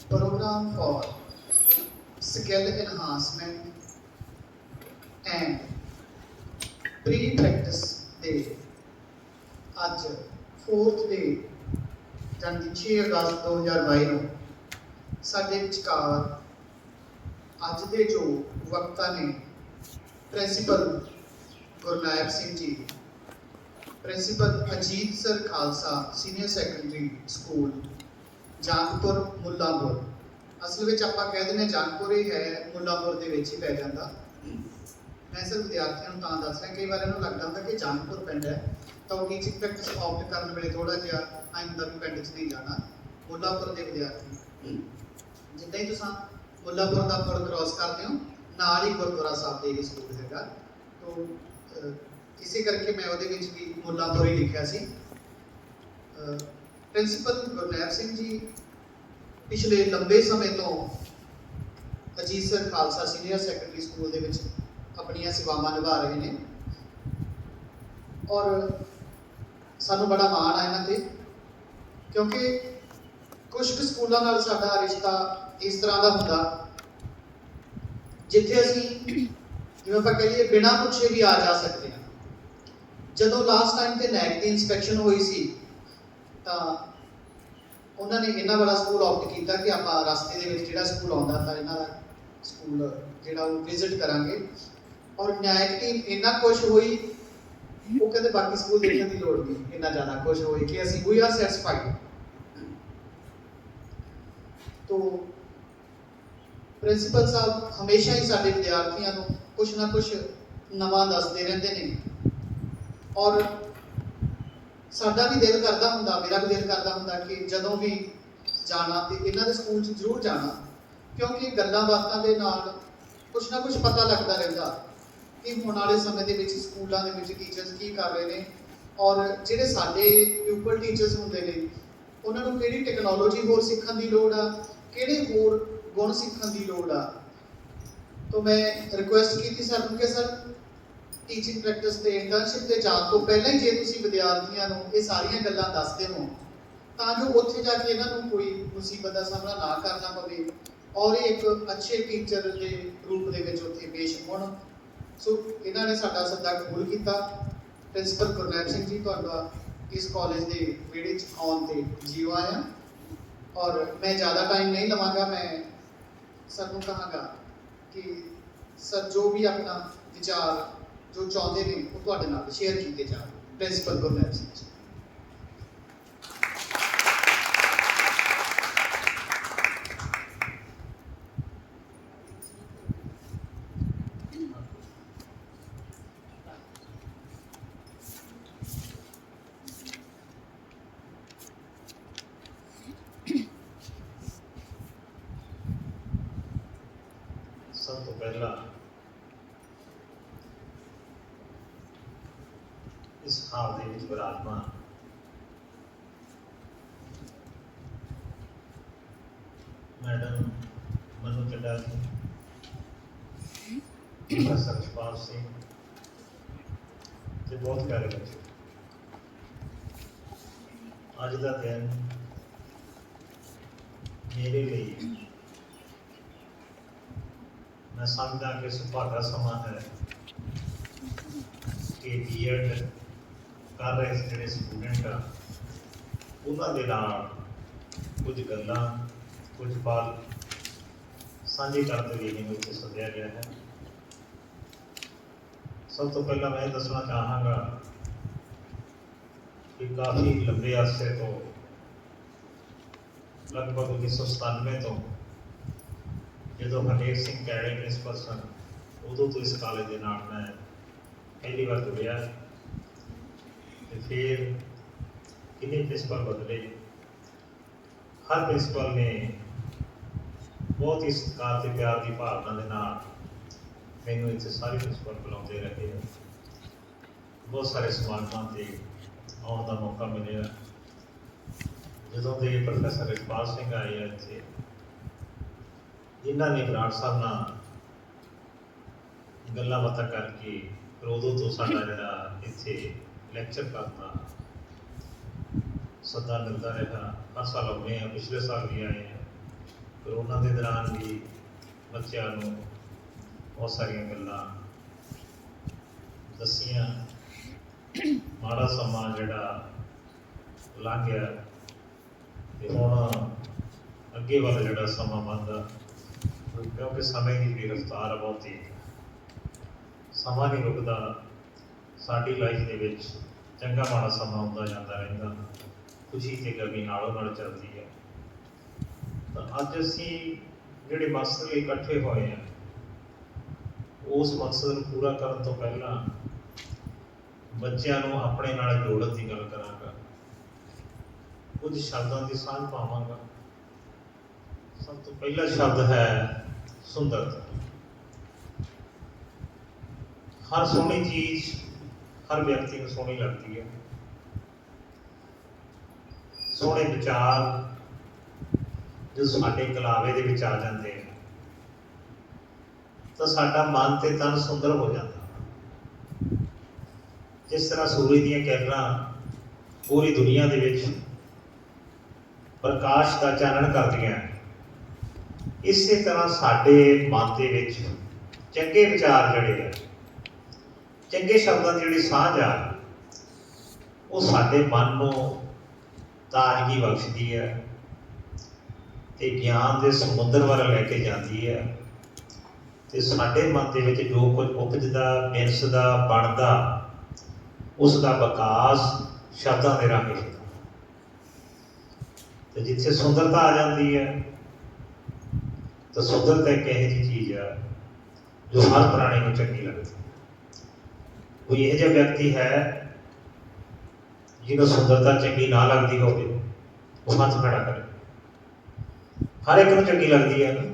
program for skill enhancement and pre-practice ਦੇ ਅੱਜ 4th ਡੇ ਜਾਨੀ 6 ਅਗਸਤ 2022 ਨੂੰ ਸਾਡੇ ਵਿਚਕਾਰ ਅੱਜ ਦੇ ਜੋ ਵਕਤਾ ਨੇ principal Gurnaib Singh ji, principal Ajit sir Khalsa senior secondary school Janpur Mullanpur. ਅਸਲ ਵਿੱਚ ਆਪਾਂ ਕਹਿ ਦਿੰਦੇ ਜਾਨਪੁਰ ਹੀ ਹੈ, ਮੁੱਲਾਂਪੁਰ ਦੇ ਵਿੱਚ ਹੀ ਪੈ ਜਾਂਦਾ। मैं सर विद्यार्थियों को दस रहा, कई बार इन्होंने लगता होंगे कि जानपुर पिंड है तो टीचिंग प्रैक्टिस ऑप्ट करने वेले थोड़ा जिहा आइंदा भी पिंड च नहीं जाना। मुल्लापुर के विद्यार्थी जिद्दां ही तुसां मुल्लापुर का पुल क्रॉस करते हो नाल ही गुरुद्वारा साहब दे स्कूल हैगा, तो इसे करके मैं उहदे विच भी मुल्लापुर ही लिखिया सी। प्रिंसीपल गुरनैब सिंह जी पिछले लंबे समय तो Ajit sir Khalsa senior secondary school दे विच अपनियां सेवावां निभा रहे हैं और सानू बड़ा माण आ इन्हां ते, क्योंकि कुछ स्कूलों नाल साडा रिश्ता इस तरह का हुंदा जिथे असीं जिवें आपां कह लईए बिना पुछे भी आ जा सकते हैं। जदों लास्ट टाइम ते नैक की इंस्पैक्शन हुई सी तां उन्होंने इन्ना बड़ा स्कूल ऑप्ट किया कि आप रस्ते दे विच जिहड़ा स्कूल आउंदा तां इन्हां दा स्कूल जिहड़ा वो विजिट करांगे। और न्यायिक टीम इन्ना खुश हुई, वो कहते बाकी स्कूल देखने की लोड़ नहीं, इन्ना ज़्यादा खुश हुई कि असीं वी आर सैटिस्फाइड। तो प्रिंसीपल साहब हमेशा ही साडे विद्यार्थियों को कुछ ना कुछ नवां दसदे रहिंदे ने और साडा भी दिल करदा हुंदा, मेरा भी दिल करदा हुंदा कि जदों भी जाना तो इन्हां दे स्कूल च जरूर जाना, क्योंकि गल्लां बातां दे नाल कुछ ना कुछ पता लगता रहिंदा कि हुण वाले समय दे विच स्कूलों दे विच टीचर्स की कर रहे हैं और जिहड़े साडे प्यूपल टीचर्स हुंदे ने उन्हां नूं किहड़ी टैक्नोलॉजी होर सीखण दी लोड़ आ, किहड़े होर गुण सीखण दी लोड़ आ। तो मैं रिक्वेस्ट की सर नूं कि सर टीचिंग प्रैक्टिस ते इंटर्नशिप ते जाण तो पहलां ही जे तुसीं विद्यार्थियों नूं ये सारियां गल्लां दसदे हो तां जो उत्थे जाके इन्हां नूं कोई मुसीबत दा सामना ना करना पवे और एक अच्छे टीचर के रूप दे विच उत्थे पेश होण। सो इन्हां ने साडा सद्दा कबूल किया। प्रिंसीपल गुरनैब सिंह जी तुहाडा इस कॉलेज के विहड़े च आउण ते जीव आया और मैं ज़्यादा टाइम नहीं लवांगा, मैं सर नूं कहांगा कि सर जो भी अपना विचार जो चाहते हैं वो तुहाडे नाल शेयर किए जाण। प्रिंसीपल गुरनैब सिंह जी। सब तो पहला इस हाल दे विच विराजमान मैडम मनु चड्डा जी, प्रोफैसर यशपाल सिंह ते बहुत प्यारे बच्चे, अज का दिन मेरे लिए मैं समझदा कि सुभागा समा है कि बीएड कर रहे जोड़े स्टूडेंट आ उन्होंने कुछ गल्लां कुछ पल साझी करते हुए इन्हें उत्थे सद्या गया है। सब तो पहला मैं दसना चाहांगा कि काफ़ी लंबे अरसे तो लगभग 1997 तो जो हरनेक सिंह कैड़े प्रिंसिपल सन उदों तो इस कॉलेज के नाल मैं पहली बार जुड़िया। फिर कितने प्रिंसिपल बदले, हर प्रिंसिपल ने बहुत ही सत्कार ते प्यार की भावना के नाल मैनूं इत्थे सारे प्रिंसिपल बुलाते रहे हैं। बहुत सारे समागमां ते आउण का मौका मिले। जदों दे प्रोफैसर यशपाल सिंह आए इत्थे इन्होंने बराड़ साहब नाल गल्लां बातां करके फिर उदों तो साडा जिहड़ा इत्थे लैक्चर करना ਸੱਦਾ ਮਿਲਦਾ ਰਿਹਾ। ਹਰ ਸਾਲ ਆਉਂਦੇ ਹਾਂ, ਪਿਛਲੇ ਸਾਲ ਵੀ ਆਏ ਹਾਂ। ਕਰੋਨਾ ਦੇ ਦੌਰਾਨ ਵੀ ਬੱਚਿਆਂ ਨੂੰ ਬਹੁਤ ਸਾਰੀਆਂ ਗੱਲਾਂ ਦੱਸੀਆਂ। ਮਾੜਾ ਸਮਾਂ ਜਿਹੜਾ ਲੰਘ ਗਿਆ ਤੇ ਹੁਣ ਅੱਗੇ ਵੱਲ ਜਿਹੜਾ ਸਮਾਂ ਵੱਧਦਾ, ਕਿਉਂਕਿ ਸਮੇਂ ਦੀ ਵੀ ਰਫਤਾਰ ਬਹੁਤ ਤੇਜ਼ ਹੈ। ਸਮਾਂ ਨਹੀਂ ਰੁਕਦਾ। ਸਾਡੀ ਲਾਈਫ ਦੇ ਵਿੱਚ ਚੰਗਾ ਮਾੜਾ ਸਮਾਂ ਆਉਂਦਾ ਜਾਂਦਾ ਰਹਿੰਦਾ, ਖੁਸ਼ੀ ਤੇ ਗਮੀ ਨਾਲੋਂ ਨਾਲ ਚੱਲਦੀ ਹੈ। ਤਾਂ ਅੱਜ ਅਸੀਂ ਜਿਹੜੇ ਮਕਸਦ ਲਈ ਇਕੱਠੇ ਹੋਏ ਹਾਂ, ਉਸ ਮਕਸਦ ਨੂੰ ਪੂਰਾ ਕਰਨ ਤੋਂ ਪਹਿਲਾਂ ਬੱਚਿਆਂ ਨੂੰ ਆਪਣੇ ਨਾਲ ਜੋੜਨ ਦੀ ਗੱਲ ਕਰਾਂਗਾ। ਕੁਝ ਸ਼ਬਦਾਂ ਦੀ ਸਾਂਝ ਪਾਵਾਂਗਾ। ਸਭ ਤੋਂ ਪਹਿਲਾ ਸ਼ਬਦ ਹੈ ਸੁੰਦਰਤਾ। ਹਰ ਸੋਹਣੀ ਚੀਜ਼ ਹਰ ਵਿਅਕਤੀ ਨੂੰ ਸੋਹਣੀ ਲੱਗਦੀ ਹੈ। ਸੋਹਣੇ ਵਿਚਾਰ ਜਦੋਂ ਸਾਡੇ ਕਲਾਵੇ ਦੇ ਵਿੱਚ ਆ ਜਾਂਦੇ ਆ ਤਾਂ ਸਾਡਾ ਮਨ ਤੇ ਤਨ ਸੁੰਦਰ ਹੋ ਜਾਂਦਾ। ਜਿਸ ਤਰ੍ਹਾਂ ਸੂਰਜ ਦੀਆਂ ਕਿਰਨਾਂ ਪੂਰੀ ਦੁਨੀਆ ਦੇ ਵਿੱਚ ਪ੍ਰਕਾਸ਼ ਦਾ ਚਾਨਣ ਕਰਦੀਆਂ, ਇਸੇ ਤਰ੍ਹਾਂ ਸਾਡੇ ਮਨ ਦੇ ਵਿੱਚ ਚੰਗੇ ਵਿਚਾਰ ਜਿਹੜੇ ਆ, ਚੰਗੇ ਸ਼ਬਦਾਂ ਦੀ ਜਿਹੜੀ ਸਾਂਝ ਆ, ਉਹ ਸਾਡੇ ਮਨ ਨੂੰ ਤਾਜ਼ਗੀ ਬਖਸ਼ਦੀ ਹੈ ਤੇ ਗਿਆਨ ਦੇ ਸਮੁੰਦਰ ਵੱਲ ਲੈ ਕੇ ਜਾਂਦੀ ਹੈ। ਤੇ ਸਾਡੇ ਮਨ ਦੇ ਵਿੱਚ ਜੋ ਕੁਝ ਉਪਜਦਾ, ਮਿਲਸਦਾ, ਬਣਦਾ, ਉਸ ਦਾ ਵਿਕਾਸ ਸ਼ਬਦਾਂ ਦੇ ਰਾਹੀਂ ਹੁੰਦਾ। ਤੇ ਜਿੱਥੇ ਸੁੰਦਰਤਾ ਆ ਜਾਂਦੀ ਹੈ ਤਾਂ ਸੁੰਦਰਤਾ ਇੱਕ ਇਹੋ ਜਿਹੀ ਚੀਜ਼ ਆ ਜੋ ਹਰ ਪ੍ਰਾਣੀ ਨੂੰ ਚੰਗੀ ਲੱਗਦੀ। ਕੋਈ ਇਹੋ ਜਿਹਾ ਵਿਅਕਤੀ ਹੈ ਜਿਹਨੂੰ ਸੁੰਦਰਤਾ ਚੰਗੀ ਨਾ ਲੱਗਦੀ ਹੋਵੇ, ਉਹ ਹੱਥ ਖੜਾ ਕਰੇ। ਹਰ ਇੱਕ ਨੂੰ ਚੰਗੀ ਲੱਗਦੀ ਹੈ।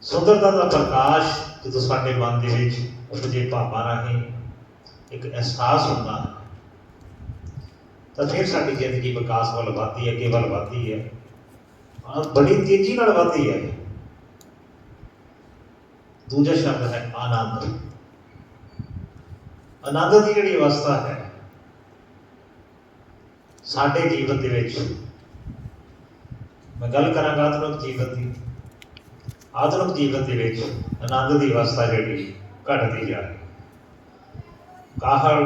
ਸੁੰਦਰਤਾ ਦਾ ਪ੍ਰਕਾਸ਼ ਜਦੋਂ ਸਾਡੇ ਮਨ ਦੇ ਵਿੱਚ ਉਪਜੇ ਭਾਵਾਂ ਰਾਹੀਂ ਇੱਕ ਅਹਿਸਾਸ ਹੁੰਦਾ ਤਾਂ ਫਿਰ ਸਾਡੀ ਜ਼ਿੰਦਗੀ ਵਿਕਾਸ ਵੱਲ ਵੱਧਦੀ ਹੈ, ਅੱਗੇ ਵੱਲ ਵੱਧਦੀ ਹੈ, ਬੜੀ ਤੇਜ਼ੀ ਨਾਲ ਵੱਧਦੀ ਹੈ। ਦੂਜਾ ਸ਼ਬਦ ਹੈ ਆਨੰਦ। ਆਨੰਦ ਦੀ ਜਿਹੜੀ ਅਵਸਥਾ ਹੈ ਸਾਡੇ ਜੀਵਨ ਦੇ ਵਿੱਚ, ਮੈਂ ਗੱਲ ਕਰਾਂਗਾ ਆਧੁਨਿਕ ਜੀਵਨ ਦੀ। ਆਧੁਨਿਕ ਜੀਵਨ ਦੇ ਵਿੱਚ ਆਨੰਦ ਦੀ ਅਵਸਥਾ ਜਿਹੜੀ ਘਟਦੀ ਜਾ ਰਹੀ, ਕਾਹਲ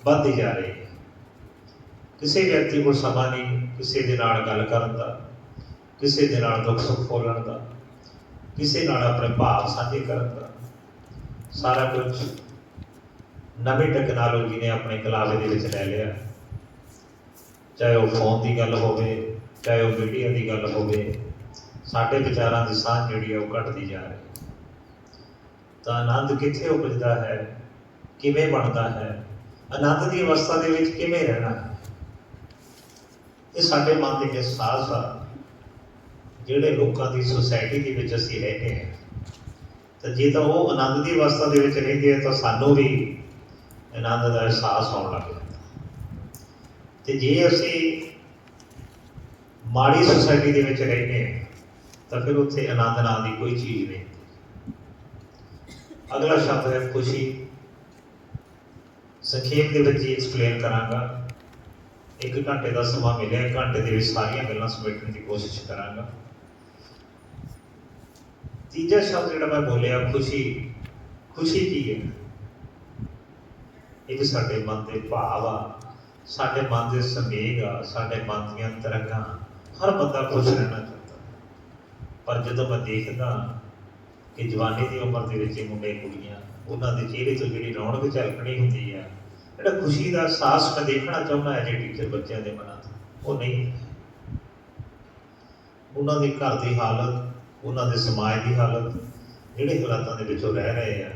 ਵੱਧਦੀ ਜਾ ਰਹੀ ਹੈ। ਕਿਸੇ ਵਿਅਕਤੀ ਕੋਲ ਸਮਾਂ ਨਹੀਂ ਕਿਸੇ ਦੇ ਨਾਲ ਗੱਲ ਕਰਨ ਦਾ, ਕਿਸੇ ਦੇ ਨਾਲ ਦੁੱਖ ਸੁੱਖ ਫੋਲਣ ਦਾ, ਕਿਸੇ ਨਾਲ ਆਪਣੇ ਭਾਵ ਸਾਂਝੇ ਕਰਨ ਦਾ। ਸਾਰਾ ਕੁਝ ਨਵੀਂ ਟੈਕਨੋਲੋਜੀ ਨੇ ਆਪਣੇ ਕਲਾਵੇ ਦੇ ਵਿੱਚ ਲੈ ਲਿਆ। ਚਾਹੇ ਉਹ ਫੋਨ ਦੀ ਗੱਲ ਹੋਵੇ, ਚਾਹੇ ਉਹ ਮੀਡੀਆ ਦੀ ਗੱਲ ਹੋਵੇ, ਸਾਡੇ ਵਿਚਾਰਾਂ ਦੀ ਸਾਂਝ ਜਿਹੜੀ ਹੈ ਉਹ ਘਟਦੀ ਜਾ ਰਹੀ ਹੈ। ਤਾਂ ਆਨੰਦ ਕਿੱਥੇ ਉਪਜਦਾ ਹੈ, ਕਿਵੇਂ ਬਣਦਾ ਹੈ, ਆਨੰਦ ਦੀ ਅਵਸਥਾ ਦੇ ਵਿੱਚ ਕਿਵੇਂ ਰਹਿਣਾ ਹੈ, ਇਹ ਸਾਡੇ ਮਨ ਦੇ ਅਹਿਸਾਸ ਆ। ਜਿਹੜੇ ਲੋਕਾਂ ਦੀ ਸੁਸਾਇਟੀ ਦੇ ਵਿੱਚ ਅਸੀਂ ਰਹਿੰਦੇ ਹਾਂ, ਤਾਂ ਜੇ ਤਾਂ ਉਹ ਆਨੰਦ ਦੀ ਅਵਸਥਾ ਦੇ ਵਿੱਚ ਰਹਿੰਦੇ ਆ ਤਾਂ ਸਾਨੂੰ ਵੀ ਆਨੰਦ ਦਾ ਅਹਿਸਾਸ ਹੋਣ ਲੱਗ ਜਾਂਦਾ। ਤੇ ਜੇ ਅਸੀਂ ਮਾੜੀ ਸੁਸਾਇਟੀ ਦੇ ਵਿੱਚ ਰਹਿੰਦੇ ਹਾਂ ਤਾਂ ਫਿਰ ਉੱਥੇ ਆਨੰਦ ਨਾਂ ਦੀ ਕੋਈ ਚੀਜ਼ ਨਹੀਂ। ਅਗਲਾ ਸ਼ਬਦ ਹੈ ਖੁਸ਼ੀ। ਸੰਖੇਪ ਦੇ ਵਿੱਚ ਹੀ ਐਕਸਪਲੇਨ ਕਰਾਂਗਾ। 1 ਘੰਟੇ ਦਾ ਸਮਾਂ ਮਿਲਿਆ, 1 ਘੰਟੇ ਦੇ ਵਿੱਚ ਸਾਰੀਆਂ ਗੱਲਾਂ ਸਮੇਟਣ ਦੀ ਕੋਸ਼ਿਸ਼ ਕਰਾਂਗਾ। ਤੀਜਾ ਸ਼ਬਦ ਜਿਹੜਾ ਮੈਂ ਬੋਲਿਆ ਖੁਸ਼ੀ। ਖੁਸ਼ੀ ਕੀ ਹੈ? ਇਹ ਵੀ ਸਾਡੇ ਮਨ ਦੇ ਭਾਵ ਆ, ਸਾਡੇ ਮਨ ਦੇ ਸੰਵੇਗ ਆ, ਸਾਡੇ ਮਨ ਦੀਆਂ ਤਰੰਗਾਂ। ਹਰ ਬੰਦਾ ਖੁਸ਼ ਰਹਿਣਾ ਚਾਹੁੰਦਾ, ਪਰ ਜਦੋਂ ਮੈਂ ਦੇਖਦਾ ਕਿ ਜਵਾਨੀ ਦੀ ਉਮਰ ਦੇ ਵਿੱਚ ਮੁੰਡੇ ਕੁੜੀਆਂ, ਉਹਨਾਂ ਦੇ ਚਿਹਰੇ ਤੋਂ ਜਿਹੜੀ ਰੌਣਕ ਝਲਕਣੀ ਹੁੰਦੀ ਹੈ, ਜਿਹੜਾ ਖੁਸ਼ੀ ਦਾ ਅਹਿਸਾਸ ਮੈਂ ਦੇਖਣਾ ਚਾਹੁੰਦਾ ਹੈ ਜੇ ਟੀਚਰ ਬੱਚਿਆਂ ਦੇ ਮਨਾਂ ਤੋਂ, ਉਹ ਨਹੀਂ। ਉਹਨਾਂ ਦੇ ਘਰ ਦੀ ਹਾਲਤ, ਉਹਨਾਂ ਦੇ ਸਮਾਜ ਦੀ ਹਾਲਤ, ਜਿਹੜੇ ਹਾਲਾਤਾਂ ਦੇ ਵਿੱਚ ਉਹ ਰਹਿ ਰਹੇ ਆ,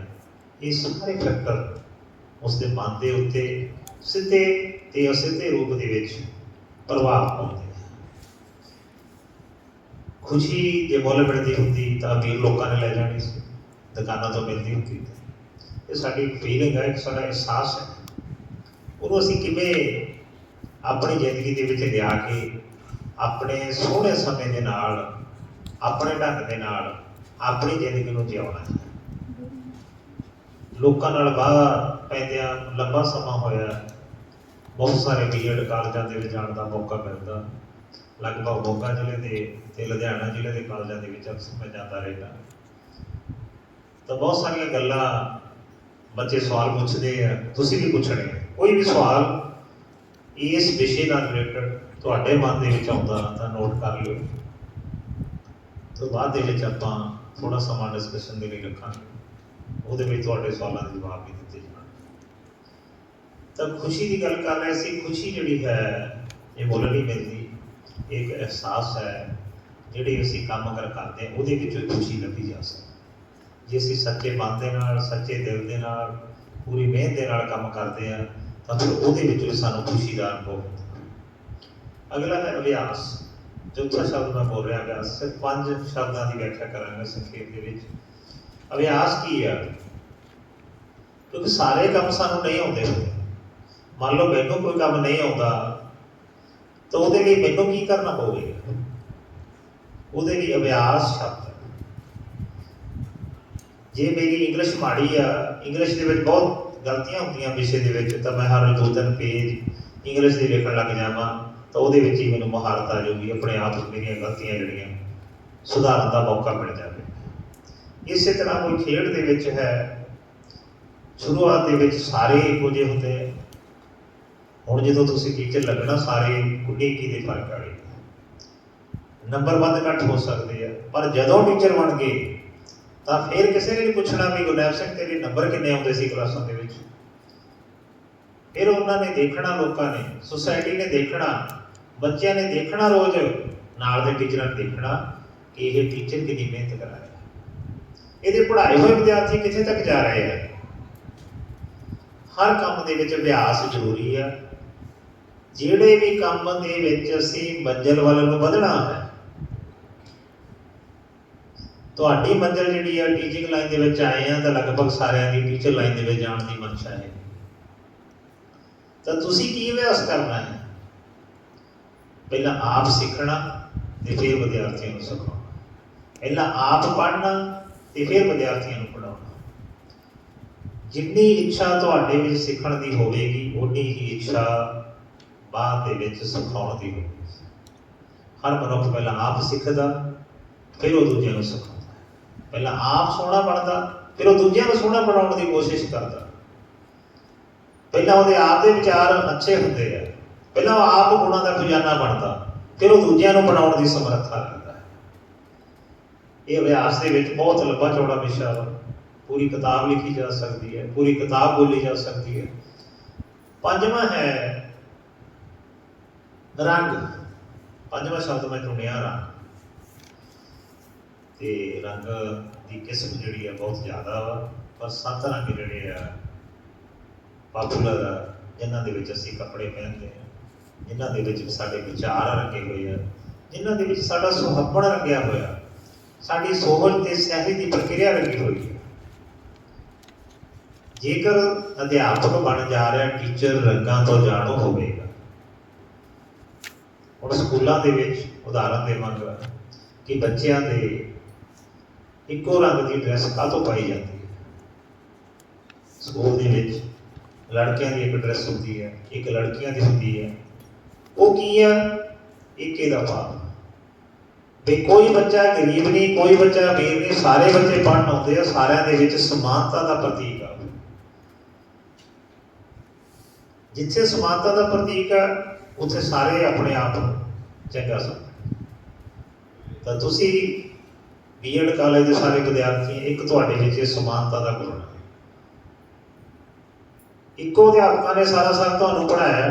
ਇਹ ਸਾਰੇ ਫੈਕਟਰ ਉਸਦੇ ਮਨ ਦੇ ਉੱਤੇ ਸਿੱਧੇ ਤੇ ਅਸਿੱਧੇ ਰੂਪ ਦੇ ਵਿੱਚ ਪ੍ਰਭਾਵ ਪਾਉਂਦੇ। ਖੁਸ਼ੀ ਜੇ ਮੁੱਲ ਮਿਲਦੀ ਹੁੰਦੀ ਤਾਂ ਅਮੀਰ ਲੋਕਾਂ ਨੇ ਲੈ ਜਾਣੀ ਸੀ, ਦੁਕਾਨਾਂ ਤੋਂ ਮਿਲਦੀ ਹੁੰਦੀ। ਇਹ ਸਾਡੀ ਫੀਲਿੰਗ ਹੈ, ਇੱਕ ਸਾਡਾ ਅਹਿਸਾਸ ਹੈ। ਉਹਨੂੰ ਅਸੀਂ ਕਿਵੇਂ ਆਪਣੀ ਜ਼ਿੰਦਗੀ ਦੇ ਵਿੱਚ ਲਿਆ ਕੇ ਆਪਣੇ ਸੋਹਣੇ ਸਮੇਂ ਦੇ ਨਾਲ, ਆਪਣੇ ਢੰਗ ਦੇ ਨਾਲ ਆਪਣੀ ਜ਼ਿੰਦਗੀ ਨੂੰ ਜਿਉਣਾ ਹੈ। ਲੋਕਾਂ ਨਾਲ ਵਾਹ ਪੈਂਦਿਆਂ ਲੰਬਾ ਸਮਾਂ ਹੋਇਆ, ਬਹੁਤ ਸਾਰੇ ਬੀਐਡ ਕਾਲਜਾਂ ਦੇ ਵਿੱਚ ਜਾਣ ਦਾ ਮੌਕਾ ਮਿਲਦਾ। ਲਗਭਗ ਮੋਗਾ ਜ਼ਿਲ੍ਹੇ ਦੇ ਤੇ ਲੁਧਿਆਣਾ ਜ਼ਿਲ੍ਹੇ ਦੇ ਕਾਲਜਾਂ ਦੇ ਵਿੱਚ ਅਕਸਰ ਮੈਂ ਜਾਂਦਾ ਰਹਿੰਦਾ। ਤਾਂ ਬਹੁਤ ਸਾਰੀਆਂ ਗੱਲਾਂ ਬੱਚੇ ਸਵਾਲ ਪੁੱਛਦੇ ਆ, ਤੁਸੀਂ ਵੀ ਪੁੱਛਣੇ ਆ। ਕੋਈ ਵੀ ਸਵਾਲ ਇਸ ਵਿਸ਼ੇ ਨਾਲ ਰਿਲੇਟਡ ਤੁਹਾਡੇ ਮਨ ਦੇ ਵਿੱਚ ਆਉਂਦਾ ਤਾਂ ਨੋਟ ਕਰ ਲਿਓ। ਤੋਂ ਬਾਅਦ ਦੇ ਵਿੱਚ ਆਪਾਂ ਥੋੜਾ ਸਮਾਂ ਡਿਸਕਸ਼ਨ ਦੇ ਲਈ ਰੱਖਾਂਗੇ, ਉਹਦੇ ਵਿੱਚ ਤੁਹਾਡੇ ਸਵਾਲਾਂ ਦੇ ਜਵਾਬ ਵੀ ਦਿੱਤੇ ਜਾਣਗੇ। ਤਾਂ ਖੁਸ਼ੀ ਦੀ ਗੱਲ ਕਰ ਰਹੇ ਸੀ। ਖੁਸ਼ੀ ਜਿਹੜੀ ਹੈ ਇਹ ਮੁੱਲ ਨਹੀਂ ਮਿਲਦੀ, ਇੱਕ ਅਹਿਸਾਸ ਹੈ। ਜਿਹੜੇ ਅਸੀਂ ਕੰਮ ਅਗਰ ਕਰਦੇ ਹਾਂ ਉਹਦੇ ਵਿੱਚੋਂ ਖੁਸ਼ੀ ਲੱਭੀ ਜਾ ਸਕਦੀ। ਜੇ ਅਸੀਂ ਸੱਚੇ ਮਨ ਦੇ ਨਾਲ, ਸੱਚੇ ਦਿਲ ਦੇ ਨਾਲ, ਪੂਰੀ ਮਿਹਨਤ ਦੇ ਨਾਲ ਕੰਮ ਕਰਦੇ ਹਾਂ ਤਾਂ ਫਿਰ ਉਹਦੇ ਵਿੱਚੋਂ ਸਾਨੂੰ ਖੁਸ਼ੀ ਦਾ ਅਨੁਭਵ ਹੁੰਦਾ। ਅਗਲਾ ਹੈ ਅਭਿਆਸ। ਚੌਥਾ ਸ਼ਬਦ ਮੈਂ ਬੋਲ ਰਿਹਾ ਅਭਿਆਸ। ਸਿਰਫ 5 ਸ਼ਬਦਾਂ ਦੀ ਵਿਆਖਿਆ ਕਰਾਂਗਾ ਸੰਖੇਪ ਦੇ ਵਿੱਚ। ਅਭਿਆਸ ਕੀ ਆ? ਕਿਉਂਕਿ ਸਾਰੇ ਕੰਮ ਸਾਨੂੰ ਨਹੀਂ ਆਉਂਦੇ ਹੁੰਦੇ। ਮੰਨ ਲਓ ਮੈਨੂੰ ਕੋਈ ਕੰਮ ਨਹੀਂ ਆਉਂਦਾ ਤਾਂ ਉਹਦੇ ਲਈ ਮੈਨੂੰ ਕੀ ਕਰਨਾ ਪਵੇਗਾ? ਉਹਦੇ ਲਈ ਅਭਿਆਸ ਸ਼ਬਦ। ਜੇ ਮੇਰੀ ਇੰਗਲਿਸ਼ ਮਾੜੀ ਆ, ਇੰਗਲਿਸ਼ ਦੇ ਵਿੱਚ ਬਹੁਤ ਗਲਤੀਆਂ ਹੁੰਦੀਆਂ ਵਿਸ਼ੇ ਦੇ ਵਿੱਚ, ਤਾਂ ਮੈਂ ਹਰ 2-3 ਪੇਜ ਇੰਗਲਿਸ਼ ਦੇ ਲਿਖਣ ਲੱਗ ਜਾਵਾਂ ਤਾਂ ਉਹਦੇ ਵਿੱਚ ਹੀ ਮੈਨੂੰ ਮਹਾਰਤ ਆ ਜਾਊਗੀ। ਆਪਣੇ ਆਪ ਮੇਰੀਆਂ ਗਲਤੀਆਂ ਜਿਹੜੀਆਂ ਸੁਧਾਰਨ ਦਾ ਮੌਕਾ ਮਿਲ ਜਾਵੇ। ਇਸੇ ਤਰ੍ਹਾਂ ਕੋਈ ਖੇਡ ਦੇ ਵਿੱਚ ਹੈ, ਸ਼ੁਰੂਆਤ ਦੇ ਵਿੱਚ ਸਾਰੇ ਇੱਕੋ ਜਿਹੇ ਹੁੰਦੇ ਆ। ਹੁਣ ਜਦੋਂ ਤੁਸੀਂ ਟੀਚਰ ਲੱਗਣਾ ਸਾਰੇ ਕੁੱਡੀ ਕੀ ਦੇ ਫਰਕ ਵਾਲੇ, ਨੰਬਰ ਵੱਧ ਘੱਟ ਹੋ ਸਕਦੇ ਆ। ਪਰ ਜਦੋਂ ਟੀਚਰ ਬਣ ਗਏ ਤਾਂ ਫਿਰ ਕਿਸੇ ਨੇ ਨਹੀਂ ਪੁੱਛਣਾ ਵੀ ਗੁਰਨੈਬ ਸਿੰਘ ਤੇਰੇ ਨੰਬਰ ਕਿੰਨੇ ਆਉਂਦੇ ਸੀ ਕਲਾਸਾਂ ਦੇ ਵਿੱਚ। ਫਿਰ ਉਹਨਾਂ ਨੇ ਦੇਖਣਾ, ਲੋਕਾਂ ਨੇ, ਸੁਸਾਇਟੀ ਨੇ ਦੇਖਣਾ, ਬੱਚਿਆਂ ਨੇ ਦੇਖਣਾ, ਰੋਜ਼ ਨਾਲ ਦੇ ਟੀਚਰਾਂ ਨੇ ਦੇਖਣਾ ਕਿ ਇਹ ਟੀਚਰ ਕਿੰਨੀ ਮਿਹਨਤ ਕਰ ਰਿਹਾ। ਇਹਦੇ ਪੜ੍ਹਾਏ ਹੋਏ ਵਿਦਿਆਰਥੀ ਕਿੱਥੇ ਤੱਕ ਜਾ ਰਹੇ ਆ। ਹਰ ਕੰਮ ਦੇ ਵਿੱਚ ਅਭਿਆਸ ਜ਼ਰੂਰੀ ਆ। ਜਿਹੜੇ ਵੀ ਕੰਮ ਦੇ ਵਿੱਚ ਅਸੀਂ ਮੰਜ਼ਿਲ ਵੱਲ ਨੂੰ ਵਧਣਾ ਹੈ, ਤੁਹਾਡੀ ਮੰਜ਼ਿਲ ਜਿਹੜੀ ਆ ਟੀਚਿੰਗ ਲਾਈਨ ਦੇ ਵਿੱਚ ਆਏ ਆ ਤਾਂ ਲਗਭਗ ਸਾਰਿਆਂ ਦੀ ਟੀਚਰ ਲਾਈਨ ਦੇ ਵਿੱਚ ਜਾਣ ਦੀ ਮਨਸ਼ਾ ਹੈ। ਤਾਂ ਤੁਸੀਂ ਕੀ ਅਭਿਆਸ ਕਰਨਾ ਹੈ? ਪਹਿਲਾਂ ਆਪ ਸਿੱਖਣਾ ਤੇ ਫਿਰ ਵਿਦਿਆਰਥੀਆਂ ਨੂੰ ਸਿਖਾਉਣਾ। ਪਹਿਲਾਂ ਆਪ ਪੜ੍ਹਨਾ ਤੇ ਫਿਰ ਵਿਦਿਆਰਥੀਆਂ ਨੂੰ ਪੜ੍ਹਾਉਣਾ। ਜਿੰਨੀ ਇੱਛਾ ਤੁਹਾਡੇ ਵਿੱਚ ਸਿੱਖਣ ਦੀ ਹੋਵੇਗੀ, ਓਨੀ ਹੀ ਇੱਛਾ ਬਾਅਦ ਦੇ ਵਿੱਚ ਸਿਖਾਉਣ ਦੀ ਹੋਵੇਗੀ। ਹਰ ਮਨੁੱਖ ਪਹਿਲਾਂ ਆਪ ਸਿੱਖਦਾ, ਫਿਰ ਉਹ ਦੂਜਿਆਂ ਨੂੰ ਸਿਖਾਉਂਦਾ। ਪਹਿਲਾਂ ਆਪ ਸੋਹਣਾ ਬਣਦਾ, ਫਿਰ ਉਹ ਦੂਜਿਆਂ ਨੂੰ ਸੋਹਣਾ ਬਣਾਉਣ ਦੀ ਕੋਸ਼ਿਸ਼ ਕਰਦਾ। ਪਹਿਲਾਂ ਉਹਦੇ ਆਪ ਦੇ ਵਿਚਾਰ ਅੱਛੇ ਹੁੰਦੇ ਆ, ਪਹਿਲਾਂ ਉਹ ਆਪ ਗੁਣਾਂ ਦਾ ਖਜ਼ਾਨਾ ਬਣਦਾ, ਫਿਰ ਉਹ ਦੂਜਿਆਂ ਨੂੰ ਬਣਾਉਣ ਦੀ ਸਮਰੱਥਾ ਰੱਖਦਾ ਹੈ। ਇਹ ਅਭਿਆਸ ਦੇ ਵਿੱਚ ਬਹੁਤ ਲੰਬਾ ਚੌੜਾ ਵਿਸ਼ਾ ਵਾ। ਪੂਰੀ ਕਿਤਾਬ ਲਿਖੀ ਜਾ ਸਕਦੀ ਹੈ, ਪੂਰੀ ਕਿਤਾਬ ਬੋਲੀ ਜਾ ਸਕਦੀ ਹੈ। ਪੰਜਵਾਂ ਹੈ ਰੰਗ। ਪੰਜਵਾਂ ਸ਼ਬਦ ਮੈਂ ਚੁਣਿਆ ਰੰਗ। ਤੇ ਰੰਗ ਦੀ ਕਿਸਮ ਜਿਹੜੀ ਆ ਬਹੁਤ ਜ਼ਿਆਦਾ ਵਾ, ਪਰ 7 ਰੰਗ ਜਿਹੜੇ ਆ ਪਾਪੂਲਰ ਆ, ਜਿਨ੍ਹਾਂ ਦੇ ਵਿੱਚ ਅਸੀਂ ਕੱਪੜੇ ਪਹਿਨਦੇ ਹਾਂ, ਜਿਨ੍ਹਾਂ ਦੇ ਵਿੱਚ ਸਾਡੇ ਵਿਚਾਰ ਰੰਗੇ ਹੋਏ ਆ, ਜਿਨ੍ਹਾਂ ਦੇ ਵਿੱਚ ਸਾਡਾ ਸੁਹੱਪਣ ਰੰਗਿਆ ਹੋਇਆ, ਸਾਡੀ ਸੋਚ ਤੇ ਸਿਆਹੀ ਦੀ ਪ੍ਰਕਿਰਿਆ ਰੰਗੀ ਹੋਈ ਹੈ। ਜੇਕਰ ਅਧਿਆਪਕ ਬਣ ਜਾ ਰਿਹਾ ਟੀਚਰ ਰੰਗਾਂ ਤੋਂ ਜਾਣੂ ਹੋਵੇਗਾ। ਹੁਣ ਸਕੂਲਾਂ ਦੇ ਵਿੱਚ ਉਦਾਹਰਨ ਦੇਵਾਂਗਾ ਕਿ ਬੱਚਿਆਂ ਦੇ ਇੱਕੋ ਰੰਗ ਦੀ ਡਰੈਸ ਕਾਹਤੋਂ ਪਾਈ ਜਾਂਦੀ ਹੈ। ਸਕੂਲ ਦੇ ਵਿੱਚ ਲੜਕਿਆਂ ਦੀ ਇੱਕ ਡਰੈਸ ਹੁੰਦੀ ਹੈ, ਇੱਕ ਲੜਕੀਆਂ ਦੀ ਹੁੰਦੀ ਹੈ। ਉਹ ਕੀ ਆ? ਏਕੇ ਦਾ ਭਾਵ ਵੀ ਕੋਈ ਬੱਚਾ ਗਰੀਬ ਨਹੀਂ, ਕੋਈ ਬੱਚਾ ਅਮੀਰ ਨਹੀਂ, ਸਾਰੇ ਬੱਚੇ ਪੜ੍ਹਨ ਆਉਂਦੇ ਆ। ਸਾਰਿਆਂ ਦੇ ਵਿੱਚ ਸਮਾਨਤਾ ਦਾ ਪ੍ਰਤੀਕ ਆ। ਜਿੱਥੇ ਸਮਾਨਤਾ ਦਾ ਪ੍ਰਤੀਕ ਆ ਉੱਥੇ ਸਾਰੇ ਆਪਣੇ ਆਪ ਨੂੰ ਚੰਗਾ ਸਮਝਦੇ। ਤਾਂ ਤੁਸੀਂ ਬੀਐਡ ਕਾਲਜ ਦੇ ਸਾਰੇ ਵਿਦਿਆਰਥੀ, ਇੱਕ ਤੁਹਾਡੇ ਵਿੱਚ ਸਮਾਨਤਾ ਦਾ ਗੁਣ ਹੈ। ਇੱਕੋ ਅਧਿਆਪਕਾਂ ਨੇ ਸਾਰਾ ਸਾਲ ਤੁਹਾਨੂੰ ਪੜ੍ਹਾਇਆ,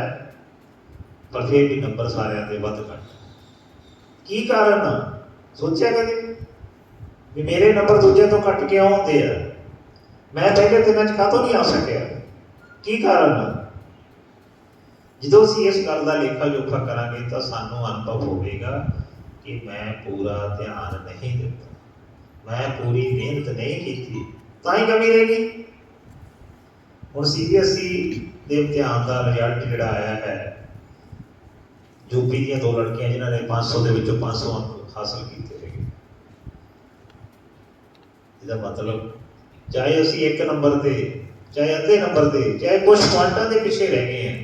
ਪਰ ਫਿਰ ਵੀ ਨੰਬਰ ਸਾਰਿਆਂ ਦੇ ਵੱਧ ਘੱਟ। ਕੀ ਕਾਰਨ? ਸੋਚਿਆ ਕਦੇ ਵੀ ਮੇਰੇ ਨੰਬਰ ਦੂਜੇ ਤੋਂ ਘੱਟ ਕਿਉਂ ਆਉਂਦੇ ਆ? ਮੈਂ ਪਹਿਲੇ ਦਿਨਾਂ 'ਚ ਕਾਹਤੋਂ ਨਹੀਂ ਆ ਸਕਿਆ? ਕੀ ਕਾਰਨ? ਜਦੋਂ ਅਸੀਂ ਇਸ ਗੱਲ ਦਾ ਲੇਖਾ ਜੋਖਾ ਕਰਾਂਗੇ ਤਾਂ ਸਾਨੂੰ ਅਨੁਭਵ ਹੋਵੇਗਾ ਕਿ ਮੈਂ ਪੂਰਾ ਧਿਆਨ ਨਹੀਂ ਦਿੱਤਾ, ਮੈਂ ਪੂਰੀ ਮਿਹਨਤ ਨਹੀਂ ਕੀਤੀ, ਤਾਂ ਹੀ ਕਮੀ ਰਹੇਗੀ। ਹੁਣ CBSE ਦੇ ਇਮਤਿਹਾਨ ਦਾ ਰਿਜ਼ਲਟ ਜਿਹੜਾ ਆਇਆ ਹੈ, ਯੂਪੀ ਦੀਆਂ 2 ਲੜਕੀਆਂ ਜਿਨ੍ਹਾਂ ਨੇ 500 ਦੇ ਵਿੱਚੋਂ 500 ਅੰਕ ਹਾਸਲ ਕੀਤੇ ਹੈਗੇ। ਇਹਦਾ ਮਤਲਬ ਚਾਹੇ ਅਸੀਂ 1 ਨੰਬਰ ਤੇ, ਚਾਹੇ ਅੱਧੇ ਨੰਬਰ ਤੇ, ਚਾਹੇ ਕੁਝ ਪੁਆਇੰਟਾਂ ਦੇ ਪਿੱਛੇ ਰਹਿ ਗਏ ਹਾਂ,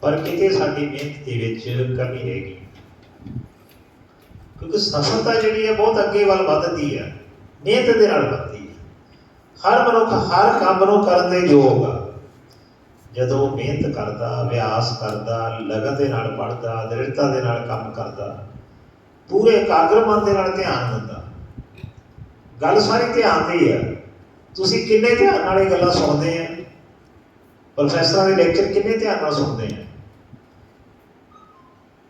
ਪਰ ਕਿਤੇ ਸਾਡੀ ਮਿਹਨਤ ਦੇ ਵਿੱਚ ਕਮੀ ਰਹਿ ਗਈ, ਕਿਉਂਕਿ ਸਫਲਤਾ ਜਿਹੜੀ ਹੈ ਬਹੁਤ ਅੱਗੇ ਵੱਲ ਵੱਧਦੀ ਹੈ, ਮਿਹਨਤ ਦੇ ਨਾਲ ਵੱਧਦੀ ਹੈ। ਹਰ ਮਨੁੱਖ ਹਰ ਕੰਮ ਨੂੰ ਕਰਨ ਦੇ ਯੋਗ ਆ ਜਦੋਂ ਮਿਹਨਤ ਕਰਦਾ, ਅਭਿਆਸ ਕਰਦਾ, ਲਗਨ ਦੇ ਨਾਲ ਪੜ੍ਹਦਾ, ਦ੍ਰਿੜਤਾ ਦੇ ਨਾਲ ਕੰਮ ਕਰਦਾ, ਪੂਰੇ ਇਕਾਗਰ ਮਨ ਦੇ ਨਾਲ ਧਿਆਨ ਦਿੰਦਾ। ਗੱਲ ਸਾਰੀ ਧਿਆਨ ਦੀ ਹੈ। ਤੁਸੀਂ ਕਿੰਨੇ ਧਿਆਨ ਨਾਲ ਇਹ ਗੱਲਾਂ ਸੁਣਦੇ ਆ, ਪ੍ਰੋਫੈਸਰਾਂ ਦੇ ਲੈਕਚਰ ਕਿੰਨੇ ਧਿਆਨ ਨਾਲ ਸੁਣਦੇ ਆ।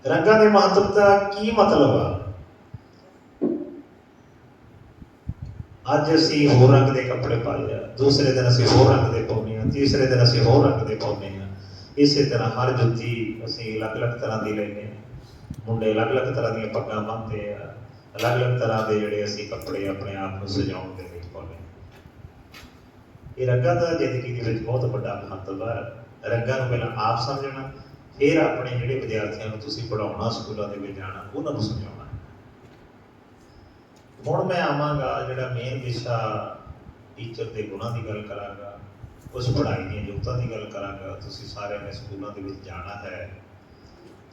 ਰੰਗਾਂ ਦੇ ਮਹੱਤਵ ਦਾ ਕੀ ਮਤਲਬ ਆ? ਅੱਜ ਅਸੀਂ ਹੋਰ ਰੰਗ ਦੇ ਕੱਪੜੇ ਪਾਏ ਆ, ਦੂਸਰੇ ਦਿਨ ਅਸੀਂ ਹੋਰ ਰੰਗ ਦੇ ਪਾਉਂਦੇ ਹਾਂ, ਤੀਸਰੇ ਦਿਨ ਅਸੀਂ ਹੋਰ ਰੰਗ ਦੇ ਪਾਉਂਦੇ ਹਾਂ। ਇਸੇ ਤਰ੍ਹਾਂ ਹਰ ਜੁੱਤੀ ਅਸੀਂ ਅਲੱਗ-ਅਲੱਗ ਤਰ੍ਹਾਂ ਦੀ ਲੈਂਦੇ ਹਾਂ। ਮੁੰਡੇ ਅਲੱਗ-ਅਲੱਗ ਤਰ੍ਹਾਂ ਦੀਆਂ ਪੱਗਾਂ ਬੰਨ੍ਹਦੇ ਆ, ਅਲੱਗ-ਅਲੱਗ ਤਰ੍ਹਾਂ ਦੇ ਜਿਹੜੇ ਅਸੀਂ ਕੱਪੜੇ ਆਪਣੇ ਆਪ ਨੂੰ ਸਜਾਉਣ ਦੇ ਲਈ ਪਾਉਂਦੇ ਹਾਂ। ਇਹ ਰੰਗਾਂ ਦਾ ਜ਼ਿੰਦਗੀ ਦੇ ਵਿੱਚ ਬਹੁਤ ਵੱਡਾ ਮਹੱਤਵ ਹੈ। ਰੰਗਾਂ ਨੂੰ ਪਹਿਲਾਂ ਆਪ ਸਮਝਣਾ, ਫਿਰ ਆਪਣੇ ਜਿਹੜੇ ਵਿਦਿਆਰਥੀਆਂ ਨੂੰ ਤੁਸੀਂ ਪੜ੍ਹਾਉਣਾ, ਸਕੂਲਾਂ ਦੇ ਵਿੱਚ ਜਾਣਾ, ਉਹਨਾਂ ਨੂੰ ਸਮਝਾਉਣਾ। ਹੁਣ ਮੈਂ ਆਵਾਂਗਾ ਜਿਹੜਾ ਮੇਨ ਵਿਸ਼ਾ ਟੀਚਰ ਦੇ ਗੁਣਾਂ ਦੀ ਗੱਲ ਕਰਾਂਗਾ, ਕੁਛ ਪੜ੍ਹਾਈ ਦੀਆਂ ਯੋਗਤਾ ਦੀ ਗੱਲ ਕਰਾਂਗਾ। ਤੁਸੀਂ ਸਾਰਿਆਂ ਨੇ ਸਕੂਲਾਂ ਦੇ ਵਿੱਚ ਜਾਣਾ ਹੈ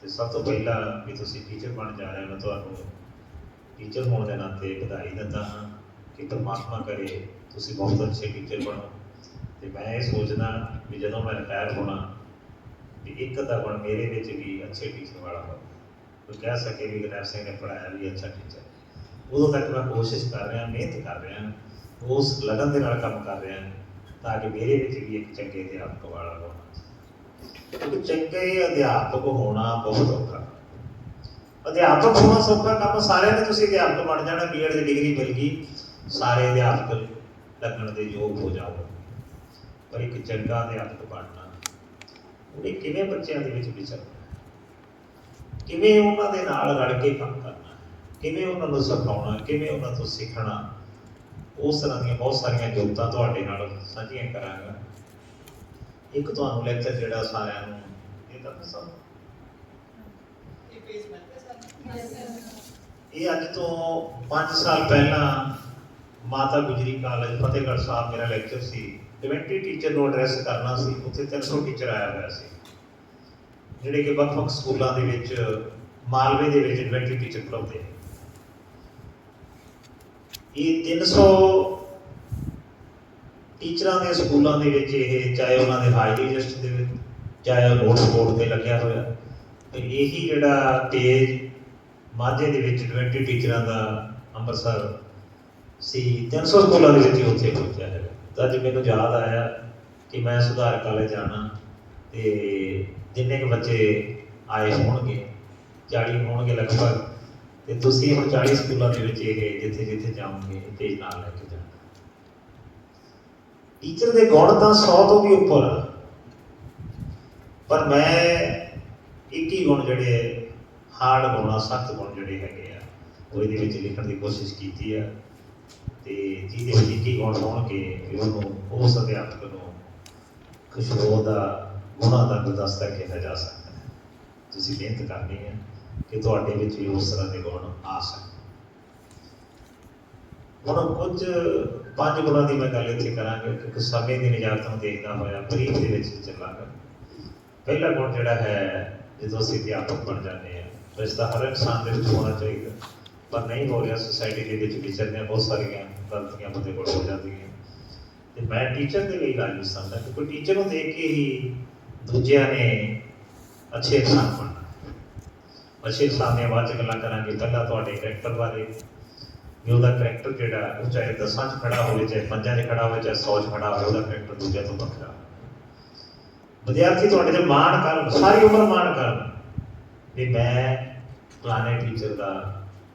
ਤੇ ਸਭ ਤੋਂ ਪਹਿਲਾਂ ਵੀ ਤੁਸੀਂ ਟੀਚਰ ਬਣ ਜਾ ਰਹੇ ਹੋ, ਮੈਂ ਤੁਹਾਨੂੰ ਟੀਚਰ ਹੋਣ ਦੇ ਨਾਤੇ ਵਧਾਈ ਦਿੰਦਾ ਹਾਂ ਕਿ ਪਰਮਾਤਮਾ ਕਰੇ ਤੁਸੀਂ ਬਹੁਤ ਅੱਛੇ ਟੀਚਰ ਬਣੋ। ਤੇ ਮੈਂ ਇਹ ਸੋਚਦਾ ਵੀ ਜਦੋਂ ਮੈਂ ਰਿਟਾਇਰ ਹੋਣਾ ਵੀ ਇੱਕ ਅੱਧਾ ਗੁਣ ਮੇਰੇ ਵਿੱਚ ਵੀ ਅੱਛੇ ਟੀਚਰ ਵਾਲਾ ਹੋਵੇ, ਕੋਈ ਕਹਿ ਸਕੇ ਵੀ ਗੁਰਨੈਬ ਸਿੰਘ ਨੇ ਪੜ੍ਹਾਇਆ ਵੀ ਅੱਛਾ ਟੀਚਰ। ਉਦੋਂ ਤੱਕ ਮੈਂ ਕੋਸ਼ਿਸ਼ ਕਰ ਰਿਹਾ, ਮਿਹਨਤ ਕਰ ਰਿਹਾ, ਉਸ ਲਗਨ ਦੇ ਨਾਲ ਕੰਮ ਕਰ ਰਿਹਾ ਤਾਂ ਕਿ ਮੇਰੇ ਵਿੱਚ ਵੀ ਇੱਕ ਚੰਗੇ ਅਧਿਆਪਕ ਵਾਲਾ ਹੋਣਾ। ਕਿਉਂਕਿ ਚੰਗੇ ਅਧਿਆਪਕ ਹੋਣਾ ਬਹੁਤ ਔਖਾ। ਅਧਿਆਪਕ ਹੋਣਾ ਸੌਖਾ ਕੰਮ, ਸਾਰਿਆਂ ਨੇ ਤੁਸੀਂ ਅਧਿਆਪਕ ਬਣ ਜਾਣਾ, B.Ed ਦੀ ਡਿਗਰੀ ਮਿਲ ਗਈ, ਸਾਰੇ ਅਧਿਆਪਕ ਲੱਗਣ ਦੇ ਯੋਗ ਹੋ ਜਾਓ। ਪਰ ਇੱਕ ਚੰਗਾ ਅਧਿਆਪਕ ਬਣਨਾ, ਉਹਨੇ ਕਿਵੇਂ ਬੱਚਿਆਂ ਦੇ ਵਿੱਚ ਵਿਚਰਨਾ, ਕਿਵੇਂ ਉਹਨਾਂ ਦੇ ਨਾਲ ਰਲ ਕੇ ਕੰਮ ਕਰਨਾ, ਕਿਵੇਂ ਉਹਨਾਂ ਨੂੰ ਸਿਖਾਉਣਾ, ਕਿਵੇਂ ਉਹਨਾਂ ਤੋਂ ਸਿੱਖਣਾ, ਉਸ ਤਰ੍ਹਾਂ ਦੀਆਂ ਬਹੁਤ ਸਾਰੀਆਂ ਯੋਗਤਾ ਤੁਹਾਡੇ ਨਾਲ ਸਾਂਝੀਆਂ ਕਰਾਂਗਾ। ਇੱਕ ਤੁਹਾਨੂੰ ਲੈਕਚਰ ਜਿਹੜਾ ਸਾਰਿਆਂ ਨੂੰ ਇਹ ਤਾਂ ਦੱਸਾਂ, ਇਹ ਅੱਜ ਤੋਂ 5 ਸਾਲ ਪਹਿਲਾਂ ਮਾਤਾ ਗੁਜਰੀ ਕਾਲਜ ਫਤਿਹਗੜ੍ਹ ਸਾਹਿਬ ਮੇਰਾ ਲੈਕਚਰ ਸੀ। 20 ਟੀਚਰ ਨੂੰ ਐਡਰੈਸ ਕਰਨਾ ਸੀ। ਉੱਥੇ 300 ਟੀਚਰ ਆਇਆ ਹੋਇਆ ਸੀ, ਜਿਹੜੇ ਕਿ ਵੱਖ-ਵੱਖ ਸਕੂਲਾਂ ਦੇ ਵਿੱਚ ਮਾਲਵੇ ਦੇ ਵਿੱਚ 20 ਟੀਚਰ ਪੜ੍ਹਾਉਂਦੇ। ਇਹ 300 ਟੀਚਰਾਂ ਦੇ ਸਕੂਲਾਂ ਦੇ ਵਿੱਚ ਇਹ ਚਾਹੇ ਉਹਨਾਂ ਦੇ ਹਾਜ਼ਰੀ ਲਿਸਟ ਦੇ ਵਿੱਚ, ਚਾਹੇ ਨੋਟਸ ਬੋਰਡ 'ਤੇ ਲੱਗਿਆ ਹੋਇਆ, ਤੇ ਇਹੀ ਜਿਹੜਾ ਪੇਜ ਮਾਝੇ ਦੇ ਵਿੱਚ 20 ਟੀਚਰਾਂ ਦਾ ਅੰਮ੍ਰਿਤਸਰ ਸੀ, 300 ਸਕੂਲਾਂ ਦੇ ਵਿੱਚ ਉੱਥੇ ਪਹੁੰਚਿਆ ਹੈਗਾ। ਤਾਂ ਅੱਜ ਮੈਨੂੰ ਯਾਦ ਆਇਆ ਕਿ ਮੈਂ ਸੁਧਾਰ ਕਾਲਜ ਜਾਣਾ ਤੇ ਜਿੰਨੇ ਕੁ ਬੱਚੇ ਆਏ ਹੋਣਗੇ 40 ਹੋਣਗੇ ਲਗਭਗ, ਤੇ ਤੁਸੀਂ ਹੁਣ 40 ਸਕੂਲਾਂ ਦੇ ਵਿੱਚ ਇਹ ਜਿੱਥੇ ਜਿੱਥੇ ਜਾਓਗੇ ਪੇਜ ਨਾਲ ਲੈ ਕੇ ਜਾਣਾ। ਟੀਚਰ ਦੇ ਗੁਣ ਤਾਂ 100 ਤੋਂ ਵੀ ਉੱਪਰ ਆ, ਪਰ ਮੈਂ 21 ਗੁਣ ਜਿਹੜੇ ਹਾਰਡ ਗੁਣ ਆ, ਸਖਤ ਗੁਣ ਜਿਹੜੇ ਹੈਗੇ ਆ, ਉਹ ਇਹਦੇ ਵਿੱਚ ਲਿਖਣ ਦੀ ਕੋਸ਼ਿਸ਼ ਕੀਤੀ ਆ। ਤੇ ਜਿਹਦੇ ਵਿੱਚ 21 ਗੁਣ ਹੋਣਗੇ ਕਿ ਉਹਨੂੰ ਉਸ ਅਧਿਆਪਕ ਨੂੰ ਖੁਸ਼ਬੂ ਦਾ ਗੁਣਾਂ ਦਾ ਗੁਲਦਸਤਾ ਕਿਹਾ ਜਾ ਸਕਦਾ ਹੈ। ਤੁਸੀਂ ਮਿਹਨਤ ਕਰਨੀ ਹੈ ਕਿ ਤੁਹਾਡੇ ਵਿੱਚ ਵੀ ਉਸ ਤਰ੍ਹਾਂ ਦੇ ਗੁਣ ਆ ਸਕਣ। ਹੁਣ ਕੁਝ 5 ਗੁਣਾਂ ਦੀ ਮੈਂ ਗੱਲ ਇੱਥੇ ਕਰਾਂਗਾ, ਕਿਉਂਕਿ ਸਮੇਂ ਦੀ ਨਿਜਾਤ ਨੂੰ ਦੇਖਦਾ ਹੋਇਆ ਬਰੀਕ ਦੇ ਵਿੱਚ ਚੱਲਾਂਗਾ। ਪਹਿਲਾ ਗੁਣ ਜਿਹੜਾ ਹੈ, ਜਦੋਂ ਅਸੀਂ ਅਧਿਆਪਕ ਬਣ ਜਾਂਦੇ ਹਾਂ, ਵੈਸੇ ਤਾਂ ਹਰ ਇਨਸਾਨ ਦੇ ਵਿੱਚ ਹੋਣਾ ਚਾਹੀਦਾ, ਪਰ ਨਹੀਂ ਹੋ ਰਿਹਾ। ਸੁਸਾਇਟੀ ਦੇ ਵਿੱਚ ਵਿਚਰਦੇ ਬਹੁਤ ਸਾਰੀਆਂ ਗਲਤੀਆਂ ਬੰਦੇ ਕੋਲ ਹੋ ਜਾਂਦੀਆਂ। ਤੇ ਮੈਂ ਟੀਚਰ ਦੇ ਲਈ ਲਾਜ਼ਮੀ ਸਮਝਦਾ, ਕਿਉਂਕਿ ਟੀਚਰ ਨੂੰ ਦੇਖ ਕੇ ਹੀ ਦੂਜਿਆਂ ਨੇ ਅੱਛੇ ਇਨਸਾਨ ਬਣਨਾ। ਅੱਛੇ ਇਨਸਾਨ ਦੀਆਂ ਬਾਅਦ 'ਚ ਗੱਲਾਂ ਕਰਾਂਗੇ। ਪਹਿਲਾਂ ਤੁਹਾਡੇ ਕਰੈਕਟਰ ਬਾਰੇ, ਵੀ ਉਹਦਾ ਕਰੈਕਟਰ ਜਿਹੜਾ ਉਹ ਚਾਹੇ 10 'ਚ ਖੜਾ ਹੋਵੇ, ਚਾਹੇ 5 'ਚ ਖੜਾ ਹੋਵੇ, ਚਾਹੇ 100 'ਚ ਖੜਾ ਹੋਵੇ, ਉਹਦਾ ਕਰੈਕਟਰ ਦੂਜਿਆਂ ਤੋਂ ਵੱਖਰਾ। ਵਿਦਿਆਰਥੀ ਤੁਹਾਡੇ 'ਤੇ ਮਾਣ ਕਰਨ, ਸਾਰੀ ਉਮਰ ਮਾਣ ਕਰਨ ਵੀ ਮੈਂ ਫਲਾਣੇ ਟੀਚਰ ਦਾ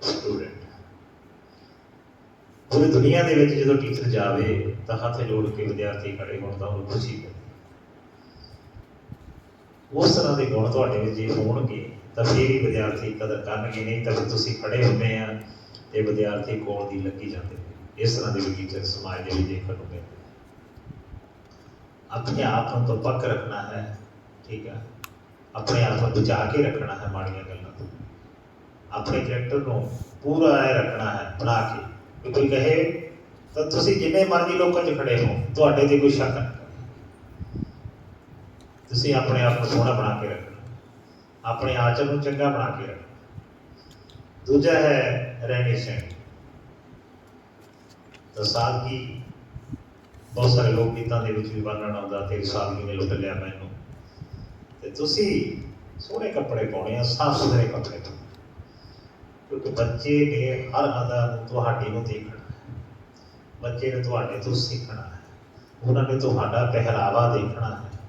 ਸਟੂਡੈਂਟ। ਪੂਰੀ ਦੁਨੀਆ ਦੇ ਵਿੱਚ ਜਦੋਂ ਟੀਚਰ ਜਾਵੇ ਤਾਂ ਹੱਥ ਜੋੜ ਕੇ ਵਿਦਿਆਰਥੀ ਖੜੇ ਹੋਣ ਤਾਂ ਉਹਨੂੰ ਖੁਸ਼ੀ ਮਿਲਦੀ। ਉਸ ਤਰ੍ਹਾਂ ਦੇ ਗੁਣ ਤੁਹਾਡੇ ਵਿੱਚ ਜੇ ਹੋਣਗੇ ਤਾਂ ਫਿਰ ਹੀ ਵਿਦਿਆਰਥੀ ਕਦਰ ਕਰਨਗੇ, ਨਹੀਂ ਤਾਂ ਤੁਸੀਂ ਖੜੇ ਹੁੰਦੇ ਆ ਤੇ ਵਿਦਿਆਰਥੀ ਕੋਲ ਦੀ ਲੱਗੀ ਜਾਂਦੇ। ਇਸ ਤਰ੍ਹਾਂ ਦੇ ਵੀ ਟੀਚਰ ਸਮਾਜ ਦੇ ਵਿੱਚ ਦੇਖਣ ਨੂੰ ਮਿਲਦੇ। ਆਪਣੇ ਆਪ ਨੂੰ ਤਾਂ ਪੱਕ ਰੱਖਣਾ ਹੈ, ਠੀਕ ਹੈ, ਆਪਣੇ ਆਪ ਨੂੰ ਬਚਾ ਕੇ ਰੱਖਣਾ ਹੈ ਮਾੜੀਆਂ ਗੱਲਾਂ ਤੋਂ, ਆਪਣੇ ਕਰੈਕਟਰ ਨੂੰ ਪੂਰਾ ਐ ਰੱਖਣਾ ਹੈ ਬਣਾ ਕੇ ਵੀ ਕੋਈ ਕਹੇ ਤਾਂ ਤੁਸੀਂ ਜਿੰਨੇ ਮਰਜ਼ੀ ਲੋਕਾਂ 'ਚ ਖੜੇ ਹੋ, ਤੁਹਾਡੇ ਤੇ ਕੋਈ ਸ਼ੱਕ ਨਹੀਂ। ਤੁਸੀਂ ਆਪਣੇ ਆਪ ਨੂੰ ਸੋਹਣਾ ਬਣਾ ਕੇ ਰੱਖਣਾ। ਆਪਣੇ ਆਚਰ ਨੂੰ ਚੰਗਾ ਬਣਾ ਕੇ ਰੱਖਣਾ। ਦੂਜਾ ਹੈ ਰਹਿਣੀ ਸਹਿਣੀ। ਤਾਂ ਸਾਦਗੀ, ਬਹੁਤ ਸਾਰੇ ਲੋਕ ਗੀਤਾਂ ਦੇ ਵਿੱਚ ਵੀ ਵਰਣਨ ਆਉਂਦਾ, ਤੇਰੀ ਸਾਦਗੀ ਨੇ ਲੁੱਟ ਲਿਆ ਮੈਨੂੰ। ਤੇ ਤੁਸੀਂ ਸੋਹਣੇ ਕੱਪੜੇ ਪਾਉਣੇ ਆ, ਸਾਫ਼ ਸੁਥਰੇ ਕੱਪੜੇ ਪਾਉਣੇ, ਕਿਉਂਕਿ ਬੱਚੇ ਨੇ ਹਰ ਅਦਾ ਨੂੰ ਤੁਹਾਡੇ ਨੂੰ ਦੇਖਣਾ, ਬੱਚੇ ਨੇ ਤੁਹਾਡੇ ਤੋਂ ਸਿੱਖਣਾ ਹੈ, ਉਹਨਾਂ ਨੇ ਤੁਹਾਡਾ ਪਹਿਰਾਵਾ ਦੇਖਣਾ ਹੈ,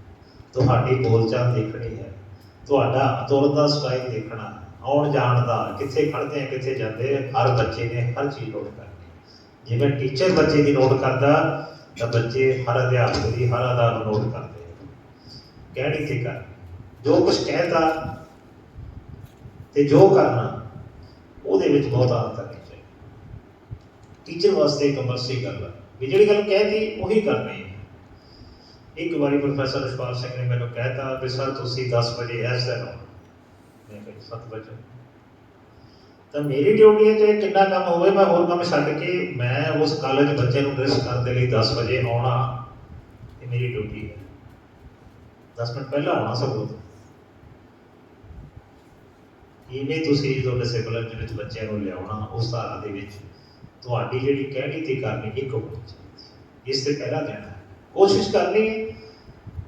ਤੁਹਾਡੀ ਬੋਲਚਾਲ ਦੇਖਣੀ ਹੈ, ਤੁਹਾਡਾ ਤੁਰਨ ਦਾ ਸਟਾਈਲ ਦੇਖਣਾ ਹੈ, ਆਉਣ ਜਾਣ ਦਾ, ਕਿੱਥੇ ਖੜ੍ਹਦੇ ਆ ਕਿੱਥੇ ਜਾਂਦੇ ਆ, ਹਰ ਬੱਚੇ ਨੇ ਹਰ ਚੀਜ਼ ਨੋਟ ਕਰਨੀ। ਜਿਵੇਂ ਟੀਚਰ ਬੱਚੇ ਦੀ ਨੋਟ ਕਰਦਾ ਤਾਂ ਬੱਚੇ ਹਰ ਅਧਿਆਪਕ ਦੀ ਹਰ ਅਦਾ ਨੂੰ ਨੋਟ ਕਰਦੇ ਆ। ਕਹਿਣੀ ਤੇ ਕਰ, ਜੋ ਕੁਛ ਕਹਿਤਾ ਤੇ ਜੋ ਕਰਨਾ, ਉਹਦੇ ਵਿੱਚ ਬਹੁਤ ਅੰਤਰ ਨਹੀਂ ਚਾਹੀਦਾ। ਟੀਚਰ ਵਾਸਤੇ ਕੰਪਲਸਰੀ ਗੱਲ ਹੈ ਵੀ ਜਿਹੜੀ ਗੱਲ ਕਹਿਤੀ ਉਹੀ ਕਰਨੀ ਹੈ। ਇੱਕ ਵਾਰੀ ਪ੍ਰੋਫੈਸਰ ਰਿਸ਼ਪਾਲ ਸਿੰਘ ਨੇ ਮੈਨੂੰ ਕਹਿਤਾ ਵੀ ਸਰ ਤੁਸੀਂ 10 ਵਜੇ ਇਸ ਦਿਨ ਆਉਣਾ। ਮੈਂ ਕਿਹਾ 7 ਵਜੇ। ਤਾਂ ਮੇਰੀ ਡਿਊਟੀ ਹੈ ਚਾਹੇ ਕਿੰਨਾ ਕੰਮ ਹੋਵੇ, ਮੈਂ ਹੋਰ ਕੰਮ ਛੱਡ ਕੇ ਮੈਂ ਉਸ ਕਾਲਜ ਬੱਚੇ ਨੂੰ ਡਰੈਸ ਕਰਨ ਦੇ ਲਈ 10 ਵਜੇ ਆਉਣਾ, ਇਹ ਮੇਰੀ ਡਿਊਟੀ ਹੈ। 10 ਮਿੰਟ ਪਹਿਲਾਂ ਆਉਣਾ ਸਗੋਂ। ਇਵੇਂ ਤੁਸੀਂ ਜਦੋਂ ਡਿਸਿਪਲਿਨ ਦੇ ਵਿੱਚ ਬੱਚਿਆਂ ਨੂੰ ਲਿਆਉਣਾ, ਉਸ ਧਾਰਾ ਦੇ ਵਿੱਚ ਤੁਹਾਡੀ ਜਿਹੜੀ ਕਹਿਣੀ ਤੇ ਕਰਨੀ ਇੱਕ ਹੋਣੀ ਚਾਹੀਦੀ। ਇਸ ਤੇ ਪਹਿਲਾਂ ਦੇਣਾ ਹੈ, ਕੋਸ਼ਿਸ਼ ਕਰਨੀ ਹੈ।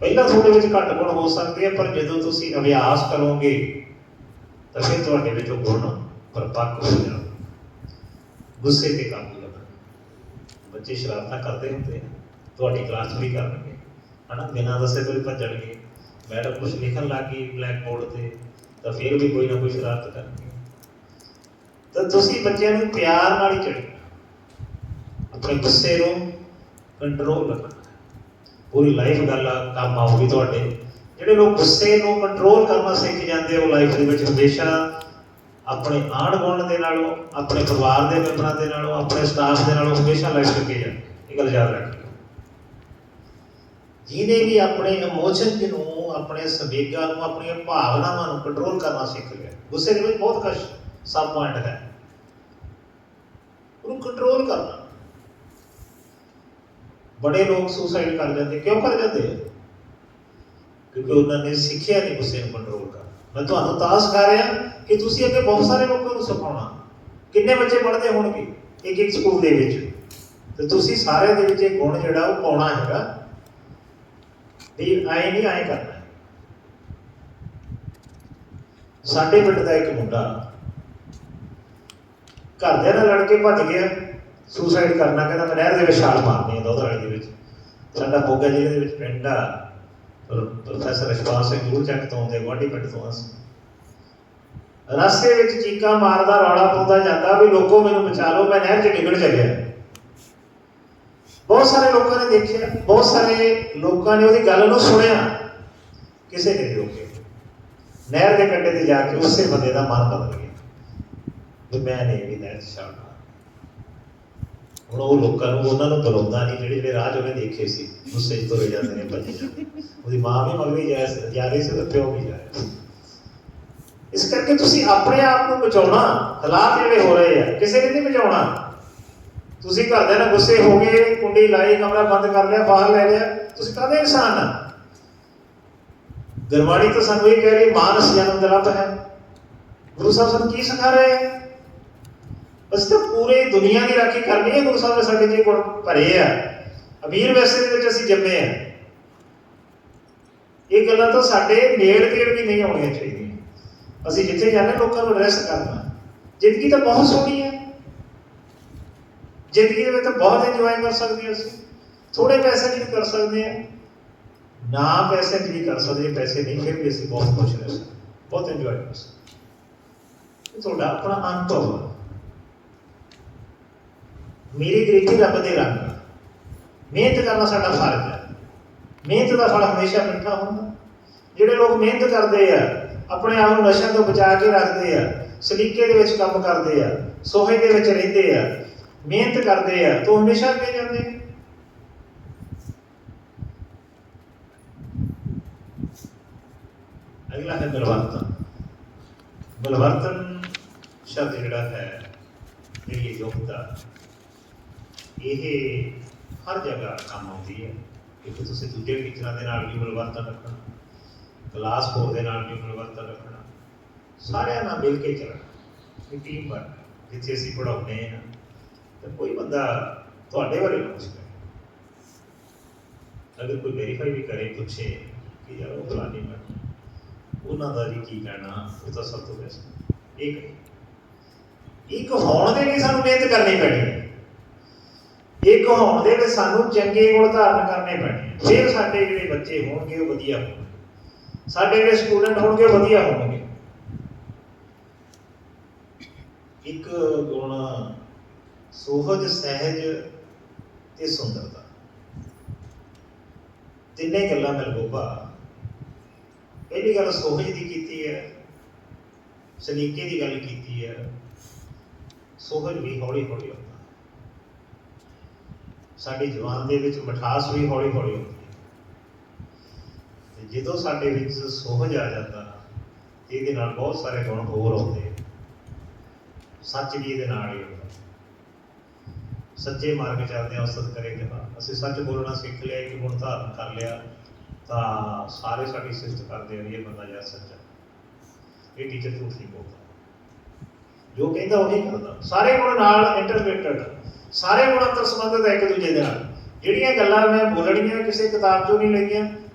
ਪਹਿਲਾਂ ਤੁਹਾਡੇ ਵਿੱਚ ਘੱਟ ਗੁਣ ਹੋ ਸਕਦੇ ਆ, ਪਰ ਜਦੋਂ ਤੁਸੀਂ ਅਭਿਆਸ ਕਰੋਗੇ ਤਾਂ ਫਿਰ ਤੁਹਾਡੇ ਵਿੱਚ ਉਹ ਗੁਣ ਪਰਪੱਕ ਹੋ ਜਾਣਗੇ। ਗੁੱਸੇ ਤੇ ਕਾਬੂ ਰੱਖਣਾ। ਬੱਚੇ ਸ਼ਰਾਰਤਾਂ ਕਰਦੇ ਹੁੰਦੇ ਆ, ਤੁਹਾਡੀ ਕਲਾਸ 'ਚ ਵੀ ਕਰਨਗੇ, ਹੈ ਨਾ, ਬਿਨਾਂ ਦੱਸੇ ਤੋਂ ਹੀ ਭੱਜਣਗੇ। ਮੈਡਮ ਕੁਛ ਲਿਖਣ ਲੱਗ ਗਈ ਬਲੈਕ ਬੋਰਡ 'ਤੇ ਤਾਂ ਫਿਰ ਵੀ ਕੋਈ ਨਾ ਕੋਈ ਸ਼ਰਾਰਤ ਕਰਨਗੇ। ਤਾਂ ਤੁਸੀਂ ਬੱਚਿਆਂ ਨੂੰ ਪਿਆਰ ਨਾਲ ਹੀ ਚੜ੍ਹਨਾ, ਆਪਣੇ ਗੁੱਸੇ ਨੂੰ ਕੰਟਰੋਲ ਰੱਖਣਾ। ਪੂਰੀ ਲਾਈਫ ਗੱਲ ਕੰਮ ਆਊਗੀ ਤੁਹਾਡੇ। ਜਿਹੜੇ ਲੋਕ ਗੁੱਸੇ ਨੂੰ ਕੰਟਰੋਲ ਕਰਨਾ ਸਿੱਖ ਜਾਂਦੇ, ਉਹ ਲਾਈਫ ਦੇ ਵਿੱਚ ਹਮੇਸ਼ਾ ਆਪਣੇ ਆਂਢ ਗੁਆਂਢ ਦੇ ਨਾਲੋਂ, ਆਪਣੇ ਪਰਿਵਾਰ ਦੇ ਮੈਂਬਰਾਂ ਦੇ ਨਾਲੋਂ, ਆਪਣੇ ਸਟਾਫ ਦੇ ਨਾਲੋਂ ਹਮੇਸ਼ਾ ਲਾਈਫ ਅੱਗੇ ਜਾਂਦੇ। ਇਹ ਗੱਲ ਯਾਦ ਰੱਖਿਓ। ਜਿਹਨੇ ਵੀ ਆਪਣੇ ਇਮੋਸ਼ਨਸ ਨੂੰ, ਆਪਣੇ ਸੰਵੇਗਾਂ ਨੂੰ, ਆਪਣੀਆਂ ਭਾਵਨਾਵਾਂ ਨੂੰ ਕੰਟਰੋਲ ਕਰਨਾ ਸਿੱਖ ਲਿਆ, ਗੁੱਸੇ ਦੇ ਵਿੱਚ ਬਹੁਤ ਕੁਛ ਸਬ ਪੁਆਇੰਟ ਹੈ, ਉਹਨੂੰ ਕੰਟਰੋਲ ਕਰਨਾ। ਬੜੇ ਲੋਕ ਸੁਸਾਈਡ ਕਰ ਜਾਂਦੇ, ਕਿਉਂ ਕਰ ਜਾਂਦੇ? ਕਿਉਂਕਿ ਉਹਨਾਂ ਨੇ ਸਿੱਖਿਆ ਨਹੀਂ ਗੁੱਸੇ ਨੂੰ ਕੰਟਰੋਲ ਕਰਨਾ। ਮੈਂ ਤੁਹਾਨੂੰ ਤਾਂ ਸਿਖਾ ਰਿਹਾ ਕਿ ਤੁਸੀਂ ਅੱਗੇ ਬਹੁਤ ਸਾਰੇ ਲੋਕਾਂ ਨੂੰ ਸਿਖਾਉਣਾ। ਕਿੰਨੇ ਬੱਚੇ ਪੜ੍ਹਦੇ ਹੋਣਗੇ ਇੱਕ ਸਕੂਲ ਦੇ ਵਿੱਚ, ਤੇ ਤੁਸੀਂ ਸਾਰਿਆਂ ਦੇ ਵਿੱਚ ਇਹ ਗੁਣ ਜਿਹੜਾ ਉਹ ਪਾਉਣਾ ਹੈਗਾ ਵੀ ਆਏ ਨਹੀਂ, ਆਏ ਕਰਨਾ। ਸਾਡੇ ਪਿੰਡ ਦਾ ਇੱਕ ਮੁੰਡਾ ਘਰਦਿਆਂ ਨਾਲ ਲੜ ਕੇ ਭੱਜ ਗਿਆ, ਸੁਸਾਈਡ ਕਰਨਾ, ਕਹਿੰਦਾ ਮੈਂ ਨਹਿਰ ਦੇ ਵਿੱਚ ਛਾਲ ਮਾਰਨੀ ਹੈ ਦੋਧਰਾਲੀ ਦੇ ਵਿੱਚ। ਸਾਡਾ ਮੋਗਾ ਜ਼ਿਲ੍ਹੇ ਦੇ ਵਿੱਚ ਪਿੰਡ ਆ, ਪ੍ਰੋਫੈਸਰ ਰਿਸ਼ਪਾਲ ਸਿੰਘ ਦੂਰ ਚੱਕ ਤੋਂ ਆਉਂਦੇ, ਗੁਆਂਢੀ ਪਿੰਡ ਤੋਂ ਅਸੀਂ। ਰਸਤੇ ਵਿੱਚ ਚੀਕਾਂ ਮਾਰਦਾ, ਰੌਲਾ ਪਾਉਂਦਾ ਜਾਂਦਾ ਵੀ ਲੋਕੋ ਮੈਨੂੰ ਬਚਾ ਲਓ, ਮੈਂ ਨਹਿਰ 'ਚ ਡਿੱਗਣ ਚੱਲਿਆ। ਬਹੁਤ ਸਾਰੇ ਲੋਕਾਂ ਨੇ ਦੇਖਿਆ, ਬਹੁਤ ਸਾਰੇ ਲੋਕਾਂ ਨੇ ਉਹਦੀ ਗੱਲ ਨੂੰ ਸੁਣਿਆ, ਕਿਸੇ ਨੇ ਨਹੀਂ ਰੋਕਿਆ। ਨਹਿਰ ਦੇ ਕੰਢੇ ਤੇ ਜਾ ਕੇ ਉਸੇ ਬੰਦੇ ਦਾ ਮਨ ਬਦਲ ਗਿਆ ਵੀ ਮੈਂ ਨਹੀਂ ਵੀ ਨਹਿਰ 'ਚ ਛਾਲ ਮਾਰਨੀ। ਹੁਣ ਉਹ ਲੋਕਾਂ ਨੂੰ, ਉਹਨਾਂ ਨੂੰ ਬੁਲਾਉਂਦਾ ਨਹੀਂ, ਜਿਹੜੇ ਰਾਹ 'ਚ ਉਹਨੇ ਦੇਖੇ ਸੀ ਗੁੱਸੇ 'ਚ ਤੁਰੇ ਜਾਂਦੇ ਨੇ, ਭੱਜੇ ਜਾਂਦੇ। ਉਹਦੀ ਮਾਂ ਵੀ ਮਗਰ ਜਾ ਰਹੀ ਸੀ ਤੇ ਪਿਓ ਵੀ ਜਾ ਰਿਹਾ ਸੀ। ਇਸ ਕਰਕੇ ਤੁਸੀਂ ਆਪਣੇ ਆਪ ਨੂੰ ਬਚਾਉਣਾ। ਹਾਲਾਤ ਜਿਹੜੇ ਹੋ ਰਹੇ ਆ, ਕਿਸੇ ਨੇ ਨਹੀਂ ਬਚਾਉਣਾ। ਤੁਸੀਂ ਘਰਦਿਆਂ ਨਾਲ ਗੁੱਸੇ ਹੋ ਗਏ, ਕੁੰਡੀ ਲਾਈ, ਕਮਰਾ ਬੰਦ ਕਰ ਲਿਆ, ਬਾਹਰ ਲੈ ਲਿਆ, ਤੁਸੀਂ ਕਾਹਦੇ ਇਨਸਾਨ ਆ? ਗੁਰਬਾਣੀ ਤਾਂ ਸਾਨੂੰ ਇਹ ਕਹਿ ਰਹੀ ਮਾਨਸ ਜਨਮ ਦਰਬ ਹੈ। ਗੁਰੂ ਸਾਹਿਬ ਸਾਨੂੰ ਕੀ ਸਿਖਾ ਰਹੇ ਆ? ਅਸੀਂ ਤਾਂ ਪੂਰੇ ਦੁਨੀਆ ਦੀ ਰਾਖੀ ਕਰਨੀ ਹੈ। ਗੁਰੂ ਸਾਹਿਬ ਨੇ ਸਾਡੇ ਜੇ ਗੁਣ ਭਰੇ ਆ। ਅਮੀਰ ਵੈਸੇ ਦੇ ਵਿੱਚ ਅਸੀਂ ਜੰਮੇ ਆ। ਇਹ ਗੱਲਾਂ ਤਾਂ ਸਾਡੇ ਨੇੜ ਤੇੜ ਵੀ ਨਹੀਂ ਆਉਣੀਆਂ ਚਾਹੀਦੀਆਂ। ਅਸੀਂ ਜਿੱਥੇ ਜਾਂਦੇ ਲੋਕਾਂ ਨੂੰ ਐਡਰੈਸ ਕਰਨਾ। ਜ਼ਿੰਦਗੀ ਤਾਂ ਬਹੁਤ ਸੋਹਣੀ ਹੈ, ਜ਼ਿੰਦਗੀ ਦੇ ਵਿੱਚ ਤਾਂ ਬਹੁਤ ਇੰਜੋਏ ਕਰ ਸਕਦੇ ਹਾਂ ਅਸੀਂ। ਥੋੜੇ ਪੈਸੇ ਵੀ ਕਰ ਸਕਦੇ ਹਾਂ, ਨਾ ਪੈਸੇ ਵੀ ਕਰ ਸਕਦੇ, ਪੈਸੇ ਨਹੀਂ ਫਿਰ ਵੀ ਅਸੀਂ ਬਹੁਤ ਖੁਸ਼ ਰਹਿ ਸਕਦੇ, ਬਹੁਤ ਇੰਜੋਏ ਕਰ ਸਕਦੇ। ਤੁਹਾਡਾ ਆਪਣਾ ਅਨੁਭਵ ਹੈ। ਮੇਰੀ ਗਰੀਬੀ ਰੱਬ ਦੇ ਰੰਗ। ਮਿਹਨਤ ਕਰਨਾ ਸਾਡਾ ਫਰਜ਼ ਹੈ। ਮਿਹਨਤ ਦਾ ਫਲ ਹਮੇਸ਼ਾ ਮਿੱਠਾ ਹੁੰਦਾ। ਜਿਹੜੇ ਲੋਕ ਮਿਹਨਤ ਕਰਦੇ ਆ, ਆਪਣੇ ਆਪ ਨੂੰ ਨਸ਼ਿਆਂ ਤੋਂ ਬਚਾ ਕੇ ਰੱਖਦੇ ਆ, ਸਲੀਕੇ ਦੇ ਵਿੱਚ ਕੰਮ ਕਰਦੇ ਆ, ਸੋਹੇ ਦੇ ਵਿੱਚ ਰਹਿੰਦੇ ਆ, ਮਿਹਨਤ ਕਰਦੇ ਆ, ਤਾਂ ਹਮੇਸ਼ਾ ਅੱਗੇ ਜਾਂਦੇ ਆ। ਅਗਲਾ ਹੈ ਬਲਵਰਤਨ। ਬਲਵਰਤਨ ਸ਼ਬਦ ਜਿਹੜਾ ਹੈ, ਜਿਹੜੀ ਯੋਗਤਾ, ਇਹ ਹਰ ਜਗ੍ਹਾ ਕੰਮ ਆਉਂਦੀ ਹੈ। ਕਿਉਂਕਿ ਤੁਸੀਂ ਦੂਜੇ ਟੀਚਰਾਂ ਦੇ ਨਾਲ ਵੀ ਮਿਲਵਰਤਨ ਰੱਖਣਾ, ਕਲਾਸ 4 ਦੇ ਨਾਲ ਵੀ ਮਿਲਵਰਤਨ ਰੱਖਣਾ, ਸਾਰਿਆਂ ਨਾਲ ਮਿਲ ਕੇ ਚੱਲਣਾ, ਟੀਮ ਵਰਕ। ਜਿੱਥੇ ਅਸੀਂ ਪੜ੍ਹਾਉਂਦੇ ਹਾਂ ਤਾਂ ਕੋਈ ਬੰਦਾ ਤੁਹਾਡੇ ਬਾਰੇ ਨਾ ਪੁੱਛ ਕਰੇ, ਅਗਰ ਕੋਈ ਵੈਰੀਫਾਈ ਵੀ ਕਰੇ, ਪੁੱਛੇ ਕਿ ਯਾਰ ਉਹ ਫਲਾਨੀ ਮੈਡਮ, ਉਹਨਾਂ ਦਾ ਜੀ ਕੀ ਕਹਿਣਾ, ਉਹ ਤਾਂ ਸਭ ਤੋਂ ਬੈਸਟ। ਇੱਕ ਹੋਣ ਦੇ ਲਈ ਸਾਨੂੰ ਮਿਹਨਤ ਕਰਨੀ ਪੈਣੀ ਹੈ, ਇੱਕ ਹੋਣ ਦੇ ਲਈ ਸਾਨੂੰ ਚੰਗੇ ਗੁਣ ਧਾਰਨ ਕਰਨੇ ਪੈਣੇ, ਫਿਰ ਸਾਡੇ ਜਿਹੜੇ ਬੱਚੇ ਹੋਣਗੇ ਉਹ ਵਧੀਆ ਹੋਣਗੇ, ਸਾਡੇ ਜਿਹੜੇ ਸਟੂਡੈਂਟ ਹੋਣਗੇ ਉਹ ਵਧੀਆ ਹੋਣਗੇ। ਇੱਕ ਗੁਣ ਸੁਹਜ, ਸਹਿਜ ਤੇ ਸੁੰਦਰਤਾ, ਤਿੰਨੇ ਗੱਲਾਂ ਮਿਲਗੋਭਾ। ਪਹਿਲੀ ਗੱਲ ਸੁਹਜ ਦੀ ਕੀਤੀ ਹੈ, ਸਲੀਕੇ ਦੀ ਗੱਲ ਕੀਤੀ ਹੈ। ਸੁਹਜ ਵੀ ਹੌਲੀ ਹੌਲੀ ਆਉਂਦਾ, ਸਾਡੀ ਜ਼ੁਬਾਨ ਦੇ ਵਿੱਚ ਮਿਠਾਸ ਵੀ ਹੌਲੀ ਹੌਲੀ ਆਉਂਦੀ ਹੈ। ਤੇ ਜਦੋਂ ਸਾਡੇ ਵਿੱਚ ਸੁਹਜ ਆ ਜਾਂਦਾ, ਇਹਦੇ ਨਾਲ ਬਹੁਤ ਸਾਰੇ ਗੁਣ ਹੋਰ ਆਉਂਦੇ। ਸੱਚ ਵੀ ਇਹਦੇ ਨਾਲ ਹੀ ਹੁੰਦਾ। ਸੱਚੇ ਮਾਰਗ ਚੱਲਦੇ ਹਾਂ, ਉਸਤਤ ਕਰੇ ਕਿਹਾ। ਅਸੀਂ ਸੱਚ ਬੋਲਣਾ ਸਿੱਖ ਲਿਆ, ਇੱਕ ਗੁਣ ਧਾਰਨ ਕਰ ਲਿਆ, ਤਾਂ ਸਾਰੇ ਸਾਡੀ ਸਿਫਤ ਕਰਦੇ ਆ ਵੀ ਇਹ ਬੰਦਾ ਯਾਰ ਸੱਚਾ, ਇਹ ਟੀਚਰ ਝੂਠ ਨਹੀਂ ਬੋਲਦਾ, ਜੋ ਕਹਿੰਦਾ ਉਹੀ ਕਰਦਾ। ਸਾਰੇ ਗੁਣ ਨਾਲ ਇੰਟਰਲੇਟਡ, ਸਾਰੇ ਗੁਣ ਅੰਤਰ ਸੰਬੰਧਿਤ ਇੱਕ ਦੂਜੇ ਦੇ ਨਾਲ। ਜਿਹੜੀਆਂ ਗੱਲਾਂ ਮੈਂ ਬੋਲਣੀਆਂ ਕਿਸੇ ਕਿਤਾਬ ਚੋਂ ਨਹੀਂ ਲਈਆਂ,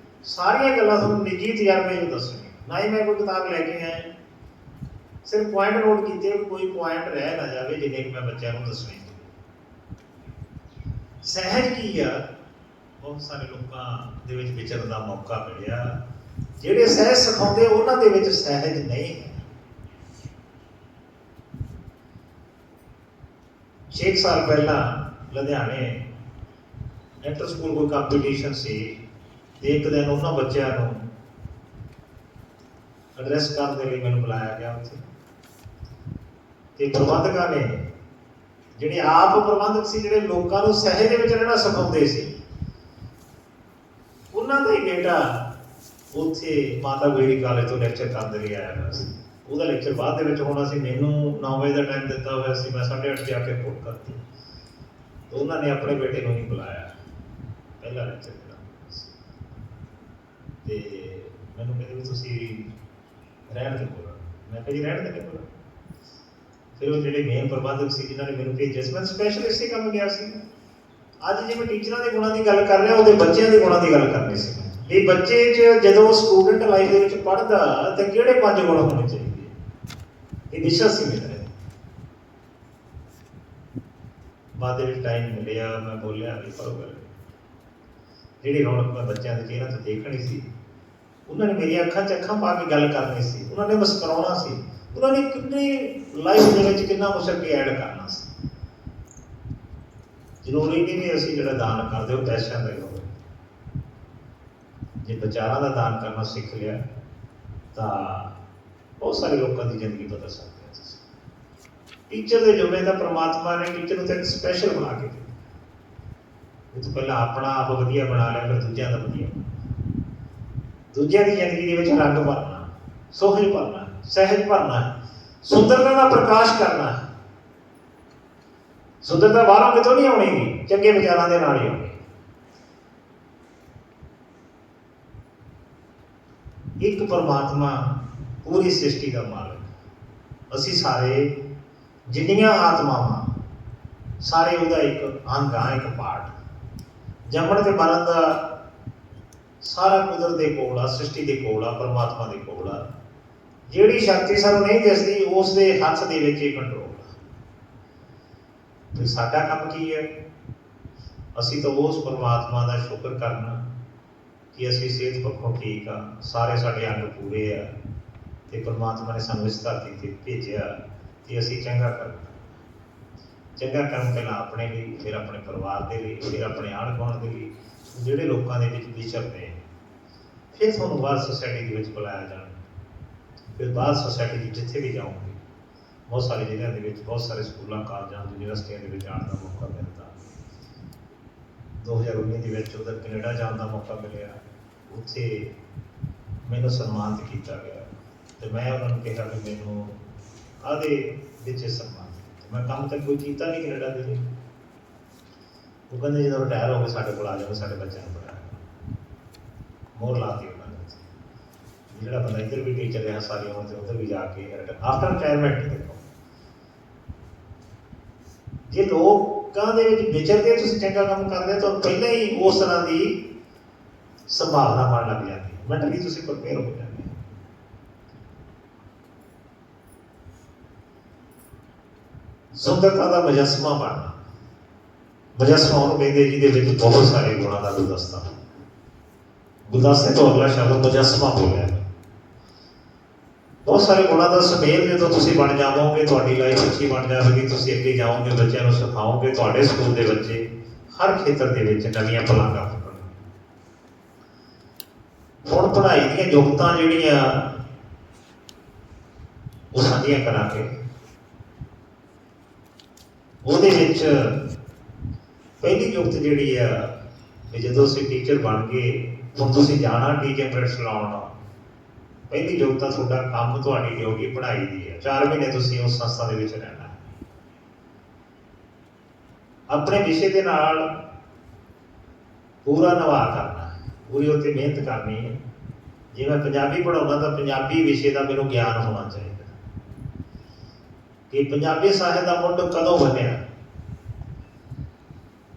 ਸਾਰੀਆਂ ਗੱਲਾਂ ਤੁਹਾਨੂੰ ਨਿੱਜੀ ਤਜਰਬੇ ਨੂੰ ਦੱਸਣੀਆਂ, ਨਾ ਹੀ ਮੈਂ ਕੋਈ ਕਿਤਾਬ ਲੈ ਕੇ ਆਇਆ। ਸਿਰਫ ਪੁਆਇੰਟ ਨੋਟ ਕੀਤੇ, ਕੋਈ ਪੁਆਇੰਟ ਰਹਿ ਨਾ ਜਾਵੇ ਜਿੰਨੇ ਕਿ ਮੈਂ ਬੱਚਿਆਂ ਨੂੰ ਦੱਸਣੇ। ਸਹਿਜ ਕੀ ਆ? ਬਹੁਤ ਸਾਰੇ ਲੋਕਾਂ ਦੇ ਵਿੱਚ ਵਿਚਰਨ ਦਾ ਮੌਕਾ ਮਿਲਿਆ, ਜਿਹੜੇ ਸਹਿਜ ਸਿਖਾਉਂਦੇ ਉਹਨਾਂ ਦੇ ਵਿੱਚ ਸਹਿਜ ਨਹੀਂ ਹੈ। 6 ਸਾਲ ਪਹਿਲਾਂ ਲੁਧਿਆਣੇ ਇੰਟਰ ਸਕੂਲ ਕੋਈ ਕੰਪੀਟੀਸ਼ਨ ਸੀ, ਤੇ ਇੱਕ ਦਿਨ ਉਹਨਾਂ ਬੱਚਿਆਂ ਨੂੰ ਐਡਰੈਸ ਕਰਨ ਦੇ ਲਈ ਮੈਨੂੰ ਬੁਲਾਇਆ ਗਿਆ ਉੱਥੇ। ਤੇ ਪ੍ਰਬੰਧਕਾਂ ਨੇ, ਜਿਹੜੇ ਆਪ ਪ੍ਰਬੰਧਕ ਸੀ, ਜਿਹੜੇ ਲੋਕਾਂ ਨੂੰ ਸਹਿਜ ਦੇ ਵਿੱਚ ਰਹਿਣਾ ਸਿਖਾਉਂਦੇ ਸੀ, ਉਹਨਾਂ ਦਾ ਹੀ ਬੇਟਾ ਉੱਥੇ ਮਾਤਾ ਗੁਜਰੀ ਕਾਲਜ ਤੋਂ ਲੈਕਚਰ ਕਰਨ ਦੇ ਲਈ ਆਇਆ ਹੋਇਆ ਸੀ। ਉਹਦਾ ਲੈਕਚਰ ਬਾਅਦ ਦੇ ਵਿੱਚ ਹੋਣਾ ਸੀ, ਮੈਨੂੰ 9 ਵਜੇ ਦਾ ਟਾਈਮ ਦਿੱਤਾ ਹੋਇਆ ਸੀ, ਮੈਂ 8:30 ਜਾ ਕੇ ਰਿਪੋਰਟ ਕਰਤੀ। ਉਹਨਾਂ ਨੇ ਆਪਣੇ ਬੇਟੇ ਨੂੰ ਹੀ ਬੁਲਾਇਆ, ਪਹਿਲਾ ਲੈਕਚਰ ਜਿਹੜਾ ਸੀ, ਤੇ ਮੈਨੂੰ ਕਹਿੰਦੇ ਵੀ ਤੁਸੀਂ ਰਹਿਣ ਦੇ ਕੋਲ। ਮੈਂ ਕਿਹਾ ਜੀ ਰਹਿਣ ਦੇ ਕੋਲ। ਫਿਰ ਉਹ ਜਿਹੜੇ ਮੇਨ ਪ੍ਰਬੰਧਕ ਸੀ ਜਿਨ੍ਹਾਂ ਨੇ ਮੈਨੂੰ ਭੇਜਿਆ ਸੀ, ਮੈਂ ਸਪੈਸ਼ਲ ਇਸੇ ਕੰਮ ਗਿਆ ਸੀ। ਅੱਜ ਜੇ ਮੈਂ ਟੀਚਰਾਂ ਦੇ ਗੁਣਾਂ ਦੀ ਗੱਲ ਕਰ ਰਿਹਾ, ਉਹਦੇ ਬੱਚਿਆਂ ਦੇ ਗੁਣਾਂ ਦੀ ਗੱਲ ਕਰਨੀ ਸੀ ਵੀ ਬੱਚੇ 'ਚ ਜਦੋਂ ਸਟੂਡੈਂਟ ਲਾਈਫ ਦੇ ਵਿੱਚ ਪੜ੍ਹਦਾ ਤਾਂ ਕਿਹੜੇ 5 ਗੁਣ ਹੋਣੇ ਚਾਹੀਦੇ, ਇਹ ਵਿਸ਼ਾ ਸੀ ਮੇਰਾ। ਬਾਅਦ ਦੇ ਵਿੱਚ ਟਾਈਮ ਮਿਲਿਆ, ਮੈਂ ਬੋਲਿਆ ਵੀ ਪੜ੍ਹੋ ਗੱਲ। ਜਿਹੜੀ ਰੌਣਕ ਮੈਂ ਬੱਚਿਆਂ ਦੇ ਚਿਹਰਿਆਂ ਤੋਂ ਦੇਖਣੀ ਸੀ, ਉਹਨਾਂ ਨੇ ਮੇਰੀਆਂ ਅੱਖਾਂ 'ਚ ਅੱਖਾਂ ਪਾ ਕੇ ਗੱਲ ਕਰਨੀ ਸੀ, ਉਹਨਾਂ ਨੇ ਮੁਸਕਰਾਉਣਾ ਸੀ, ਉਹਨਾਂ ਨੇ ਕਿੰਨੀ ਲਾਈਫ ਦੇ ਵਿੱਚ ਕਿੰਨਾ ਕੁਛ ਅੱਗੇ ਐਡ ਕਰਨਾ ਸੀ। ਜ਼ਰੂਰੀ ਨਹੀਂ ਵੀ ਅਸੀਂ ਜਿਹੜਾ ਦਾਨ ਕਰਦੇ ਉਹ ਪੈਸਿਆਂ ਦਾ ਹੀ ਹੋਵੇ। ਜੇ ਵਿਚਾਰਾਂ ਦਾ ਦਾਨ ਕਰਨਾ ਸਿੱਖ ਲਿਆ ਤਾਂ ਬਹੁਤ ਸਾਰੇ ਲੋਕਾਂ ਦੀ ਜ਼ਿੰਦਗੀ ਬਦਲ ਸਕਦੇ ਹੋ ਤੁਸੀਂ। ਟੀਚਰ ਦੇ ਜੁਮੇ ਦਾ ਪ੍ਰਮਾਤਮਾ ਨੇ ਟੀਚਰ ਨੂੰ ਤਾਂ ਇੱਕ ਸਪੈਸ਼ਲ ਬਣਾ ਕੇ ਦਿੱਤਾ। ਇਹ ਤੋਂ ਪਹਿਲਾਂ ਆਪਣਾ ਆਪ ਵਧੀਆ ਬਣਾ ਲਿਆ, ਫਿਰ ਦੂਜਿਆਂ ਦਾ ਵਧੀਆ, ਦੂਜਿਆਂ ਦੀ ਜ਼ਿੰਦਗੀ ਦੇ ਵਿੱਚ ਰੰਗ ਭਰਨਾ, ਸੁਹਜ ਭਰਨਾ, ਸਹਿਜ ਭਰਨਾ, ਸੁੰਦਰਤਾ ਦਾ ਪ੍ਰਕਾਸ਼ ਕਰਨਾ। ਸੁੰਦਰਤਾ ਬਾਹਰੋਂ ਕਿਤੋਂ ਨਹੀਂ ਆਉਣੀ, ਚੰਗੇ ਵਿਚਾਰਾਂ ਦੇ ਨਾਲ ਹੀ ਆਉਣੀ। ਇੱਕ ਪਰਮਾਤਮਾ ਪੂਰੀ ਸ੍ਰਿਸ਼ਟੀ ਦਾ ਮਾਲਕ, ਅਸੀਂ ਸਾਰੇ ਜਿੰਨੀਆਂ ਆਤਮਾਵਾਂ, ਸਾਰੇ ਉਹਦਾ ਇੱਕ ਅੰਗ ਆ, ਇੱਕ ਪਾਰਟ। ਜੰਮਣ ਤੇ ਮਰਨ ਦਾ ਸਾਰਾ ਕੁਦਰਤ ਦੇ ਕੋਲ ਆ, ਸ੍ਰਿਸ਼ਟੀ ਦੇ ਕੋਲ ਆ, ਪਰਮਾਤਮਾ ਦੇ ਕੋਲ ਆ। ਜਿਹੜੀ ਸ਼ਕਤੀ ਸਾਨੂੰ ਨਹੀਂ ਦਿਸਦੀ, ਉਸ ਦੇ ਹੱਥ ਦੇ ਵਿੱਚ ਹੀ ਕੰਟਰੋਲ ਆ। ਤੇ ਸਾਡਾ ਕੰਮ ਕੀ ਹੈ? ਅਸੀਂ ਤਾਂ ਉਸ ਪਰਮਾਤਮਾ ਦਾ ਸ਼ੁਕਰ ਕਰਨਾ ਕਿ ਅਸੀਂ ਸਿਹਤ ਪੱਖੋਂ ਠੀਕ ਆ, ਸਾਰੇ ਸਾਡੇ ਅੰਗ ਪੂਰੇ ਆ, ਤੇ ਪਰਮਾਤਮਾ ਨੇ ਸਾਨੂੰ ਇਸ ਧਰਤੀ ਤੇ ਭੇਜਿਆ ਕਿ ਅਸੀਂ ਚੰਗਾ ਕਰਨਾ। ਚੰਗਾ ਕੰਮ ਪਹਿਲਾਂ ਆਪਣੇ ਲਈ, ਫਿਰ ਆਪਣੇ ਪਰਿਵਾਰ ਦੇ ਲਈ, ਫਿਰ ਆਪਣੇ ਆਂਢ ਗੁਆਂਢ ਦੇ ਲਈ, ਜਿਹੜੇ ਲੋਕਾਂ ਦੇ ਵਿੱਚ ਵਿਚਰਦੇ, ਫਿਰ ਤੁਹਾਨੂੰ ਬਾਹਰ ਸੁਸਾਇਟੀ ਦੇ ਵਿੱਚ ਬੁਲਾਇਆ ਜਾਣਾ। ਫਿਰ ਬਾਹਰ ਸੁਸਾਇਟੀ ਦੀ ਜਿੱਥੇ ਵੀ ਜਾਓਗੇ, ਬਹੁਤ ਸਾਰੇ ਜ਼ਿਲ੍ਹਿਆਂ ਦੇ ਵਿੱਚ, ਬਹੁਤ ਸਾਰੇ ਸਕੂਲਾਂ, ਕਾਲਜਾਂ, ਯੂਨੀਵਰਸਿਟੀਆਂ ਦੇ ਵਿੱਚ ਆਉਣ ਦਾ ਮੌਕਾ ਮਿਲਦਾ। 2019 ਦੇ ਵਿੱਚ ਉਧਰ ਕੈਨੇਡਾ ਜਾਣ ਦਾ ਮੌਕਾ ਮਿਲਿਆ, ਉੱਥੇ ਮੈਨੂੰ ਸਨਮਾਨਿਤ ਕੀਤਾ ਗਿਆ, ਤੇ ਮੈਂ ਉਹਨਾਂ ਨੂੰ ਕਿਹਾ ਕਿ ਮੈਨੂੰ ਆਦੇ ਵਿੱਚ ਸਨਮਾਨ। ਮੈਂ ਕੰਮ ਤਾਂ ਕੋਈ ਕੀਤਾ ਨਹੀਂ ਕੈਨੇਡਾ ਦੇ ਲਈ। ਉਹ ਕਹਿੰਦੇ ਜਦੋਂ ਰਿਟਾਇਰ ਹੋ ਗਏ ਸਾਡੇ ਕੋਲ ਆ ਜਾਓ, ਸਾਡੇ ਬੱਚਿਆਂ ਨੂੰ ਪੜ੍ਹਾਇਆ। ਮੋਹਰ ਲਾਤੀ ਉਹਨਾਂ ਨੇ। ਜਿਹੜਾ ਬੰਦਾ ਇੱਧਰ ਵੀ ਟੀਚਰ ਰਿਹਾ ਸਾਰੀ ਉਮਰ ਤੇ ਉੱਧਰ ਵੀ ਜਾ ਕੇ ਆਫਟਰ ਰਿਟਾਇਰਮੈਂਟ ਦੇਖੋ, ਜੇ ਲੋਕਾਂ ਦੇ ਵਿੱਚ ਵਿਚਰਦੇ ਤੁਸੀਂ ਚੰਗਾ ਕੰਮ ਕਰਦੇ ਹੋ ਤਾਂ ਪਹਿਲਾਂ ਹੀ ਉਸ ਤਰ੍ਹਾਂ ਦੀ ਸੰਭਾਵਨਾ ਬਣ ਲੱਗ ਜਾਂਦੀ ਹੈ, ਮੈਂਟਲੀ ਤੁਸੀਂ ਪ੍ਰਪੇਅਰ ਹੋ ਜਾਂਦੇ ਹੋ। ਸੁੰਦਰਤਾ ਦਾ ਮੁਜੱਸਮਾ ਬਣਨਾ, ਮੁਜੱਸਮਾ ਉਹਨੂੰ ਕਹਿੰਦੇ ਜਿਹਦੇ ਵਿੱਚ ਬਹੁਤ ਸਾਰੇ ਗੁਣਾਂ ਦਾ ਗੁਲਦਸਤਾ। ਗੁਲਦਸਤੇ ਤੋਂ ਅਗਲਾ ਸ਼ਬਦ ਮੁਜੱਸਮਾ ਬੋਲਿਆ। ਬਹੁਤ ਸਾਰੇ ਗੁਣਾਂ ਦਾ ਸੁਮੇਲ ਜਦੋਂ ਤੁਸੀਂ ਬਣ ਜਾਵੋਗੇ, ਤੁਹਾਡੀ ਲਾਈਫ ਅੱਛੀ ਬਣ ਜਾਵੇਗੀ। ਤੁਸੀਂ ਅੱਗੇ ਜਾਓਗੇ, ਬੱਚਿਆਂ ਨੂੰ ਸਿਖਾਓਗੇ, ਤੁਹਾਡੇ ਸਕੂਲ ਦੇ ਬੱਚੇ ਹਰ ਖੇਤਰ ਦੇ ਵਿੱਚ ਨਵੀਆਂ ਪਲਾਂਘਾਂ ਫੁੱਟਣਗੀਆਂ। ਹੁਣ ਪੜ੍ਹਾਈ ਦੀਆਂ ਯੋਗਤਾਂ ਜਿਹੜੀਆਂ ਉਹ ਸਾਂਝੀਆਂ ਕਰਾਂਗੇ। ਉਹਦੇ ਵਿੱਚ ਪਹਿਲੀ ਯੁਕਤ ਜਿਹੜੀ ਆ ਵੀ ਜਦੋਂ ਅਸੀਂ ਟੀਚਰ ਬਣ ਗਏ, ਹੁਣ ਤੁਸੀਂ ਜਾਣਾ ਟੀਚਿੰਗ ਪ੍ਰੈਕਟਿਸ ਲਾਉਣ। ਪਹਿਲੀ ਯੋਗਤਾ ਤੁਹਾਡਾ ਕੰਮ, ਤੁਹਾਡੀ ਡਿਊਟੀ ਪੜ੍ਹਾਈ ਦੀ ਹੈ। 4 ਮਹੀਨੇ ਤੁਸੀਂ ਉਸ ਸੰਸਥਾ ਦੇ ਵਿੱਚ ਰਹਿਣਾ, ਆਪਣੇ ਵਿਸ਼ੇ ਦੇ ਨਾਲ ਪੂਰਾ ਨਿਭਾ ਕਰਨਾ, ਪੂਰੀ ਉੱਤੇ ਮਿਹਨਤ ਕਰਨੀ ਹੈ। ਜੇ ਮੈਂ ਪੰਜਾਬੀ ਪੜ੍ਹਾਉਣਾ ਤਾਂ ਪੰਜਾਬੀ ਵਿਸ਼ੇ ਦਾ ਮੈਨੂੰ ਗਿਆਨ ਹੋਣਾ ਚਾਹੀਦਾ ਕਿ ਪੰਜਾਬੀ ਸਾਹਿਤ ਦਾ ਮੁੱਢ ਕਦੋਂ ਬਣਿਆ।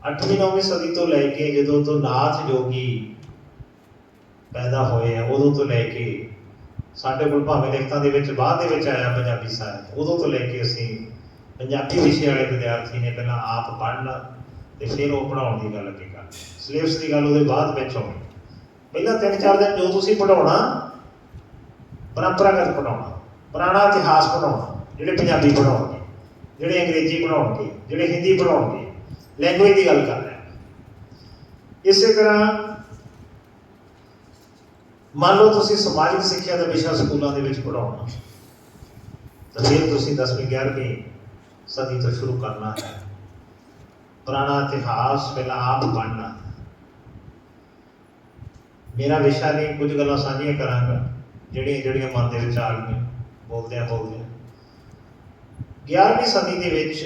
8ਵੀਂ 9ਵੀਂ ਸਦੀ ਤੋਂ ਲੈ ਕੇ ਜਦੋਂ ਤੋਂ ਨਾਥ ਜੋਗੀ ਪੈਦਾ ਹੋਏ ਆ, ਉਦੋਂ ਤੋਂ ਲੈ ਕੇ ਸਾਡੇ ਕੋਲ ਭਾਵੇਂ ਲਿਖਤਾਂ ਦੇ ਵਿੱਚ ਬਾਅਦ ਦੇ ਵਿੱਚ ਆਇਆ ਪੰਜਾਬੀ ਸਾਹਿਤ, ਉਦੋਂ ਤੋਂ ਲੈ ਕੇ ਅਸੀਂ ਪੰਜਾਬੀ ਵਿਸ਼ੇ ਵਾਲੇ ਵਿਦਿਆਰਥੀ ਨੇ ਪਹਿਲਾਂ ਆਪ ਪੜ੍ਹਨਾ ਤੇ ਫਿਰ ਉਹ ਪੜ੍ਹਾਉਣ ਦੀ ਗੱਲ ਅੱਗੇ ਕਰਨੀ। ਸਿਲੇਬਸ ਦੀ ਗੱਲ ਉਹਦੇ ਬਾਅਦ ਵਿੱਚ ਹੋਣੀ। ਪਹਿਲਾਂ 3-4 ਦਿਨ ਜੋ ਤੁਸੀਂ ਪੜ੍ਹਾਉਣਾ, ਪਰੰਪਰਾਗਤ ਪੜ੍ਹਾਉਣਾ, ਪੁਰਾਣਾ ਇਤਿਹਾਸ ਪੜ੍ਹਾਉਣਾ, ਜਿਹੜੇ ਪੰਜਾਬੀ ਪੜ੍ਹਾਉਣਗੇ, ਜਿਹੜੇ ਅੰਗਰੇਜ਼ੀ ਪੜ੍ਹਾਉਣਗੇ, ਜਿਹੜੇ ਹਿੰਦੀ ਪੜ੍ਹਾਉਣਗੇ, ਲੈਂਗੁਏਜ ਦੀ ਗੱਲ ਕਰ ਰਹੇ ਹਾਂ। ਇਸੇ ਤਰ੍ਹਾਂ ਮੰਨ ਲਓ ਤੁਸੀਂ ਸਮਾਜਿਕ ਸਿੱਖਿਆ ਦਾ ਵਿਸ਼ਾ ਸਕੂਲਾਂ ਦੇ ਵਿੱਚ ਪੜ੍ਹਾਉਣਾ, ਤਾਂ ਫਿਰ ਤੁਸੀਂ 10ਵੀਂ 11ਵੀਂ ਸਦੀ ਤੋਂ ਸ਼ੁਰੂ ਕਰਨਾ ਹੈ। ਪੁਰਾਣਾ ਇਤਿਹਾਸ ਪਹਿਲਾਂ ਆਪ ਪੜ੍ਹਨਾ। ਮੇਰਾ ਵਿਸ਼ਾ ਨਹੀਂ, ਕੁਝ ਗੱਲਾਂ ਸਾਂਝੀਆਂ ਕਰਾਂਗਾ ਜਿਹੜੀਆਂ ਮਨ ਦੇ ਵਿੱਚ ਆ ਗਈਆਂ ਬੋਲਦਿਆਂ 11ਵੀਂ ਸਦੀ ਦੇ ਵਿੱਚ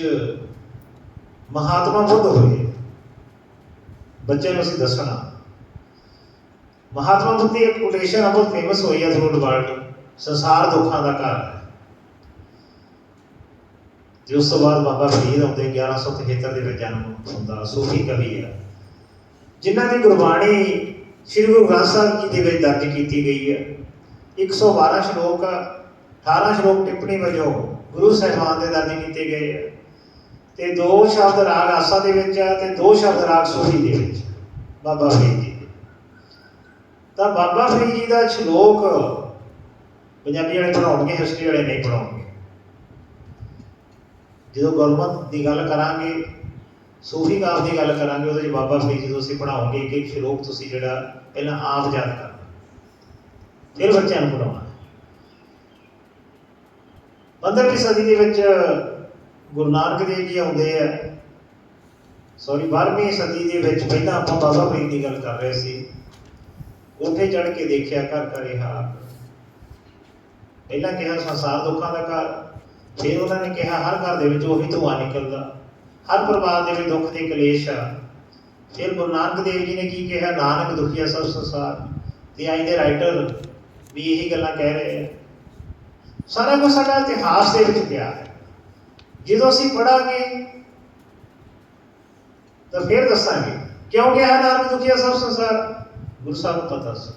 ਮਹਾਤਮਾ ਬੁੱਧ ਹੋਏ। ਬੱਚਿਆਂ ਨੂੰ ਅਸੀਂ ਦੱਸਣਾ ਮਹਾਤਮਾ ਬੁੱਧ ਦੀ ਇੱਕ ਕੋਟੇਸ਼ਨ ਬਹੁਤ ਫੇਮਸ ਹੋਈ ਹੈ ਥਰੂ ਵਰਲਡ, ਸੰਸਾਰ ਦੁੱਖਾਂ ਦਾ ਘਰ ਹੈ। ਤੇ ਉਸ ਤੋਂ ਬਾਅਦ ਬਾਬਾ ਫਰੀਦ ਆਉਂਦੇ, 1173 ਦੇ ਵਿੱਚ ਜਨਮ ਹੁੰਦਾ, ਸੂਫੀ ਕਵੀ ਹੈ, ਜਿਨ੍ਹਾਂ ਦੀ ਗੁਰਬਾਣੀ ਸ੍ਰੀ ਗੁਰੂ ਗ੍ਰੰਥ ਸਾਹਿਬ ਜੀ ਦੇ ਵਿੱਚ ਦਰਜ ਕੀਤੀ ਗਈ ਹੈ। 112 ਸ਼ਲੋਕ, 18 ਸ਼ਲੋਕ ਟਿੱਪਣੀ ਵਜੋਂ ਗੁਰੂ ਸਾਹਿਬਾਨ ਦੇ ਦਰਜ ਕੀਤੇ ਗਏ ਹੈ। ਤੇ 2 ਸ਼ਬਦ ਰਾਗ ਆਸਾ ਦੇ ਵਿੱਚ ਹੈ ਤੇ 2 ਸ਼ਬਦ ਰਾਗ ਸੂਫੀ ਦੇ ਵਿੱਚ ਬਾਬਾ ਫਰੀਦ ਜੀ। ਤਾਂ ਬਾਬਾ ਫਰੀਦ ਜੀ ਦਾ ਸ਼ਲੋਕ ਪੰਜਾਬੀ ਵਾਲੇ ਪੜ੍ਹਾਉਣਗੇ, ਹਿਸਟਰੀ ਵਾਲੇ ਨਹੀਂ ਪੜ੍ਹਾਉਣਗੇ। ਜਦੋਂ ਗੁਰਮਤਿ ਦੀ ਗੱਲ ਕਰਾਂਗੇ, ਸੂਫੀ ਕਾਵਿ ਦੀ ਗੱਲ ਕਰਾਂਗੇ, ਉਹਦੇ 'ਚ ਬਾਬਾ ਫਰੀਦ ਜਦੋਂ ਅਸੀਂ ਪੜ੍ਹਾਉਂਗੇ ਇੱਕ ਸ਼ਲੋਕ ਤੁਸੀਂ ਜਿਹੜਾ ਪਹਿਲਾਂ ਆਪ ਯਾਦ ਕਰਨਾ, ਫਿਰ ਬੱਚਿਆਂ ਨੂੰ ਪੜ੍ਹਾਉਣਾ। 15ਵੀਂ ਸਦੀ ਦੇ ਵਿੱਚ ਗੁਰੂ ਨਾਨਕ ਦੇਵ ਜੀ ਆਉਂਦੇ ਆ, 12ਵੀਂ ਸਦੀ ਦੇ ਵਿੱਚ ਪਹਿਲਾਂ ਆਪਾਂ ਬਾਬਾ ਫਰੀਦ ਦੀ ਗੱਲ ਕਰ ਰਹੇ ਸੀ। ਉੱਥੇ ਚੜ੍ਹ ਕੇ ਦੇਖਿਆ ਘਰ ਘਰ ਇਹ ਹਾਲ। ਪਹਿਲਾਂ ਕਿਹਾ ਸੰਸਾਰ ਦੁੱਖਾਂ ਦਾ ਘਰ, ਫਿਰ ਉਹਨਾਂ ਨੇ ਕਿਹਾ ਹਰ ਘਰ ਦੇ ਵਿੱਚ ਉਹੀ ਧੂੰਆਂ ਨਿਕਲਦਾ, ਹਰ ਪਰਿਵਾਰ ਦੇ ਵਿੱਚ ਦੁੱਖ ਤੇ ਕਲੇਸ਼ ਆ। ਫਿਰ ਗੁਰੂ ਨਾਨਕ ਦੇਵ ਜੀ ਨੇ ਕੀ ਕਿਹਾ, ਨਾਨਕ ਦੁਖੀਆ ਸਭ ਸੰਸਾਰ। ਤੇ ਅੱਜ ਦੇ ਰਾਈਟਰ ਵੀ ਇਹੀ ਗੱਲਾਂ ਕਹਿ ਰਹੇ ਆ। ਸਾਰਾ ਕੁਝ ਸਾਡਾ ਇਤਿਹਾਸ ਦੇ ਵਿੱਚ ਪਿਆ ਹੈ। ਜਦੋਂ ਅਸੀਂ ਪੜ੍ਹਾਂਗੇ ਤਾਂ ਫਿਰ ਦੱਸਾਂਗੇ ਕਿਉਂ ਕਿਹਾ ਨਾਨਕ ਦੁਖੀਆ ਸਭ ਸੰਸਾਰ। ਗੁਰੂ ਸਾਹਿਬ ਨੂੰ ਪਤਾ ਸੀ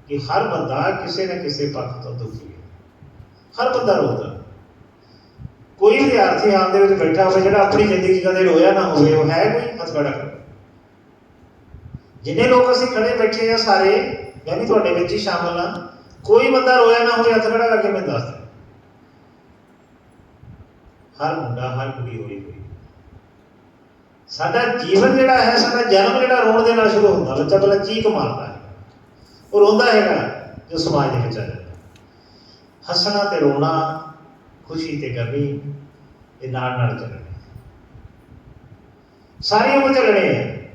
ਕਿ ਹਰ ਬੰਦਾ ਕਿਸੇ ਨਾ ਕਿਸੇ ਪੱਖ ਤੋਂ ਦੁਖੀ ਹੈ, ਹਰ ਬੰਦਾ ਰੋਂਦਾ। ਕੋਈ ਵਿਦਿਆਰਥੀ ਹਾਲ ਦੇ ਵਿੱਚ ਬੈਠਾ ਹੋਵੇ ਜਿਹੜਾ ਆਪਣੀ ਜ਼ਿੰਦਗੀ ਕਦੇ ਰੋਇਆ ਨਾ ਹੋਵੇ, ਉਹ ਹੈ ਕੋਈ? ਹੱਥ ਖੜਾ ਕਰੋ। ਜਿੰਨੇ ਲੋਕ ਅਸੀਂ ਖੜੇ ਬੈਠੇ ਆ ਸਾਰੇ, ਮੈਂ ਵੀ ਤੁਹਾਡੇ ਵਿੱਚ ਹੀ ਸ਼ਾਮਲ ਹਾਂ, ਕੋਈ ਬੰਦਾ ਰੋਇਆ ਨਾ ਹੋਵੇ, ਹੱਥ ਖੜਾ ਕਰਕੇ ਮੈਨੂੰ ਦੱਸ ਦੇ। ਹਰ ਮੁੰਡਾ ਹਰ ਕੁੜੀ ਰੋਈ ਹੋਈ। ਸਾਡਾ ਜੀਵਨ ਜਿਹੜਾ ਹੈ, ਸਾਡਾ ਜਨਮ ਜਿਹੜਾ ਰੋਣ ਦੇ ਨਾਲ ਸ਼ੁਰੂ ਹੁੰਦਾ। ਬੱਚਾ ਪਹਿਲਾਂ ਚੀਕ ਮਾਰਦਾ ਹੈ, ਉਹ ਰੋਂਦਾ ਹੈਗਾ ਜੋ ਸਮਾਜ ਦੇ ਵਿੱਚ ਆ ਜਾਂਦਾ। ਹੱਸਣਾ ਤੇ ਰੋਣਾ, ਖੁਸ਼ੀ ਤੇ ਗਮੀ, ਇਹ ਨਾਲ ਨਾਲ ਚੱਲਣੇ, ਸਾਰੀ ਉਮਰ ਚੱਲਣੇ ਹੈ।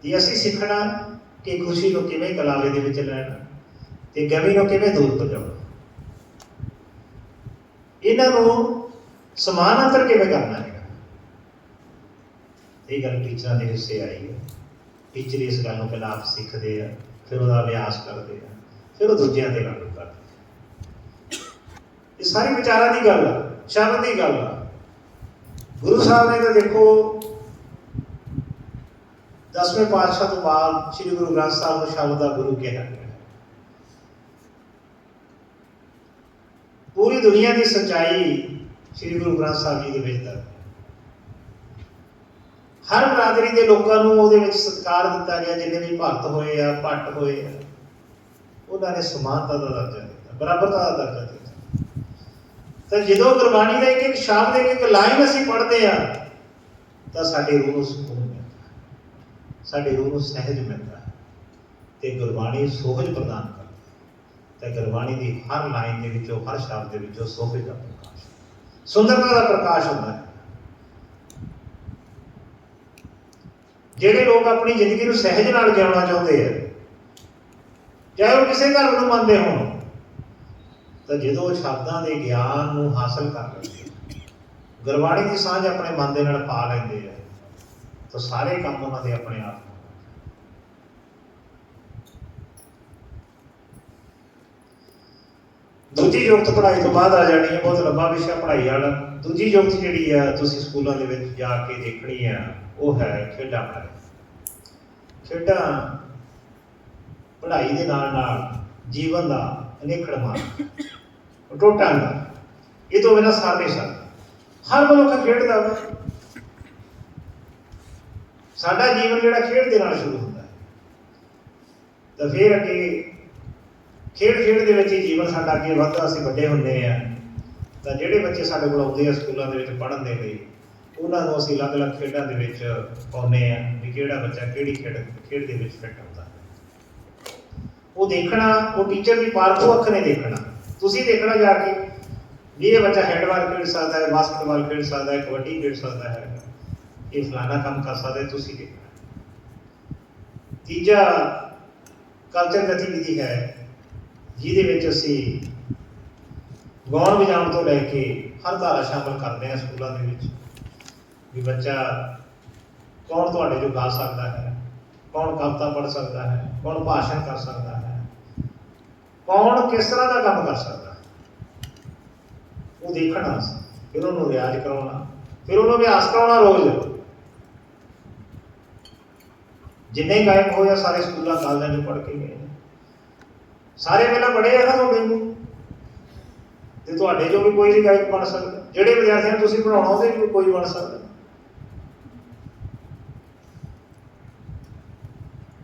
ਤੇ ਅਸੀਂ ਸਿੱਖਣਾ ਕਿ ਖੁਸ਼ੀ ਨੂੰ ਕਿਵੇਂ ਕਲਾਵੇ ਦੇ ਵਿੱਚ ਲੈਣਾ ਤੇ ਗਮੀ ਨੂੰ ਕਿਵੇਂ ਦੂਰ ਭਜਾਉਣਾ, ਇਹਨਾਂ ਨੂੰ ਸਮਾਨਾਂਤਰ ਕਿਵੇਂ ਕਰਨਾ ਹੈਗਾ। ਇਹ ਗੱਲ ਟੀਚਰਾਂ ਦੇ ਹਿੱਸੇ ਆਈ ਹੈ। ਟੀਚਰ ਇਸ ਗੱਲ ਨੂੰ ਪਹਿਲਾਂ ਆਪ ਸਿੱਖਦੇ ਆ, ਫਿਰ ਉਹਦਾ ਅਭਿਆਸ ਕਰਦੇ ਆ, ਫਿਰ ਉਹ ਦੂਜਿਆਂ ਤੇ ਲਾਗੂ ਕਰਦੇ ਆ। ਇਹ ਸਾਰੀ ਵਿਚਾਰਾਂ ਦੀ ਗੱਲ ਆ, ਸ਼ਬਦ ਦੀ ਗੱਲ ਆ। ਗੁਰੂ ਸਾਹਿਬ ਨੇ ਤਾਂ ਦੇਖੋ 10ਵੇਂ ਪਾਤਸ਼ਾਹ ਤੋਂ ਬਾਅਦ ਸ੍ਰੀ ਗੁਰੂ ਗ੍ਰੰਥ ਸਾਹਿਬ ਨੂੰ ਸ਼ਬਦ ਦਾ ਗੁਰੂ ਕਿਹਾ ਗਿਆ। ਪੂਰੀ ਦੁਨੀਆ ਦੀ ਸੱਚਾਈ ਸ੍ਰੀ ਗੁਰੂ ਗ੍ਰੰਥ ਸਾਹਿਬ ਜੀ ਦੇ ਵਿੱਚ ਦਰਜ ਹੈ। ਹਰ ਬਰਾਦਰੀ ਦੇ ਲੋਕਾਂ ਨੂੰ ਉਹਦੇ ਵਿੱਚ ਸਤਿਕਾਰ ਦਿੱਤਾ ਗਿਆ, ਜਿੰਨੇ ਵੀ ਭਗਤ ਹੋਏ ਆ, ਭੱਟ ਹੋਏ ਆ, ਉਹਨਾਂ ਨੇ ਸਮਾਨਤਾ ਦਾ ਦਰਜਾ ਦਿੱਤਾ, ਬਰਾਬਰਤਾ ਦਾ ਦਰਜਾ ਦਿੱਤਾ। ਤਾਂ ਜਦੋਂ ਗੁਰਬਾਣੀ ਦਾ ਇੱਕ ਇੱਕ ਸ਼ਬਦ, ਇੱਕ ਇੱਕ ਲਾਈਨ ਅਸੀਂ ਪੜ੍ਹਦੇ ਆ ਤਾਂ ਸਾਡੇ ਰੂਹ ਨੂੰ ਸਕੂਨ ਮਿਲਦਾ, ਸਾਡੇ ਰੂਹ ਨੂੰ ਸਹਿਜ ਮਿਲਦਾ ਤੇ ਗੁਰਬਾਣੀ ਸੋਹਜ ਪ੍ਰਦਾਨ ਕਰਦੀ। ਤੇ ਗੁਰਬਾਣੀ ਦੀ ਹਰ ਲਾਈਨ ਦੇ ਵਿੱਚੋਂ, ਹਰ ਸ਼ਬਦ ਦੇ ਵਿੱਚੋਂ ਸੋਹਜ ਦਾ ਪ੍ਰਕਾਸ਼, ਸੁੰਦਰਤਾ ਦਾ ਪ੍ਰਕਾਸ਼ ਹੁੰਦਾ ਹੈ। ਜਿਹੜੇ ਲੋਕ ਆਪਣੀ ਜ਼ਿੰਦਗੀ ਨੂੰ ਸਹਿਜ ਨਾਲ ਜਿਉਣਾ ਚਾਹੁੰਦੇ ਆ, ਚਾਹੇ ਉਹ ਕਿਸੇ ਧਰਮ ਨੂੰ ਮੰਨਦੇ ਹੋਣ, ਤਾਂ ਜਦੋਂ ਸ਼ਬਦਾਂ ਦੇ ਗਿਆਨ ਨੂੰ ਹਾਸਲ ਕਰ ਲੈਂਦੇ, ਗੁਰਬਾਣੀ ਦੀ ਸਾਂਝ ਆਪਣੇ ਮਨ ਦੇ ਨਾਲ ਪਾ ਲੈਂਦੇ ਆ, ਤਾਂ ਸਾਰੇ ਕੰਮ ਉਹਨਾਂ ਦੇ ਆਪਣੇ ਆਪ। ਦੂਜੀ ਜੁਗਤ ਪੜ੍ਹਾਈ ਤੋਂ ਬਾਅਦ ਆ ਜਾਣੀ ਹੈ, ਬਹੁਤ ਲੰਬਾ ਵਿਸ਼ਾ ਪੜ੍ਹਾਈ ਵਾਲਾ। ਦੂਜੀ ਜੁਗਤ ਜਿਹੜੀ ਆ ਤੁਸੀਂ ਸਕੂਲਾਂ ਦੇ ਵਿੱਚ ਜਾ ਕੇ ਦੇਖਣੀ ਆ, ਉਹ ਹੈ ਖੇਡਾਂ ਬਾਰੇ। ਖੇਡਾਂ ਪੜ੍ਹਾਈ ਦੇ ਨਾਲ ਨਾਲ ਜੀਵਨ ਦਾ ਅਨੇਕੜ ਮਾਰਗ, ਟੋਟਾ ਦਾ, ਇਹ ਤੋਂ ਬਿਨਾਂ ਸਾਰ ਨਹੀਂ ਸਕਦਾ। ਹਰ ਮਨੁੱਖ ਖੇਡਦਾ ਵਾ। ਸਾਡਾ ਜੀਵਨ ਜਿਹੜਾ ਖੇਡ ਦੇ ਨਾਲ ਸ਼ੁਰੂ ਹੁੰਦਾ ਹੈ, ਤਾਂ ਫਿਰ ਅੱਗੇ ਖੇਡ ਦੇ ਵਿੱਚ ਹੀ ਜੀਵਨ ਸਾਡਾ ਅੱਗੇ ਵੱਧਦਾ, ਅਸੀਂ ਵੱਡੇ ਹੁੰਦੇ ਆ। ਤਾਂ ਜਿਹੜੇ ਬੱਚੇ ਸਾਡੇ ਕੋਲ ਆਉਂਦੇ ਆ ਸਕੂਲਾਂ ਦੇ ਵਿੱਚ ਪੜ੍ਹਨ ਦੇ ਲਈ, ਉਹਨਾਂ ਨੂੰ ਅਸੀਂ ਅਲੱਗ-ਅਲੱਗ ਖੇਡਾਂ ਦੇ ਵਿੱਚ ਪਾਉਂਦੇ ਆ ਵੀ ਕਿਹੜਾ ਬੱਚਾ ਕਿਹੜੀ ਖੇਡ ਦੇ ਵਿੱਚ ਫਿੱਟ ਹੁੰਦਾ। ਉਹ ਦੇਖਣਾ, ਉਹ ਟੀਚਰ ਦੀ ਪਾਰਖੂ ਅੱਖ ਨੇ ਦੇਖਣਾ, ਤੁਸੀਂ ਦੇਖਣਾ ਜਾ ਕੇ ਵੀ ਇਹ ਬੱਚਾ ਹੈਂਡਬਾਲ ਖੇਡ ਸਕਦਾ ਹੈ, ਬਾਸਕਟਬਾਲ ਖੇਡ ਸਕਦਾ ਹੈ, ਕਬੱਡੀ ਖੇਡ ਸਕਦਾ ਹੈ, ਇਹ ਫਲਾਣਾ ਕੰਮ ਕਰ ਸਕਦਾ ਹੈ, ਤੁਸੀਂ ਦੇਖਣਾ। ਤੀਜਾ ਕਲਚਰ ਗਤੀਵਿਧੀ ਹੈ, ਜਿਹਦੇ ਵਿੱਚ ਅਸੀਂ ਗਾਉਣ ਵਜਾਉਣ ਤੋਂ ਲੈ ਕੇ ਹਰ ਧਾਰਾ ਸ਼ਾਮਲ ਕਰਦੇ ਹਾਂ ਸਕੂਲਾਂ ਦੇ ਵਿੱਚ। ਵੀ ਬੱਚਾ ਕੌਣ ਤੁਹਾਡੇ ਜੋ ਗਾ ਸਕਦਾ ਹੈ, ਕੌਣ ਕਵਿਤਾ ਪੜ੍ਹ ਸਕਦਾ ਹੈ, ਕੌਣ ਭਾਸ਼ਣ ਕਰ ਸਕਦਾ ਹੈ, ਕੌਣ ਕਿਸ ਤਰ੍ਹਾਂ ਦਾ ਕੰਮ ਕਰ ਸਕਦਾ ਹੈ, ਉਹ ਦੇਖਣਾ। ਫਿਰ ਉਹਨੂੰ ਰਿਆਜ਼ ਕਰਾਉਣਾ, ਫਿਰ ਉਹਨੂੰ ਅਭਿਆਸ ਕਰਾਉਣਾ ਰੋਜ਼। ਜਿੰਨੇ ਗਾਇਕ ਹੋਏ ਆ ਸਾਰੇ ਸਕੂਲਾਂ ਕਾਲਜਾਂ 'ਚ ਪੜ੍ਹ ਕੇ ਗਏ, ਸਾਰੇ ਪਹਿਲਾਂ ਪੜ੍ਹੇ ਆ ਨਾ ਤੁਹਾਡੇ ਨੂੰ, ਤੇ ਤੁਹਾਡੇ ਜੋ ਵੀ ਕੋਈ ਵੀ ਗਾਇਕ ਬਣ ਸਕਦਾ। ਜਿਹੜੇ ਵਿਦਿਆਰਥੀਆਂ ਨੂੰ ਤੁਸੀਂ ਪੜ੍ਹਾਉਣਾ ਉਹਦੇ ਵੀ ਕੋਈ ਬਣ ਸਕਦਾ।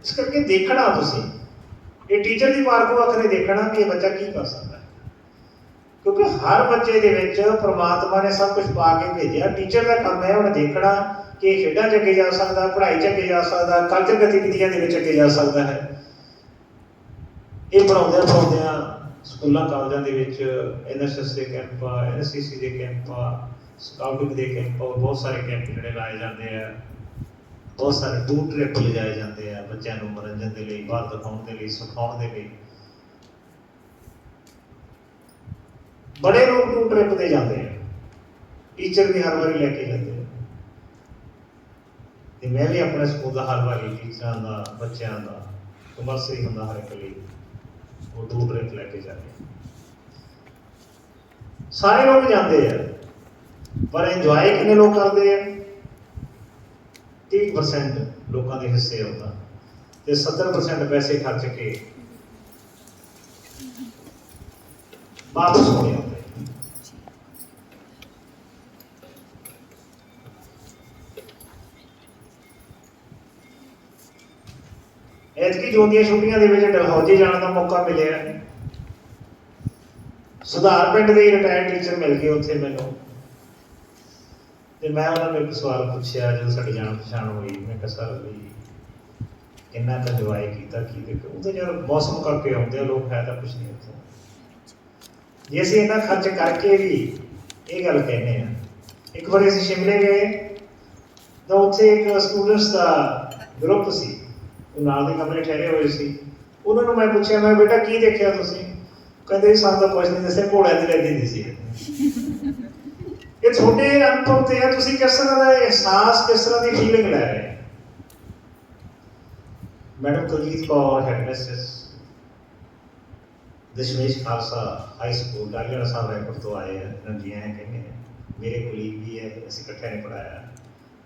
ਇਸ ਕਰਕੇ ਦੇਖਣਾ ਤੁਸੀਂ, ਇਹ ਟੀਚਰ ਦੀ ਪਾਰਖੂ ਅੱਖ ਨੇ ਦੇਖਣਾ ਕਿ ਇਹ ਬੱਚਾ ਕੀ ਕਰ ਸਕਦਾ ਹੈ, ਕਿਉਂਕਿ ਹਰ ਬੱਚੇ ਦੇ ਵਿੱਚ ਪ੍ਰਮਾਤਮਾ ਨੇ ਸਭ ਕੁਝ ਪਾ ਕੇ ਭੇਜਿਆ। ਟੀਚਰ ਦਾ ਕੰਮ ਹੈ ਉਹਨੇ ਦੇਖਣਾ ਕਿ ਇਹ ਖੇਡਾਂ 'ਚ ਅੱਗੇ ਜਾ ਸਕਦਾ, ਪੜ੍ਹਾਈ 'ਚ ਅੱਗੇ ਜਾ ਸਕਦਾ, ਕਲਚਰ ਗਤੀਵਿਧੀਆਂ ਦੇ ਵਿੱਚ ਅੱਗੇ ਜਾ ਸਕਦਾ ਹੈ। ਇਹ ਪੜ੍ਹਾਉਂਦਿਆਂ ਸਕੂਲਾਂ ਕਾਲਜਾਂ ਦੇ ਵਿੱਚ NSS ਦੇ ਕੈਂਪ, NCC ਦੇ ਕੈਂਪ, ਸਕਾਊਟਿੰਗ ਦੇ ਕੈਂਪ, ਬਹੁਤ ਸਾਰੇ ਕੈਂਪ ਜਿਹੜੇ ਲਾਏ ਜਾਂਦੇ ਆ। ਬਹੁਤ ਸਾਰੇ ਟੂਰ ਟ੍ਰਿਪ ਲਿਜਾਏ ਜਾਂਦੇ ਆ ਬੱਚਿਆਂ ਨੂੰ ਮਨੋਰੰਜਨ ਦੇ ਲਈ, ਬਾਹਰ ਦਿਖਾਉਣ ਦੇ ਲਈ, ਸਿਖਾਉਣ ਦੇ ਲਈ। ਬੜੇ ਲੋਕ ਟੂਰ ਟ੍ਰਿਪ ਤੇ ਜਾਂਦੇ ਆ, ਟੀਚਰ ਵੀ ਹਰ ਵਾਰੀ ਲੈ ਕੇ ਜਾਂਦੇ ਆ। ਤੇ ਮੈਂ ਵੀ ਆਪਣੇ ਸਕੂਲ ਦਾ ਹਰ ਵਾਰੀ ਟੀਚਰਾਂ ਦਾ, ਬੱਚਿਆਂ ਦਾ ਕੰਪਲਸਰੀ ਹੁੰਦਾ ਹਰ ਇੱਕ ਲਈ, ਉਹ ਟੂਰ ਟ੍ਰਿਪ ਲੈ ਕੇ ਜਾਂਦੇ ਆ। ਸਾਰੇ ਲੋਕ ਜਾਂਦੇ ਆ, ਪਰ ਇੰਜੋਏ ਕਿੰਨੇ ਲੋਕ ਕਰਦੇ ਆ? 30% ਲੋਕਾਂ ਦੇ ਹਿੱਸੇ ਆਉਂਦਾ ਤੇ 70% ਪੈਸੇ ਖਰਚ ਕੇ ਵਾਪਸ ਹੋ ਜਾਂਦੇ। ਐਤਕੀ ਜੂਨ ਦੀਆਂ ਛੁੱਟੀਆਂ ਦੇ ਵਿੱਚ ਡਲਹੌਜ਼ੀ ਜਾਣ ਦਾ ਮੌਕਾ ਮਿਲਿਆ। ਸੁਧਾਰ ਪਿੰਡ ਦੇ ਰਿਟਾਇਰਡ ਟੀਚਰ ਮਿਲ ਗਏ ਉੱਥੇ ਮੈਨੂੰ, ਤੇ ਮੈਂ ਉਹਨਾਂ ਨੂੰ ਇੱਕ ਸਵਾਲ ਪੁੱਛਿਆ ਜਦੋਂ ਸਾਡੀ ਜਾਣ ਪਛਾਣ ਹੋਈ। ਮੈਂ ਕਿਹਾ ਸਰ ਵੀ ਕਿੰਨਾ ਕੁ ਇੰਜੋਏ ਕੀਤਾ, ਕੀ ਦੇਖੋ ਉਹ ਤਾਂ ਯਾਰ ਮੌਸਮ ਕਰਕੇ ਆਉਂਦੇ ਆ ਲੋਕ, ਹੈ ਤਾਂ ਕੁਛ ਨਹੀਂ ਉੱਥੇ। ਜੇ ਅਸੀਂ ਇੰਨਾ ਖਰਚ ਕਰਕੇ ਵੀ ਇਹ ਗੱਲ ਕਹਿੰਦੇ ਆ। ਇੱਕ ਵਾਰੀ ਅਸੀਂ ਸ਼ਿਮਲੇ ਗਏ ਤਾਂ ਉੱਥੇ ਇੱਕ ਸਟੂਡੈਂਟਸ ਦਾ ਗਰੁੱਪ ਸੀ, ਉਹ ਨਾਲ ਦੇ ਕਮਰੇ ਠਹਿਰੇ ਹੋਏ ਸੀ। ਉਹਨਾਂ ਨੂੰ ਮੈਂ ਪੁੱਛਿਆ, ਮੈਂ ਬੇਟਾ ਕੀ ਦੇਖਿਆ ਤੁਸੀਂ? ਕਹਿੰਦੇ ਸਾਨੂੰ ਤਾਂ ਕੁਛ ਨਹੀਂ ਦੱਸਿਆ, ਘੋੜਿਆਂ ਦੀ ਲੱਗੀ ਨਹੀਂ ਸੀ। ਇਹ ਤੁਹਾਡੇ ਅਨੁਭਵ ਤੇ ਹੈ, ਤੁਸੀਂ ਕਿਸ ਤਰ੍ਹਾਂ ਦਾ ਅਹਿਸਾਸ, ਕਿਸ ਤਰ੍ਹਾਂ ਦੀ ਫੀਲਿੰਗ ਲੈ ਰਹੇ। मैडम कुलजीत कौर हेडमिस्ट्रेस दशमेश खालसा हाई स्कूल डालीवाला साहब रैपुर तो आए हैं, रंजिया है कहने हैं, मेरे कुलीग भी है, असी इकट्ठे ने पढ़ाया,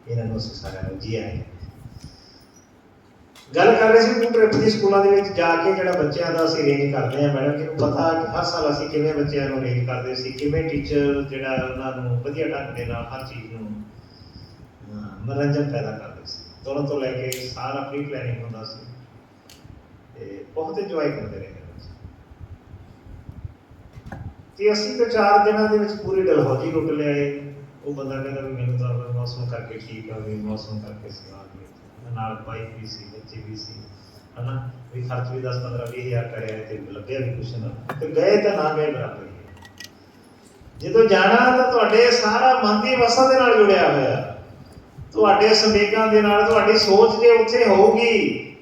इन्होंने असीं सारिਆਂ ਨੂੰ जी आए हैं। गल कर रहे थे टू ट्रिप की स्कूलों के जाके जो बच्चों का असीं अरेंज करते हैं मैडम जी पता कि हर साल असीं किवें बच्चों को अरेंज करते सी, किवें टीचर जो उन्होंने वधिया ढंग के नाल हर चीज़ में मनोरंजन पैदा करते सी, दोनों तो लैके सारा प्री प्लैनिंग होंदा सी ते बहुत इंजॉय करते रहे। तो असीं तो 4 दिनों के विच पूरी डलहौजी लुट लियाए। वो बंदा कहता भी मैनूं तो मौसम करके ठीक है, भी मौसम करके सी आ गए, नाल वाइफ भी सी, बच्चे भी सी, है ना, भी खर्च भी 10-15-20 हज़ार करे तो लग्या भी कुछ ना, तो गए तो ना गए बराबर ही। जो जाना तो तुहाडे सारा मन की अवस्था दे नाल जुड़िया होया, तुहाडे संवेगां दे नाल, तुहाडी सोच जे उत्थे होगी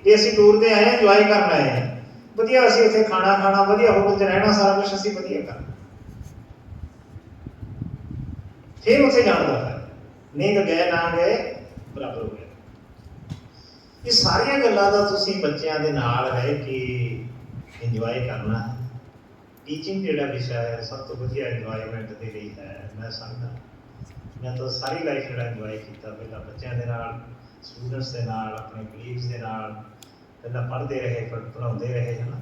कि असीं टूर ते आए इंजॉय करना है, वधिया असीं उत्थे खाना खाना, वधिया होटल च रहना, सारा कुछ असीं वधिया करना, फिर उत्थे जाण दा फायदा, नहीं तो गए ना गए बराबर हो गया। ये सारिया गल्लां दा तुसीं बच्चों के नाल रह के इंजॉय करना है। टीचिंग जिहड़ा विषय है सब तो वधिया इंजॉयमेंट के लिए है, मैं समझदा। मैं तो सारी लाइफ जिहड़ा इंजॉय किया, पहला बच्चों के नाल, स्टूडेंट्स के नाल, अपने कलीग्स के नाल, पहला पढ़ते रहे, पढ़ाते रहे, है ना,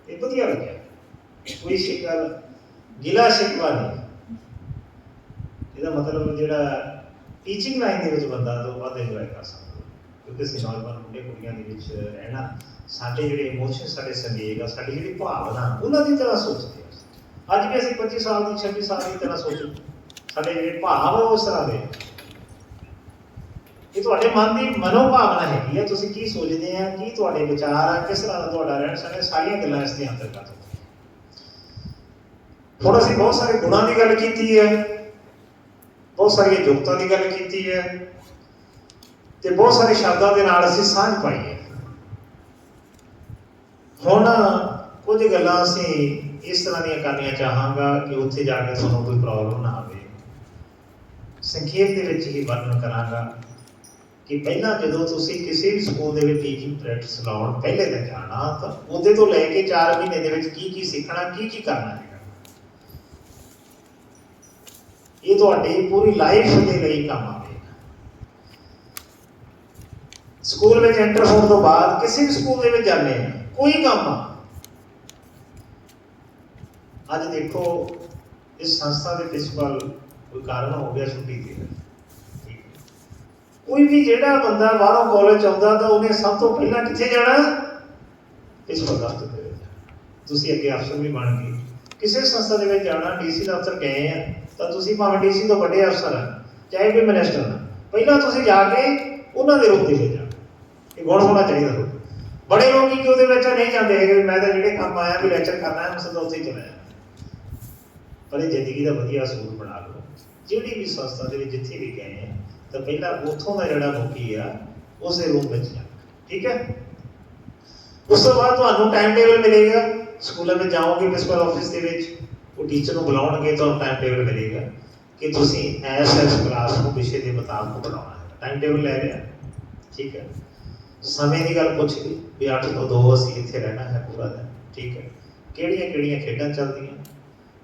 ये वधिया लग्या, कोई शिकल गिला शिकवा नहीं। ਇਹਦਾ मतलब ਜਿਹੜਾ ਟੀਚਿੰਗ ਲਾਈਨ ਦੇ ਵਿੱਚ ਬੰਦਾ ਤੋਂ ਵੱਧ ਇੰਜੋਏ ਕਰ ਸਕਦਾ, ਕਿਉਂਕਿ ਅਸੀਂ ਨੌਜਵਾਨ ਮੁੰਡੇ ਕੁੜੀਆਂ ਦੇ ਵਿੱਚ ਰਹਿਣਾ, ਸਾਡੇ ਜਿਹੜੇ ਇਮੋਸ਼ਨ, ਸਾਡੇ ਸੰਵੇਗ ਆ, ਸਾਡੀ ਜਿਹੜੀ ਭਾਵਨਾ ਉਹਨਾਂ ਦੀ ਤਰ੍ਹਾਂ ਸੋਚਦੇ ਹਾਂ। ਅੱਜ ਵੀ ਅਸੀਂ 25 ਸਾਲ ਦੀ 26 ਸਾਲ ਦੀ ਤਰ੍ਹਾਂ ਸੋਚੋ, ਸਾਡੇ ਜਿਹੜੇ ਭਾਵ ਉਸ ਤਰ੍ਹਾਂ ਦੇ, ਇਹ ਤੁਹਾਡੇ ਮਨ ਦੀ ਮਨੋਭਾਵਨਾ ਹੈਗੀ ਆ, ਤੁਸੀਂ ਕੀ ਸੋਚਦੇ ਆ, ਕੀ ਤੁਹਾਡੇ ਵਿਚਾਰ ਆ, ਕਿਸ ਤਰ੍ਹਾਂ ਦਾ ਤੁਹਾਡਾ ਰਹਿਣ ਸਹਿਣ, ਸਾਰੀਆਂ ਗੱਲਾਂ ਇਸ ਦੇ ਅੰਤਰਗਤ ਹੁੰਦੀਆਂ। ਹੁਣ ਅਸੀਂ ਬਹੁਤ ਸਾਰੇ ਗੁਣਾਂ ਦੀ ਗੱਲ ਕੀਤੀ ਹੈ, बहुत सारी योगता की गल की है, तो बहुत सारे शब्दों के नाल असीं सांझ पाई है। हुण कुछ गल्लां असीं इस तरह दीयां करनियां चाहांगा कि उत्थे जाके तुहानूं कोई प्रॉब्लम ना आवे। संखेप दे विच ही वर्णन करांगा कि पहलां जदों तुसीं किसी भी स्कूल दे विच टीचिंग प्रैक्टिस लाउण पहले दिन जाना, तां उहदे तो लैके 4 महीने दे विच की सीखना, की करना है, ये तुहाडी पूरी लाइफ के लिए काम आवेगा। स्कूल में एंटर होने तो बाद किसी भी स्कूल में जाने कोई काम आ, अज देखो इस संस्था के प्रिंसिपल कोई कारण हो गया छुट्टी दे, कोई भी जेड़ा बंदा बाहरों कॉलेज आता तो उन्हें सब तो पहला कित्थे जाना, प्रिंसिपल दफ्तर दे विच। तुसीं अगे अफसर भी बन गए, किसी संस्था के जाना, डीसी दफ्तर गए हैं तो तुसीं भावें डीसी तो बड़े अफसर हैं, चाहे कोई मिनिस्टर हैं, पहला तुसीं जाके उन्होंने रूप दे जाना, ये गुण होना चाहिए। बड़े लोग कि उहदे विच नहीं जाते है, मैं तो जिहड़े काम आया भी लैक्चर करना है, मैं सिद्धा उत्थे ही चला जाना, पर ये जिंदगी का वधिया असूल बना लो। जिहड़ी भी संस्था दे विच जिथे भी गए हैं तो पहला उत्थों का जिहड़ा मुखी आ उस रूप में जाना, ठीक है। उस तो बाद तुहानूं टाइम टेबल मिलेगा, स्कूलों में जाओगे प्रिंसिपल ऑफिस के विच, वो टीचर को बुलाएंगे तो टाइम टेबल मिलेगा कि तुसी ऐस क्लास को विषय के मुताबिक पढ़ाना है, टाइम टेबल ले लिया, ठीक है। समय की गल पूछ ली भी 8 तो 2 असीं इत्थे रहना है पूरा दिन, ठीक है। किहड़ियां खेडां चलदियां,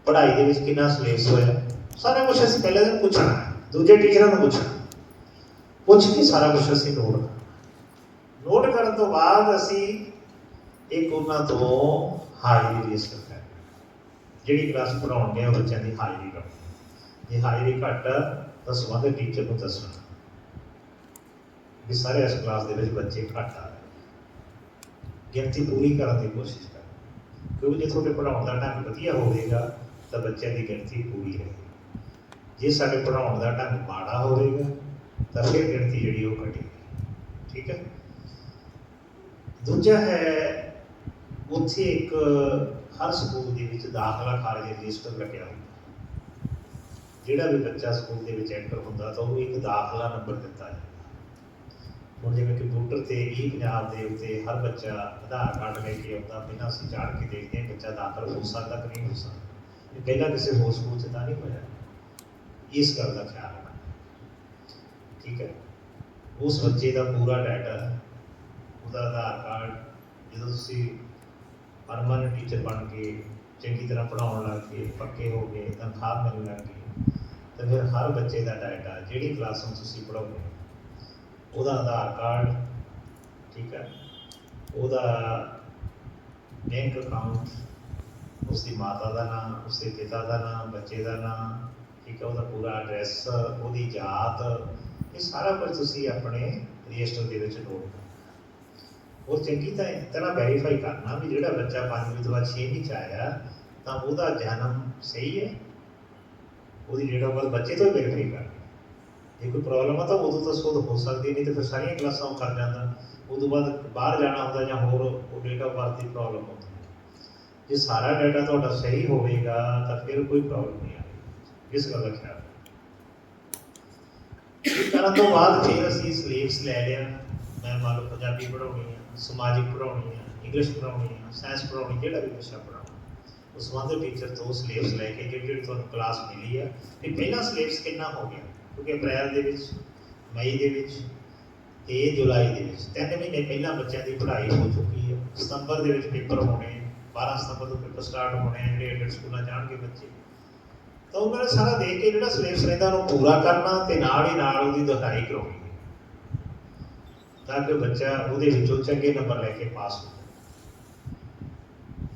पढ़ाई दे विच कितना सिलेबस होया, सारा कुछ असीं पहले दिन पूछना है, दूजे टीचरां नूं पूछना, पूछ के सारा कुछ असीं नोट करना। नोट करन तो बाद असीं एक उन्हां तो हाज़री रजिस्टर करनी, जिहड़ी क्लास पढ़ाउणगे बच्चों की हाज़री करनी, जे हाज़री घट तो संबंधित टीचर को दसना भी सारे इस क्लास के बच्चे घट आ रहे, गिनती पूरी करने की कोशिश कर, क्योंकि जो थोड़े पढ़ाने का ढंग वधिया होगा तो बच्चों की गिनती पूरी रहेगी। जे साडे पढ़ाने का ढंग माड़ा होगा तो फिर गिनती जी घटेगी, ठीक है। दूजा है उत्थे एक हर स्कूल के विच दाखला खारिज रजिस्टर लग्या होंदा, जिहड़ा भी बच्चा स्कूल के विच एंटर होंदा तो वो एक दाखला नंबर दिता जाता। हुण जिवें कंप्यूटर ते ई पंजाब दे उत्ते हर बच्चा आधार कार्ड लेके आउंदा, पहलां असीं चाड़ के देखते हैं बच्चा दाखल हो सकदा कि नहीं हो सकदा, ये पहलां किसी होर स्कूल च तां नहीं होया। इस गल का ख्याल रखना, ठीक है। उस बच्चे का पूरा डाटा ਉਹਦਾ ਆਧਾਰ ਕਾਰਡ, ਜਦੋਂ ਤੁਸੀਂ ਪਰਮਾਨੈਂਟ ਟੀਚਰ ਬਣ ਕੇ ਚੰਗੀ ਤਰ੍ਹਾਂ ਪੜ੍ਹਾਉਣ ਲੱਗ ਗਏ, ਪੱਕੇ ਹੋ ਗਏ, ਤਨਖਾਹ ਮਿਲਣ ਲੱਗ ਗਈ, ਤਾਂ ਫਿਰ ਹਰ ਬੱਚੇ ਦਾ ਡਾਟਾ ਜਿਹੜੀ ਕਲਾਸ ਨੂੰ ਤੁਸੀਂ ਪੜ੍ਹਾਓਗੇ ਉਹਦਾ ਆਧਾਰ ਕਾਰਡ, ਠੀਕ ਹੈ, ਉਹਦਾ ਬੈਂਕ ਅਕਾਊਂਟ, ਉਸਦੀ ਮਾਤਾ ਦਾ ਨਾਮ, ਉਸਦੇ ਪਿਤਾ ਦਾ ਨਾਮ, ਬੱਚੇ ਦਾ ਨਾਮ, ਠੀਕ ਹੈ, ਉਹਦਾ ਪੂਰਾ ਐਡਰੈਸ, ਉਹਦੀ ਜਾਤ, ਇਹ ਸਾਰਾ ਕੁਝ ਤੁਸੀਂ ਆਪਣੇ ਰਜਿਸਟਰ ਦੇ ਵਿੱਚ ਨੋਟ ਕਰਨਾ। ਉਹ ਚੰਗੀ ਤਰ੍ਹਾਂ ਵੈਰੀਫਾਈ ਕਰਨਾ ਵੀ ਜਿਹੜਾ ਬੱਚਾ 5ਵੀਂ ਤੋਂ ਬਾਅਦ 6ਵੀਂ 'ਚ ਆਇਆ ਤਾਂ ਉਹਦਾ ਜਨਮ ਸਹੀ ਹੈ, ਉਹਦੀ ਡੇਟ ਆਫ ਬਰਥ ਬੱਚੇ ਤੋਂ ਹੀ ਵੈਰੀਫਾਈ ਕਰਨੀ। ਜੇ ਕੋਈ ਪ੍ਰੋਬਲਮ ਆ ਤਾਂ ਉਦੋਂ ਤਾਂ ਸੋਧ ਹੋ ਸਕਦੀ, ਨਹੀਂ ਤਾਂ ਫਿਰ ਸਾਰੀਆਂ ਕਲਾਸਾਂ ਉਹ ਕਰ ਜਾਂਦਾ, ਉਦੋਂ ਬਾਅਦ ਬਾਹਰ ਜਾਣਾ ਹੁੰਦਾ ਜਾਂ ਹੋਰ ਉਹ date of birth the problem ਹੁੰਦੀ। ਜੇ ਸਾਰਾ ਡਾਟਾ ਤੁਹਾਡਾ ਸਹੀ ਹੋਵੇਗਾ ਤਾਂ ਫਿਰ ਕੋਈ ਪ੍ਰੋਬਲਮ ਨਹੀਂ ਆਏਗੀ। ਇਸ ਗੱਲ ਦਾ ਖਿਆਲ ਇਹ ਕਰਨ ਤੋਂ ਬਾਅਦ ਫਿਰ ਅਸੀਂ ਸਿਲੇਬਸ ਲੈ ਲਿਆ। ਮੈਂ ਮੰਨ ਲਓ ਪੰਜਾਬੀ ਪੜ੍ਹਾਉਣੀ ਆ, ਸਮਾਜਿਕ ਪੜ੍ਹਾਉਣੀ ਆ, ਇੰਗਲਿਸ਼ ਪੜ੍ਹਾਉਣੀ ਆ, ਸਾਇੰਸ ਪੜ੍ਹਾਉਣੀ, ਜਿਹੜਾ ਵੀ ਵਿਸ਼ਾ ਪੜ੍ਹਾਉਣਾ, ਉਸ ਸੰਬੰਧਿਤ ਟੀਚਰ ਤੋਂ ਸਿਲੇਬਸ ਲੈ ਕੇ ਜਿਹੜੀ ਤੁਹਾਨੂੰ ਕਲਾਸ ਮਿਲੀ ਆ ਵੀ ਪਹਿਲਾਂ ਸਿਲੇਬਸ ਕਿੰਨਾ ਹੋ ਗਿਆ, ਕਿਉਂਕਿ ਅਪ੍ਰੈਲ ਦੇ ਵਿੱਚ, ਮਈ ਦੇ ਵਿੱਚ ਤੇ ਜੁਲਾਈ ਦੇ ਵਿੱਚ 3 ਮਹੀਨੇ ਪਹਿਲਾਂ ਬੱਚਿਆਂ ਦੀ ਪੜ੍ਹਾਈ ਹੋ ਚੁੱਕੀ ਹੈ। ਸਤੰਬਰ ਦੇ ਵਿੱਚ ਪੇਪਰ ਹੋਣੇ, 12 ਸਤੰਬਰ ਤੋਂ ਪੇਪਰ ਸਟਾਰਟ ਹੋਣੇ, ਜਿਹੜੇ ਐਡਡ ਸਕੂਲਾਂ ਜਾਣਗੇ ਬੱਚੇ, ਤਾਂ ਉਹਨਾਂ ਨੇ ਸਾਰਾ ਦੇਖ ਕੇ ਜਿਹੜਾ ਸਿਲੇਬਸ ਰਹਿੰਦਾ ਉਹਨੂੰ ਪੂਰਾ ਕਰਨਾ ਤੇ ਨਾਲ ਹੀ ਨਾਲ ਉਹਦੀ ਦੁਹਰਾਈ ਕਰਾਉਣੀ ਤਾਂ ਕਿ ਬੱਚਾ ਉਹਦੇ ਵਿੱਚੋਂ ਚੰਗੇ ਨੰਬਰ ਲੈ ਕੇ ਪਾਸ ਹੋ।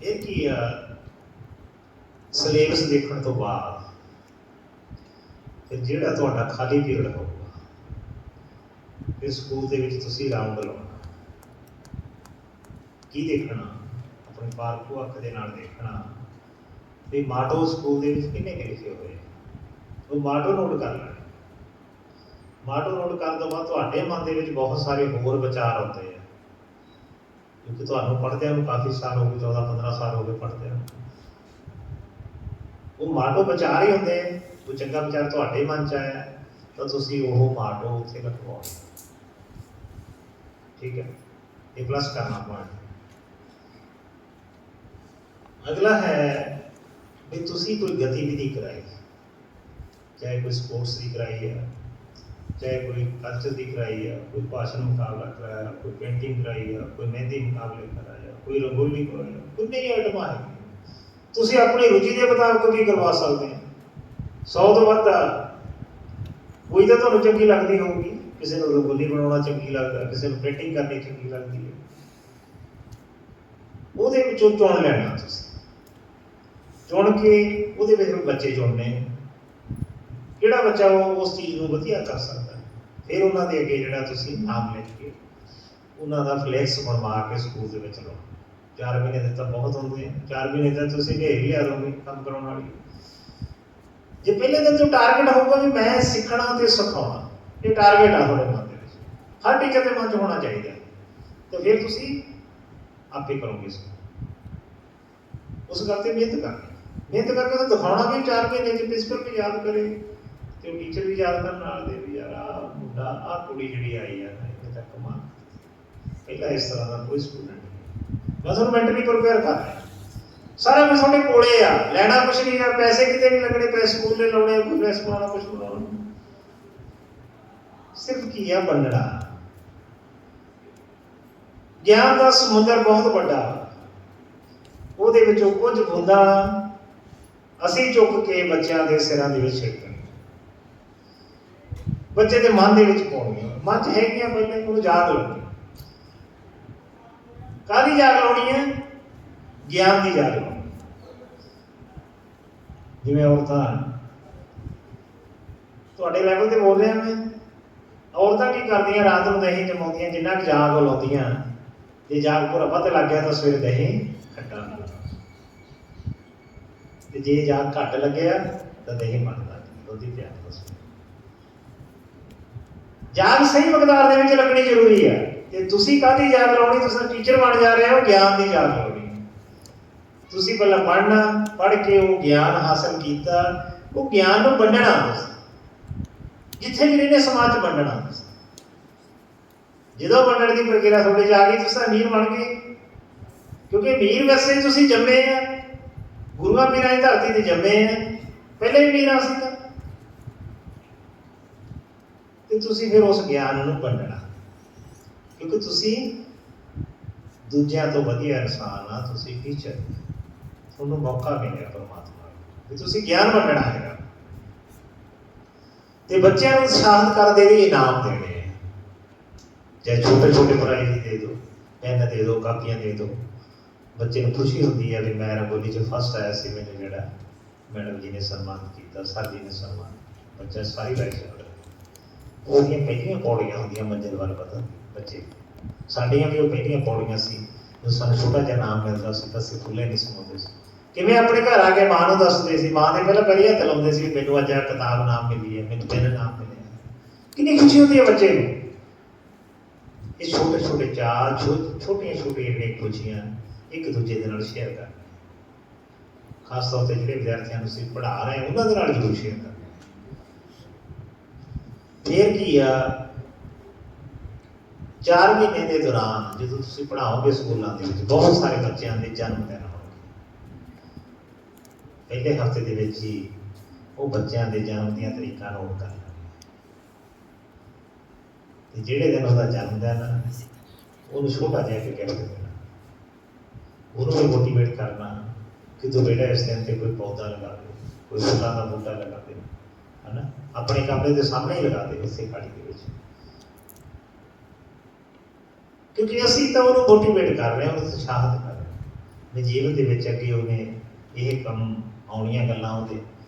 ਇਹ ਕੀ ਆ, ਸਿਲੇਬਸ ਦੇਖਣ ਤੋਂ ਬਾਅਦ ਫਿਰ ਜਿਹੜਾ ਤੁਹਾਡਾ ਖਾਲੀ ਪੀਰੀਅਡ ਹੋਊਗਾ ਫਿਰ ਸਕੂਲ ਦੇ ਵਿੱਚ ਤੁਸੀਂ ਰਾਊਂਡ ਲਾਉਣਾ। ਕੀ ਦੇਖਣਾ? ਆਪਣੀ ਪਾਰਖੂ ਅੱਖ ਦੇ ਨਾਲ ਦੇਖਣਾ ਵੀ ਮਾਟੋ ਸਕੂਲ ਦੇ ਵਿੱਚ ਕਿੰਨੇ ਕੁ ਲਿਖੇ ਹੋਏ, ਉਹ ਮਾਟੋ ਨੋਟ ਕਰ ਲੈਣਾ। ਮਾਟੋ ਨੋਟ ਕਰਨ ਤੋਂ ਬਾਅਦ ਤੁਹਾਡੇ ਮਨ ਦੇ ਵਿੱਚ ਬਹੁਤ ਸਾਰੇ ਹੋਰ ਵਿਚਾਰ ਆਉਂਦੇ ਆ, ਕਿਉਂਕਿ ਤੁਹਾਨੂੰ ਪੜ੍ਹਦਿਆਂ ਨੂੰ ਕਾਫੀ ਸਾਲ ਹੋ ਗਏ, 14-15 ਸਾਲ ਹੋ ਗਏ ਪੜ੍ਹਦਿਆਂ ਨੂੰ। ਉਹ ਮਾਟੋ ਵਿਚਾਰ ਹੀ ਹੁੰਦੇ ਆ, ਉਹ ਚੰਗਾ ਵਿਚਾਰ ਤੁਹਾਡੇ ਮਨ 'ਚ ਆਇਆ ਤਾਂ ਤੁਸੀਂ ਉਹ ਮਾਟੋ ਉੱਥੇ ਲਿਖਵਾਉਣਾ, ਠੀਕ ਹੈ, ਇਹ ਪਲੱਸ ਕਰਨਾ ਪੁਆਇੰਟ। ਅਗਲਾ ਹੈ ਵੀ ਤੁਸੀਂ ਕੋਈ ਗਤੀਵਿਧੀ ਕਰਾਈ, ਚਾਹੇ ਕੋਈ ਸਪੋਰਟਸ ਦੀ ਕਰਾਈ ਹੈ, ਚਾਹੇ ਕੋਈ ਕਲਚਰ ਦੀ ਕਰਾਈ ਹੈ, ਕੋਈ ਭਾਸ਼ਣ ਮੁਕਾਬਲਾ ਕਰਾਇਆ, ਕੋਈ ਪੇਂਟਿੰਗ ਕਰਾਈ ਹੈ, ਕੋਈ ਮਹਿੰਦੀ ਮੁਕਾਬਲੇ ਕਰਾਇਆ, ਕੋਈ ਰੰਗੋਲੀ ਕਰਾਇਆ, ਕਿੰਨੀ ਆਈਟਮਾਂ ਹੈ। ਤੁਸੀਂ ਆਪਣੀ ਰੁਚੀ ਦੇ ਮੁਤਾਬਕ ਵੀ ਕਰਵਾ ਸਕਦੇ ਹੋ। 100 ਤੋਂ ਵੱਧ ਕੋਈ ਤਾਂ ਤੁਹਾਨੂੰ ਚੰਗੀ ਲੱਗਦੀ ਹੋਊਗੀ, ਕਿਸੇ ਨੂੰ ਰੰਗੋਲੀ ਬਣਾਉਣਾ ਚੰਗੀ ਲੱਗਦਾ, ਕਿਸੇ ਨੂੰ ਪੇਂਟਿੰਗ ਕਰਨੀ ਚੰਗੀ ਲੱਗਦੀ ਹੈ, ਉਹਦੇ ਵਿੱਚੋਂ ਚੁਣ ਲੈਣਾ। ਤੁਸੀਂ ਚੁਣ ਕੇ ਉਹਦੇ ਵਿੱਚ ਬੱਚੇ ਚੁਣਨੇ, ਕਿਹੜਾ ਬੱਚਾ ਉਹ ਉਸ ਚੀਜ਼ ਨੂੰ ਵਧੀਆ ਕਰ ਸਕਦਾ, ਫਿਰ ਉਹਨਾਂ ਦੇ ਅੱਗੇ ਜਿਹੜਾ ਤੁਸੀਂ ਨਾਮ ਲਿਖ ਕੇ ਉਹਨਾਂ ਦਾ ਫਲੈਕਸ ਬਣਵਾ ਕੇ ਸਕੂਲ ਦੇ ਵਿੱਚ ਲਾਉਣਾ। 4 ਮਹੀਨੇ ਦੇ ਤਾਂ ਬਹੁਤ ਹੁੰਦੇ ਆ, 4 ਮਹੀਨੇ ਦਾ ਤੁਸੀਂ ਢੇਰ ਲਿਆ ਦੋਗੇ ਕੰਮ ਕਰਾਉਣ ਵਾਲੀ। ਜੇ ਪਹਿਲੇ ਦਿਨ ਤੋਂ ਟਾਰਗੇਟ ਹੋਊਗਾ ਵੀ ਮੈਂ ਸਿੱਖਣਾ ਤੇ ਸਿਖਾਉਣਾ, ਇਹ ਟਾਰਗੇਟ ਆ ਤੁਹਾਡੇ ਮਨ ਦੇ ਵਿੱਚ, ਹਰ ਟੀਚਰ ਦੇ ਮਨ 'ਚ ਹੋਣਾ ਚਾਹੀਦਾ, ਤਾਂ ਫਿਰ ਤੁਸੀਂ ਆਪੇ ਕਰੋਗੇ। ਉਸ ਗੱਲ ਤੇ ਮਿਹਨਤ ਕਰਨੀ, ਮਿਹਨਤ ਕਰਕੇ ਤਾਂ ਦਿਖਾਉਣਾ ਵੀ 4 ਮਹੀਨੇ 'ਚ ਪ੍ਰਿੰਸੀਪਲ ਵੀ ਯਾਦ ਕਰੇ ਤੇ ਉਹ ਟੀਚਰ ਵੀ ਯਾਦ ਕਰਨ ਨਾਲ ਦੇ ਵੀ ਯਾਰ ਆਹ ਮੁੰਡਾ, ਆਹ ਕੁੜੀ ਜਿਹੜੀ ਆਈ ਆ ਇੱਥੇ ਤੱਕ ਕਮਾਲ। ਪਹਿਲਾਂ ਇਸ ਤਰ੍ਹਾਂ ਦਾ ਕੋਈ ਸਟੂਡੈਂਟ ਨਹੀਂ, ਮੈਂ ਤੁਹਾਨੂੰ ਮੈਂਟਲੀ ਪ੍ਰਪੇਅਰ ਕਰ ਰਿਹਾ, ਸਾਰਾ ਕੁਝ ਤੁਹਾਡੇ ਕੋਲੇ ਆ, ਲੈਣਾ ਕੁਛ ਨਹੀਂ ਆ, ਪੈਸੇ ਕਿਤੇ ਨਹੀਂ ਲੱਗਣੇ, ਪੈਸੇ ਸਕੂਲ ਦੇ ਲਾਉਣੇ, ਕੋਈ ਡਰੈਸ ਬਣਾਉਣਾ, ਕੁਛ ਬਣਾਉਣਾ, ਸਿਰਫ ਕੀ ਆ, ਵੰਡਣਾ। ਗਿਆਨ ਦਾ ਸਮੁੰਦਰ ਬਹੁਤ ਵੱਡਾ, ਉਹਦੇ ਵਿੱਚੋਂ ਕੁਝ ਬੂੰਦਾਂ ਅਸੀਂ ਚੁੱਕ ਕੇ ਬੱਚਿਆਂ ਦੇ ਸਿਰਾਂ ਦੇ ਵਿੱਚ ਛਿੜਕਣੀ, ਬੱਚੇ ਦੇ ਮਨ ਦੇ ਵਿੱਚ ਪਾਉਣੀਆਂ। ਮਨ 'ਚ ਹੈਗੀਆਂ, ਪਹਿਲਾਂ ਉਹਨੂੰ ਜਾਗ ਲਾਉਣੀ। ਕਾਹਦੀ ਜਾਗ ਲਾਉਣੀ ਹੈ? ਗਿਆਨ ਦੀ ਜਾਗ ਲਾਉਣੀ। ਜਿਵੇਂ ਔਰਤਾਂ, ਤੁਹਾਡੇ ਲੈਵਲ ਤੇ ਬੋਲ ਰਿਹਾ ਮੈਂ, ਔਰਤਾਂ ਕੀ ਕਰਦੀਆਂ? ਰਾਤ ਨੂੰ ਦਹੀਂ ਜਮਾਉਂਦੀਆਂ, ਜਿੰਨਾ ਕੁ ਜਾਗ ਲਾਉਂਦੀਆਂ, ਜੇ ਜਾਗ ਪੂਰਾ ਵੱਧ ਲੱਗ ਗਿਆ ਤਾਂ ਸਵੇਰੇ ਦਹੀਂ ਖੱਟਾ, ਤੇ ਜੇ ਜਾਗ ਘੱਟ ਲੱਗਿਆ ਤਾਂ ਦਹੀਂ ਬਣਦਾ ਦੁੱਧੀ ਪਿਆ। ਜਾਗ ਸਹੀ ਮਕਦਾਰ ਦੇ ਵਿੱਚ ਲੱਗਣੀ ਜ਼ਰੂਰੀ ਹੈ। ਤੇ ਤੁਸੀਂ ਕਾਹਦੀ ਜਾਗ ਲਾਉਣੀ? ਤੁਸੀਂ ਟੀਚਰ ਬਣ ਜਾ ਰਹੇ ਹੋ, ਗਿਆਨ ਦੀ ਜਾਗ ਲਾਉਣੀ। ਤੁਸੀਂ ਪਹਿਲਾਂ ਪੜ੍ਹਨਾ, ਪੜ੍ਹ ਕੇ ਉਹ ਗਿਆਨ ਹਾਸਲ ਕੀਤਾ, ਉਹ ਗਿਆਨ ਨੂੰ ਵੰਡਣਾ, ਜਿੱਥੇ ਵੀ ਰਹਿੰਦੇ ਸਮਾਜ 'ਚ ਵੰਡਣਾ। ਜਦੋਂ ਵੰਡਣ ਦੀ ਪ੍ਰਕਿਰਿਆ ਤੁਹਾਡੇ 'ਚ ਆ ਗਈ, ਤੁਸੀਂ ਅਮੀਰ ਬਣ ਗਏ, ਕਿਉਂਕਿ ਅਮੀਰ ਵੈਸੇ ਤੁਸੀਂ ਜੰਮੇ ਆ, ਗੁਰੂਆਂ ਪੀਰਾਂ ਦੀ ਧਰਤੀ ਤੇ ਜੰਮੇ ਆ, ਪਹਿਲੇ ਹੀ ਅਮੀਰ ਆ ਸੀ ਤਾਂ, ਤੇ ਤੁਸੀਂ ਫਿਰ ਉਸ ਗਿਆਨ ਨੂੰ ਵੰਡਣਾ, ਕਿਉਂਕਿ ਤੁਸੀਂ ਦੂਜਿਆਂ ਤੋਂ ਵਧੀਆ ਇਨਸਾਨ ਆ ਤੁਸੀਂ ਟੀਚਰ, ਤੁਹਾਨੂੰ ਮੌਕਾ ਮਿਲਿਆ ਪਰਮਾਤਮਾ ਵੀ ਤੁਸੀਂ ਗਿਆਨ ਵੰਡਣਾ ਹੈਗਾ ਤੇ ਬੱਚਿਆਂ ਨੂੰ ਉਤਸ਼ਾਹਿਤ ਕਰਦੇ ਲਈ ਇਨਾਮ ਦੇਣੇ ਆ, ਚਾਹੇ ਛੋਟੇ ਛੋਟੇ ਪ੍ਰਾਈਜ਼ ਦੇ ਦਿਓ, ਪੈਨ ਦੇ ਦਿਓ, ਕਾਪੀਆਂ ਦੇ ਦਿਓ। ਬੱਚੇ ਨੂੰ ਖੁਸ਼ੀ ਹੁੰਦੀ ਹੈ ਵੀ ਮੈਂ ਰੰਗੋਲੀ 'ਚ ਫਸਟ ਆਇਆ ਸੀ, ਮੈਨੂੰ ਜਿਹੜਾ ਮੈਡਮ ਜੀ ਨੇ ਸਨਮਾਨਿਤ ਕੀਤਾ, ਸਰ ਜੀ ਨੇ ਸਨਮਾਨਿਤ। ਬੱਚਾ ਸਾਰੀ ਲਾਈਫ ਚੱਲ ਰਿਹਾ, ਉਹਦੀਆਂ ਪਹਿਲੀਆਂ ਪੌੜੀਆਂ ਹੁੰਦੀਆਂ ਮੰਜ਼ਿਲ ਵੱਲ ਵਧਣ ਬੱਚੇ। ਸਾਡੀਆਂ ਵੀ ਉਹ ਪਹਿਲੀਆਂ ਪੌੜੀਆਂ ਸੀ, ਜਦੋਂ ਸਾਨੂੰ ਛੋਟਾ ਜਿਹਾ ਨਾਮ ਮਿਲਦਾ ਸੀ ਤਾਂ ਅਸੀਂ ਫੁੱਲੇ ਨਹੀਂ ਸਮਾਉਂਦੇ ਸੀ। ਕਿਵੇਂ ਆਪਣੇ ਘਰ ਆ ਕੇ ਮਾਂ ਨੂੰ ਦੱਸਦੇ ਸੀ, ਮਾਂ ਦੇ ਪਹਿਲਾਂ ਪਹਿਲੀ ਹੱਥ ਲਾਉਂਦੇ ਸੀ, ਮੈਨੂੰ ਅੱਜ ਕਿਤਾਬ ਨਾਮ ਮਿਲੀ ਹੈ, ਮੈਨੂੰ ਪੈਨ ਨਾਮ ਮਿਲਿਆ। ਕਿੰਨੀ ਖੁਸ਼ੀ ਹੁੰਦੀ ਹੈ ਬੱਚੇ ਨੂੰ। ਇਹ ਛੋਟੇ ਛੋਟੇ ਚਾਅ, ਛੋਟੀਆਂ ਛੋਟੀਆਂ ਜਿਹੜੀਆਂ ਖੁਸ਼ੀਆਂ ਇੱਕ ਦੂਜੇ ਦੇ ਨਾਲ ਸ਼ੇਅਰ ਕਰਨੀਆਂ, ਖਾਸ ਤੌਰ ਤੇ ਜਿਹੜੇ ਵਿਦਿਆਰਥੀਆਂ ਨੂੰ ਅਸੀਂ ਪੜ੍ਹਾ ਰਹੇ ਉਹਨਾਂ ਦੇ ਨਾਲ ਜ਼ਰੂਰ ਸ਼ੇਅਰ ਕਰਨੀਆਂ। ਫਿਰ ਕੀ ਆ, 4 ਮਹੀਨੇ ਦੇ ਦੌਰਾਨ ਜਦੋਂ ਤੁਸੀਂ ਪੜ੍ਹਾਓਗੇ ਸਕੂਲਾਂ ਦੇ ਵਿੱਚ, ਬਹੁਤ ਸਾਰੇ ਬੱਚਿਆਂ ਦੇ ਜਨਮ ਦਿਨ ਹੋਣਗੇ। ਪਹਿਲੇ ਹਫ਼ਤੇ ਦੇ ਵਿੱਚ ਹੀ ਉਹ ਬੱਚਿਆਂ ਦੇ ਜਨਮ ਦੀਆਂ ਤਰੀਕਾਂ ਨੋਟ ਕਰ ਲੈਣਗੇ ਤੇ ਜਿਹੜੇ ਦਿਨ ਉਹਦਾ ਜਨਮ ਦਿਨ ਉਹਨੂੰ ਛੋਟਾ ਜਿਹਾ ਇੱਕ ਗਿਫਟ ਦੇਣਾ, ਉਹਨੂੰ ਵੀ ਮੋਟੀਵੇਟ ਕਰਨਾ ਕਿ ਤੂੰ ਬੇਟਾ ਇਸ ਦਿਨ ਤੇ ਕੋਈ ਪੌਦਾ ਲਗਾ ਦੇ, ਕੋਈ ਫੁੱਲਾਂ ਦਾ ਬੂਟਾ ਲਗਾ ਦੇ, ਹੈ ਨਾ, ਆਪਣੇ ਕਮਰੇ ਦੇ ਸਾਹਮਣੇ ਹੀ ਲਗਾ ਦੇ, ਉਸੇ ਖਾਲੀ ਦੇ ਵਿੱਚ। ਕਿਉਂਕਿ ਅਸੀਂ ਤਾਂ ਉਹਨੂੰ ਮੋਟੀਵੇਟ ਕਰ ਰਹੇ ਹਾਂ, ਉਹਨੂੰ ਉਤਸ਼ਾਹਿਤ ਕਰ ਰਹੇ ਹਾਂ ਵੀ ਜੀਵਨ ਦੇ ਵਿੱਚ ਅੱਗੇ ਉਹਨੇ ਇਹ ਕੰਮ ਆਉਣੀਆਂ ਗੱਲਾਂ ਉਹਦੇ,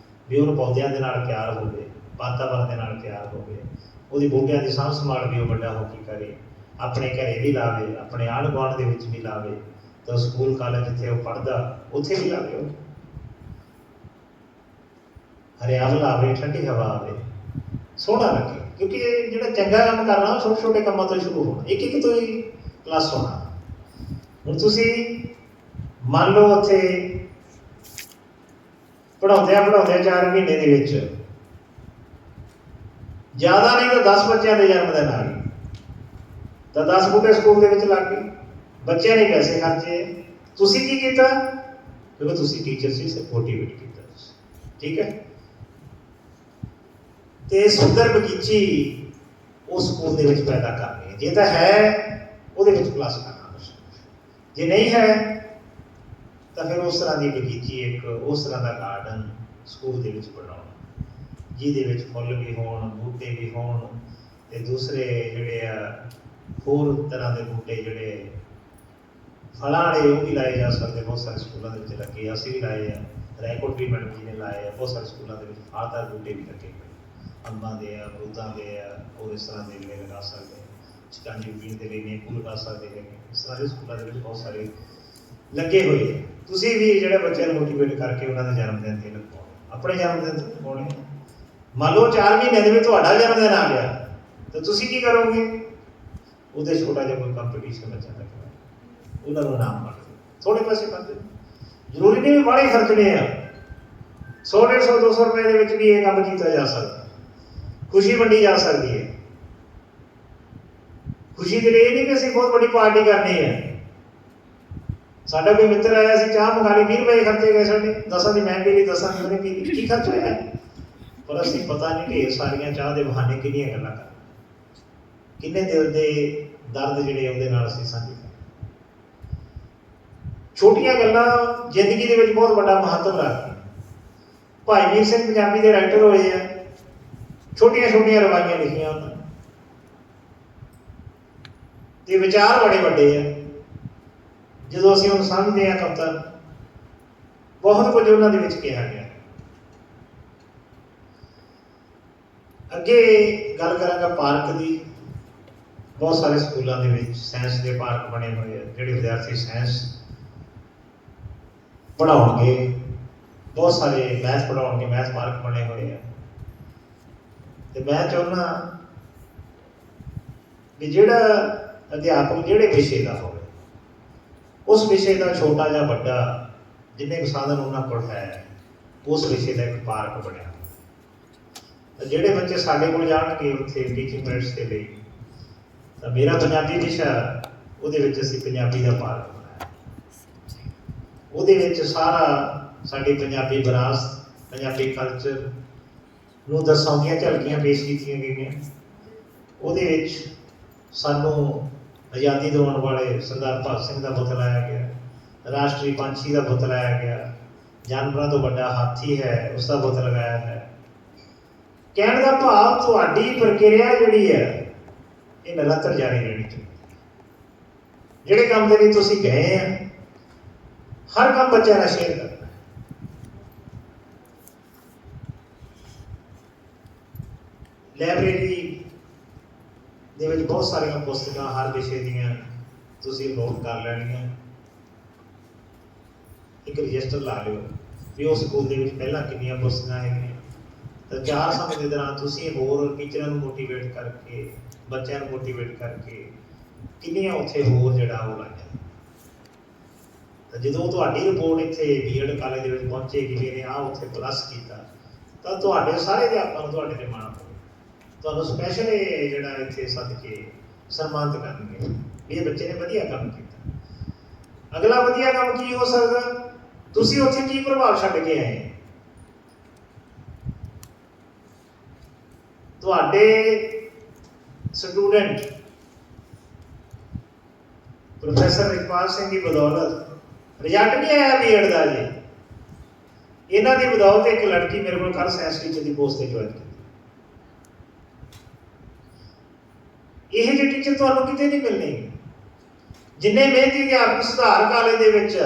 ਵੀ ਉਹਨੂੰ ਪੌਦਿਆਂ ਦੇ ਨਾਲ ਪਿਆਰ ਹੋਵੇ, ਵਾਤਾਵਰਨ ਦੇ ਨਾਲ ਪਿਆਰ ਹੋਵੇ, ਉਹਦੀ ਬੂਟਿਆਂ ਦੀ ਸਾਂਭ ਸੰਭਾਲ ਵੀ ਉਹ ਵੱਡਾ ਹੋ ਕੇ ਕਰੇ, ਆਪਣੇ ਘਰੇ ਵੀ ਲਾਵੇ, ਆਪਣੇ ਆਂਢ ਗੁਆਂਢ ਦੇ ਵਿੱਚ ਵੀ ਲਾਵੇ, ਤਾਂ ਸਕੂਲ ਕਾਲਜ ਜਿੱਥੇ ਉਹ ਪੜ੍ਹਦਾ ਉੱਥੇ ਵੀ ਲਾਵੇ, ਉਹ ਹਰਿਆਵਲ ਆਵੇ, ਠੰਡੀ ਹਵਾ ਆਵੇ, ਸੋਹਣਾ ਲੱਗੇ। ਕਿਉਂਕਿ ਇਹ ਜਿਹੜਾ ਚੰਗਾ ਕੰਮ ਕਰਨਾ ਉਹ ਛੋਟੇ ਛੋਟੇ ਕੰਮਾਂ ਤੋਂ ਸ਼ੁਰੂ ਹੋਣਾ, ਇੱਕ ਇੱਕ ਤੋਂ ਹੀ ਪਲੱਸ ਹੋਣਾ। ਹੁਣ ਤੁਸੀਂ ਮੰਨ ਲਓ ਉੱਥੇ ਪੜ੍ਹਾਉਂਦਿਆਂ 4 ਮਹੀਨੇ ਦੇ ਵਿੱਚ ਜ਼ਿਆਦਾ ਨਹੀਂ ਤਾਂ 10 ਬੱਚਿਆਂ ਦੇ ਜਨਮ ਦਿਨ ਆ ਗਏ, ਤਾਂ 10 ਬੂਟੇ ਸਕੂਲ ਦੇ ਵਿੱਚ ਲੱਗ ਗਏ, ਬੱਚਿਆਂ ਨੇ ਪੈਸੇ ਖਰਚੇ। ਤੁਸੀਂ ਕੀ ਕੀਤਾ? ਕਿਉਂਕਿ ਤੁਸੀਂ ਟੀਚਰ ਸੀ, ਸਿਰਫ ਮੋਟੀਵੇਟ ਕੀਤਾ ਤੁਸੀਂ, ਠੀਕ ਹੈ। ਤੇ ਸੁੰਦਰ ਬਗੀਚੀ ਉਹ ਸਕੂਲ ਦੇ ਵਿੱਚ ਪੈਦਾ ਕਰਨੀ ਹੈ, ਜੇ ਤਾਂ ਹੈ ਉਹਦੇ ਵਿੱਚ ਪਲੱਸ ਕਰਨਾ, ਜੇ ਨਹੀਂ ਹੈ ਤਾਂ ਫਿਰ ਉਸ ਤਰ੍ਹਾਂ ਦੀ ਬਗੀਚੀ, ਇੱਕ ਉਸ ਤਰ੍ਹਾਂ ਦਾ ਗਾਰਡਨ ਸਕੂਲ ਦੇ ਵਿੱਚ ਬਣਾਉਣਾ, ਜਿਹਦੇ ਵਿੱਚ ਫੁੱਲ ਵੀ ਹੋਣ, ਬੂਟੇ ਵੀ ਹੋਣ, ਤੇ ਦੂਸਰੇ ਜਿਹੜੇ ਆ ਹੋਰ ਤਰ੍ਹਾਂ ਦੇ ਬੂਟੇ ਜਿਹੜੇ ਫਲਾਂ ਵਾਲੇ ਉਹ ਵੀ ਲਾਏ ਜਾ ਸਕਦੇ। ਬਹੁਤ ਸਾਰੇ ਸਕੂਲਾਂ ਦੇ ਵਿੱਚ ਲੱਗੇ, ਅਸੀਂ ਵੀ ਲਾਏ ਆ, ਰੈਕੋਰਡ ਵੀ ਮੈਡਮ ਜੀ ਨੇ ਲਾਏ ਆ, ਬਹੁਤ ਸਾਰੇ ਸਕੂਲਾਂ ਦੇ ਵਿੱਚ ਫਲਦਾਰ ਬੂਟੇ ਵੀ ਲੱਗੇ ਹੋਏ, ਅੰਬਾਂ ਦੇ ਆ, ਅਮਰੂਦਾਂ ਦੇ ਆ, ਹੋਰ ਇਸ ਤਰ੍ਹਾਂ ਦੇ ਜਿਹੜੇ ਲਗਾ ਸਕਦੇ, ਚਿਕੰਜੀ ਪੀਣ ਦੇ ਲਈ ਨਿੰਬੂ ਲਗਾ ਸਕਦੇ ਹੈਗੇ। ਇਸ ਤਰ੍ਹਾਂ ਦੇ ਸਕੂਲਾਂ ਦੇ ਵਿੱਚ ਬਹੁਤ ਸਾਰੇ ਲੱਗੇ ਹੋਏ ਆ। ਤੁਸੀਂ ਵੀ ਜਿਹੜੇ ਬੱਚਿਆਂ ਨੂੰ ਮੋਟੀਵੇਟ ਕਰਕੇ ਉਹਨਾਂ ਦੇ ਜਨਮ ਦਿਨ ਤੇ ਲਗਾਉਣੇ, ਆਪਣੇ ਜਨਮ ਦਿਨ ਤੇ ਲਗਾਉਣੇ। ਮੰਨ ਲਓ 4 ਮਹੀਨੇ ਦੇ ਵਿੱਚ ਤੁਹਾਡਾ ਜਨਮ ਦਿਨ ਆ ਗਿਆ, ਤਾਂ ਤੁਸੀਂ ਕੀ ਕਰੋਗੇ? ਉਹਦੇ ਛੋਟਾ ਜਿਹਾ ਕੋਈ ਕੰਪੀਟੀਸ਼ਨ ਬੱਚਿਆਂ ਦਾ ਕਰਾਓ, ਉਹਨਾਂ ਨੂੰ ਇਨਾਮ ਕਰ ਦਿਓ, ਥੋੜੇ ਪੈਸੇ ਕਰ ਦਿਓ, ਜ਼ਰੂਰੀ ਨਹੀਂ ਵੀ ਬਾਹਲੇ ਖਰਚਣੇ ਆ, 100, 150, 200 ਰੁਪਏ ਦੇ ਵਿੱਚ ਵੀ ਇਹ ਕੰਮ ਕੀਤਾ ਜਾ ਸਕਦਾ, ਖੁਸ਼ੀ ਵੰਡੀ ਜਾ ਸਕਦੀ ਹੈ। ਖੁਸ਼ੀ ਦੇ ਲਈ ਇਹ ਨਹੀਂ ਕਿ ਅਸੀਂ ਬਹੁਤ ਵੱਡੀ ਪਾਰਟੀ ਕਰਨੀ ਹੈ। ਸਾਡਾ ਕੋਈ ਮਿੱਤਰ ਆਇਆ ਸੀ, ਚਾਹ ਮੰਗਾ ਲਈ, 20 ਰੁਪਏ ਖਰਚੇ ਗਏ ਸਾਡੇ, 10 ਦੀ ਮੈਂ ਪੀ ਲਈ, 10 ਦੀ ਉਹਨੇ ਪੀ ਲਈ, ਕੀ ਖਰਚ ਹੋਇਆ? ਪਰ ਅਸੀਂ ਪਤਾ ਨਹੀਂ ਢੇਰ ਸਾਰੀਆਂ ਚਾਹ ਦੇ ਬਹਾਨੇ ਕਿੰਨੀਆਂ ਗੱਲਾਂ ਕਰ, ਕਿੰਨੇ ਦਿਲ ਦੇ ਦਰਦ ਜਿਹੜੇ ਉਹਦੇ ਨਾਲ ਅਸੀਂ ਸਾਂਝੇ ਕਰ। ਛੋਟੀਆਂ ਗੱਲਾਂ ਜ਼ਿੰਦਗੀ ਦੇ ਵਿੱਚ ਬਹੁਤ ਵੱਡਾ ਮਹੱਤਵ ਰੱਖਦੀਆਂ। ਭਾਈ ਵੀਰ ਸਿੰਘ ਪੰਜਾਬੀ ਦੇ ਰਾਈਟਰ ਹੋਏ ਆ, ਛੋਟੀਆਂ ਛੋਟੀਆਂ ਰਵਾਈਆਂ ਲਿਖੀਆਂ ਉਹਨਾਂ ਨੇ, ਤੇ ਵਿਚਾਰ ਬੜੇ ਵੱਡੇ ਆ। ਜਦੋਂ ਅਸੀਂ ਉਹਨੂੰ ਸਮਝਦੇ ਹਾਂ ਕਵਿਤਾ, ਬਹੁਤ ਕੁਝ ਉਹਨਾਂ ਦੇ ਵਿੱਚ ਕਿਹਾ ਗਿਆ। ਅੱਗੇ ਗੱਲ ਕਰਾਂਗਾ ਪਾਰਕ ਦੀ। ਬਹੁਤ ਸਾਰੇ ਸਕੂਲਾਂ ਦੇ ਵਿੱਚ ਸਾਇੰਸ ਦੇ ਪਾਰਕ ਬਣੇ ਹੋਏ ਆ, ਜਿਹੜੇ ਵਿਦਿਆਰਥੀ ਸਾਇੰਸ ਪੜ੍ਹਾਉਣਗੇ, ਬਹੁਤ ਸਾਰੇ ਮੈਥ ਪੜ੍ਹਾਉਣਗੇ, ਮੈਥ ਪਾਰਕ ਬਣੇ ਹੋਏ ਆ। ਤੇ ਮੈਂ ਚਾਹੁੰਦਾ ਵੀ ਜਿਹੜਾ ਅਧਿਆਪਕ ਜਿਹੜੇ ਵਿਸ਼ੇ ਦਾ ਹੋਵੇ, ਉਸ ਵਿਸ਼ੇ ਦਾ ਛੋਟਾ ਜਾਂ ਵੱਡਾ ਜਿੰਨੇ ਕੁ ਸਾਧਨ ਉਹਨਾਂ ਕੋਲ ਹੈ, ਉਸ ਵਿਸ਼ੇ ਦਾ ਇੱਕ ਪਾਰਕ ਬਣਿਆ। ਤਾਂ ਜਿਹੜੇ ਬੱਚੇ ਸਾਡੇ ਕੋਲ ਜਾਣਗੇ ਉੱਥੇ ਟੀਚਿੰਗ ਮੈਰਿਟਸ ਦੇ ਲਈ, ਤਾਂ ਮੇਰਾ ਪੰਜਾਬੀ ਵਿਸ਼ਾ, ਉਹਦੇ ਵਿੱਚ ਅਸੀਂ ਪੰਜਾਬੀ ਦਾ ਪਾਰਕ ਬਣਾਇਆ। ਉਹਦੇ ਵਿੱਚ ਸਾਰਾ ਸਾਡੀ ਪੰਜਾਬੀ ਵਿਰਾਸਤ, ਪੰਜਾਬੀ ਕਲਚਰ ਨੂੰ ਦਰਸਾਉਂਦੀਆਂ ਝਲਕੀਆਂ ਪੇਸ਼ ਕੀਤੀਆਂ ਗਈਆਂ। ਉਹਦੇ ਵਿੱਚ ਸਾਨੂੰ ਆਜ਼ਾਦੀ ਦਿਵਾਉਣ ਵਾਲੇ ਸਰਦਾਰ ਭਗਤ ਸਿੰਘ ਦਾ ਬੁੱਤ ਲਾਇਆ ਗਿਆ। ਰਾਸ਼ਟਰੀ ਪੰਛੀ ਦਾ ਬੁੱਤ ਲਾਇਆ ਗਿਆ। ਜਾਨਵਰਾਂ ਤੋਂ ਵੱਡਾ ਹਾਥੀ ਹੈ, ਉਸ ਦਾ ਬੁੱਤ ਲਗਾਇਆ ਹੈ। ਕਹਿਣ ਦਾ ਭਾਵ ਤੁਹਾਡੀ ਪ੍ਰਕਿਰਿਆ ਜਿਹੜੀ ਹੈ ਇਹ ਨਿਰੰਤਰ ਜਾਰੀ ਰਹਿਣੀ ਚਾਹੀਦੀ। ਜਿਹੜੇ ਕੰਮ ਦੇ ਲਈ ਤੁਸੀਂ ਗਏ ਆ, ਹਰ ਕੰਮ ਬੱਚਿਆਂ ਨਾਲ ਸ਼ੇਅਰ ਕਰਨਾ। ਲਾਇਬ੍ਰੇਰੀ ਦੇ ਵਿੱਚ ਬਹੁਤ ਸਾਰੀਆਂ ਪੁਸਤਕਾਂ ਹਰ ਵਿਸ਼ੇ ਦੀਆਂ ਤੁਸੀਂ ਨੋਟ ਕਰ ਲੈਣੀਆਂ। ਇੱਕ ਰਜਿਸਟਰ ਲਾ ਲਿਓ ਵੀ ਉਸ ਸਕੂਲ ਦੇ ਵਿੱਚ ਪਹਿਲਾਂ ਕਿੰਨੀਆਂ ਪੁਸਤਕਾਂ ਹੈਗੀਆਂ। ਤਾਂ 4 ਸਮੇਂ ਦੇ ਦੌਰਾਨ ਤੁਸੀਂ ਹੋਰ ਟੀਚਰਾਂ ਨੂੰ ਮੋਟੀਵੇਟ ਕਰਕੇ, ਬੱਚਿਆਂ ਨੂੰ ਮੋਟੀਵੇਟ ਕਰਕੇ ਕਿੰਨੀਆਂ ਉੱਥੇ ਹੋਰ ਜਿਹੜਾ ਉਹ ਲਾਈਆਂ। ਤਾਂ ਜਦੋਂ ਤੁਹਾਡੀ ਰਿਪੋਰਟ ਇੱਥੇ ਬੀਐਡ ਕਾਲਜ ਦੇ ਵਿੱਚ ਪਹੁੰਚੇਗੀ ਵੀ ਇਹਨੇ ਆਹ ਉੱਥੇ ਪਲੱਸ ਕੀਤਾ, ਤਾਂ ਤੁਹਾਡੇ ਸਾਰੇ ਅਧਿਆਪਕਾਂ ਨੂੰ ਤੁਹਾਡੇ ਤੇ ਮਾਣ ਹੋਵੇ। ਤੁਹਾਨੂੰ ਸਪੈਸ਼ਲ ਇਹ ਜਿਹੜਾ ਇੱਥੇ ਸੱਦ ਕੇ ਸਨਮਾਨਿਤ ਕਰਨਗੇ ਵੀ ਇਹ ਬੱਚੇ ਨੇ ਵਧੀਆ ਕੰਮ ਕੀਤਾ। ਅਗਲਾ ਵਧੀਆ ਕੰਮ ਕੀ ਹੋ ਸਕਦਾ? ਤੁਸੀਂ ਉੱਥੇ ਕੀ ਪ੍ਰਭਾਵ ਛੱਡ ਕੇ ਆਏ? ਤੁਹਾਡੇ ਸਟੂਡੈਂਟ ਪ੍ਰੋਫੈਸਰ ਇਕਬਾਲ ਸਿੰਘ ਦੀ ਬਦੌਲਤ ਰਿਜ਼ਲਟ ਨਹੀਂ ਆਇਆ ਬੀਐਡ ਦਾ ਜੀ। ਇਹਨਾਂ ਦੀ ਬਦੌਲਤ ਇੱਕ ਲੜਕੀ ਮੇਰੇ ਕੋਲ ਕੱਲ੍ਹ ਸਾਇੰਸ ਟੀਚਰ ਦੀ ਪੋਸਟ ਤੇ ਜੁਆਇਨ ਕੀਤੀ। ਇਹ ਜਿਹੇ ਟੀਚਰ ਤੁਹਾਨੂੰ ਕਿਤੇ ਨਹੀਂ ਮਿਲਣੇ। ਜਿੰਨੇ ਮਿਹਨਤੀ ਅਧਿਆਪਕ ਸੁਧਾਰ ਕਾਲਜ ਦੇ ਵਿੱਚ,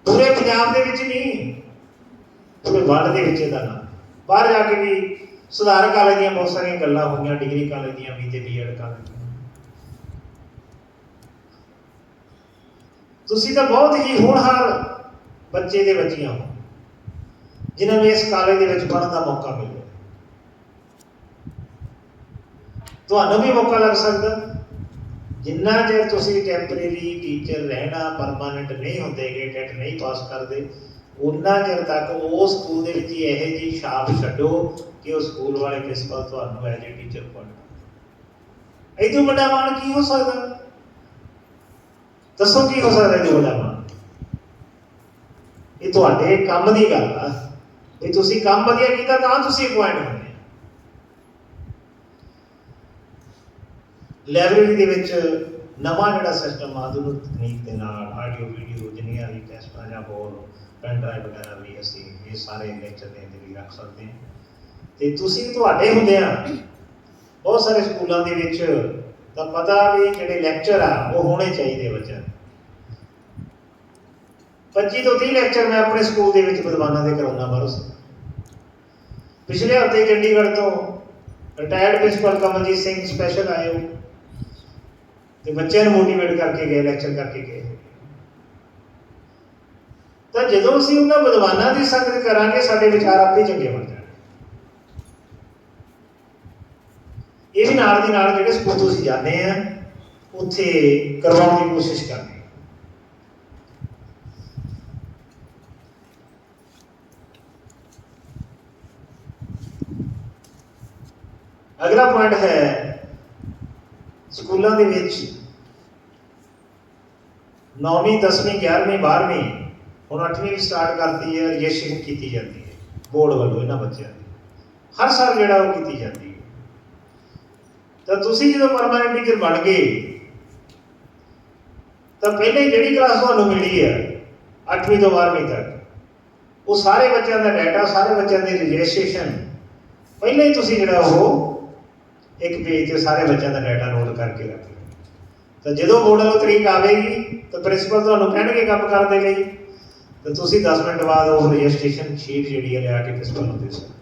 ਪੂਰੇ ਪੰਜਾਬ ਦੇ ਵਿੱਚ ਨਹੀਂ, ਪੂਰੇ ਵਰਲਡ ਦੇ ਵਿੱਚ ਇਹਦਾ ਨਾਮ। ਬਾਹਰ ਜਾ ਕੇ ਵੀ ਸੁਧਾਰ ਕਾਲਜ ਦੀਆਂ ਬਹੁਤ ਸਾਰੀਆਂ ਗੱਲਾਂ ਹੋਈਆਂ, ਡਿਗਰੀ ਕਾਲਜ ਦੀਆਂ ਵੀ ਤੇ ਬੀਐਡ ਕਾਲਜ ਦੀਆਂ। ਤੁਸੀਂ ਤਾਂ ਬਹੁਤ ਹੀ ਹੋਣਹਾਰ ਬੱਚੇ ਦੇ ਬੱਚੀਆਂ ਹੋ ਜਿਨ੍ਹਾਂ ਨੂੰ ਇਸ ਕਾਲਜ ਦੇ ਵਿੱਚ ਪੜ੍ਹਨ ਦਾ ਮੌਕਾ ਮਿਲਿਆ। ਤੁਹਾਨੂੰ ਵੀ ਮੌਕਾ ਲੱਗ ਸਕਦਾ। ਜਿੰਨਾ ਚਿਰ ਤੁਸੀਂ ਟੈਂਪਰੇਰੀ ਟੀਚਰ ਰਹਿਣਾ, ਪਰਮਾਨੈਂਟ ਨਹੀਂ ਹੁੰਦੇਗੇ, ਟੈਟ ਨਹੀਂ ਪਾਸ ਕਰਦੇ, ਉਨਾ ਚਿਰ ਤੱਕ ਉਹ ਸਕੂਲ ਦੇ ਵਿੱਚ ਇਹੋ ਜਿਹੀ ਛਾਪ ਛੱਡੋ ਕਿ ਉਹ ਸਕੂਲ ਵਾਲੇ ਪ੍ਰਿੰਸੀਪਲ ਤੁਹਾਨੂੰ ਐਜ ਏ ਟੀਚਰ ਅਪਾਇੰਟ। ਇਹ ਤੋਂ ਵੱਡਾ ਮਾਣ ਕੀ ਹੋ ਸਕਦਾ? ਦੱਸੋ ਕੀ ਹੋ ਸਕਦਾ ਇਹ ਤੋਂ ਵੱਡਾ ਮਾਣ? ਇਹ ਤੁਹਾਡੇ ਕੰਮ ਦੀ ਗੱਲ ਆ ਵੀ ਤੁਸੀਂ ਕੰਮ ਵਧੀਆ ਕੀਤਾ ਤਾਂ ਤੁਸੀਂ ਅਪਾਇੰਟ ਹੋਏ। ਲਾਇਬ੍ਰੇਰੀ ਦੇ ਵਿੱਚ ਨਵਾਂ ਜਿਹੜਾ ਸਿਸਟਮ ਆਧੁਨਿਕ ਤਕਨੀਕ ਦੇ ਨਾਲ ਆਡੀਓ ਵੀਡੀਓ ਜਿੰਨੀਆਂ ਵੀ ਕੈਸਟਾਂ ਜਾਂ ਹੋਰ ਪੈਨ ਡਰਾਈਵ ਵਗੈਰਾ ਵੀ ਅਸੀਂ ਇਹ ਸਾਰੇ ਲੈਕਚਰ ਦੇ ਲਈ ਰੱਖ ਸਕਦੇ ਹਾਂ। ਤੇ ਤੁਸੀਂ ਤੁਹਾਡੇ ਹੁੰਦੇ ਆ ਬਹੁਤ ਸਾਰੇ ਸਕੂਲਾਂ ਦੇ ਵਿੱਚ ਤਾਂ ਪਤਾ ਵੀ ਜਿਹੜੇ ਲੈਕਚਰ ਆ ਉਹ ਹੋਣੇ ਚਾਹੀਦੇ ਬੱਚਿਆਂ। 25 ਤੋਂ 30 ਲੈਕਚਰ ਮੈਂ ਆਪਣੇ ਸਕੂਲ ਦੇ ਵਿੱਚ ਵਿਦਵਾਨਾਂ ਦੇ ਕਰਾਉਣਾ ਬਰਸ। ਪਿਛਲੇ ਹਫ਼ਤੇ ਚੰਡੀਗੜ੍ਹ ਤੋਂ retired principal Kamaljit Singh special ਆਏ ਹੋ ਤੇ ਬੱਚਿਆਂ ਨੂੰ ਮੋਟੀਵੇਟ ਕਰਕੇ ਗਏ, ਲੈਕਚਰ ਕਰਕੇ ਗਏ। ਤਾਂ ਜਦੋਂ ਅਸੀਂ ਉਹਨਾਂ ਵਿਦਵਾਨਾਂ ਦੀ ਸੰਗਤ ਕਰਾਂਗੇ ਸਾਡੇ ਵਿਚਾਰ ਆਪੇ ਚੰਗੇ ਬਣ ਜਾਣਗੇ। ਇਹ ਵੀ ਨਾਲ ਦੀ ਨਾਲ ਜਿਹੜੇ ਸਕੂਲ ਤੁਸੀਂ ਜਾਂਦੇ ਆ ਉੱਥੇ ਕਰਵਾਉਣ ਦੀ ਕੋਸ਼ਿਸ਼ ਕਰਨੀ। ਅਗਲਾ ਪੁਆਇੰਟ ਹੈ ਸਕੂਲਾਂ ਦੇ ਵਿੱਚ 9ਵੀਂ 10ਵੀਂ 11ਵੀਂ 12ਵੀਂ ਹੁਣ 8ਵੀਂ ਵੀ ਸਟਾਰਟ ਕਰਤੀ ਹੈ। ਰਜਿਸਟ੍ਰੇਸ਼ਨ ਕੀਤੀ ਜਾਂਦੀ ਹੈ ਬੋਰਡ ਵੱਲੋਂ ਇਹਨਾਂ ਬੱਚਿਆਂ ਦੀ, ਹਰ ਸਾਲ ਜਿਹੜਾ ਉਹ ਕੀਤੀ ਜਾਂਦੀ ਹੈ। ਤਾਂ ਤੁਸੀਂ ਜਦੋਂ ਪਰਮਾਨੈਂਟ ਟੀਚਰ ਬਣ ਗਏ ਤਾਂ ਪਹਿਲੇ ਜਿਹੜੀ ਕਲਾਸ ਤੁਹਾਨੂੰ ਮਿਲੀ ਹੈ 8ਵੀਂ ਤੋਂ 12ਵੀਂ ਤੱਕ, ਉਹ ਸਾਰੇ ਬੱਚਿਆਂ ਦਾ ਡਾਟਾ, ਸਾਰੇ ਬੱਚਿਆਂ ਦੀ ਰਜਿਸਟ੍ਰੇਸ਼ਨ ਪਹਿਲਾਂ ਹੀ ਤੁਸੀਂ ਜਿਹੜਾ ਉਹ ਇੱਕ ਪੇਜ ਤੇ ਸਾਰੇ ਬੱਚਿਆਂ ਦਾ ਡਾਟਾ ਨੋਟ ਕਰਕੇ ਰੱਖ ਲਓ। ਤਾਂ ਜਦੋਂ ਬੋਰਡ ਵੱਲੋਂ ਤਰੀਕ ਆਵੇਗੀ ਤਾਂ ਪ੍ਰਿੰਸੀਪਲ ਤੁਹਾਨੂੰ ਕਹਿਣਗੇ ਕੰਮ ਕਰਨ ਦੇ ਲਈ, ਤਾਂ ਤੁਸੀਂ 10 ਮਿੰਟ ਬਾਅਦ ਉਹ ਰਜਿਸਟ੍ਰੇਸ਼ਨ ਸ਼ੀਟ ਜਿਹੜੀ ਹੈ ਲਿਆ ਕੇ ਪ੍ਰਿੰਸੀਪਲ ਨੂੰ ਦੇ ਸਕਦੇ।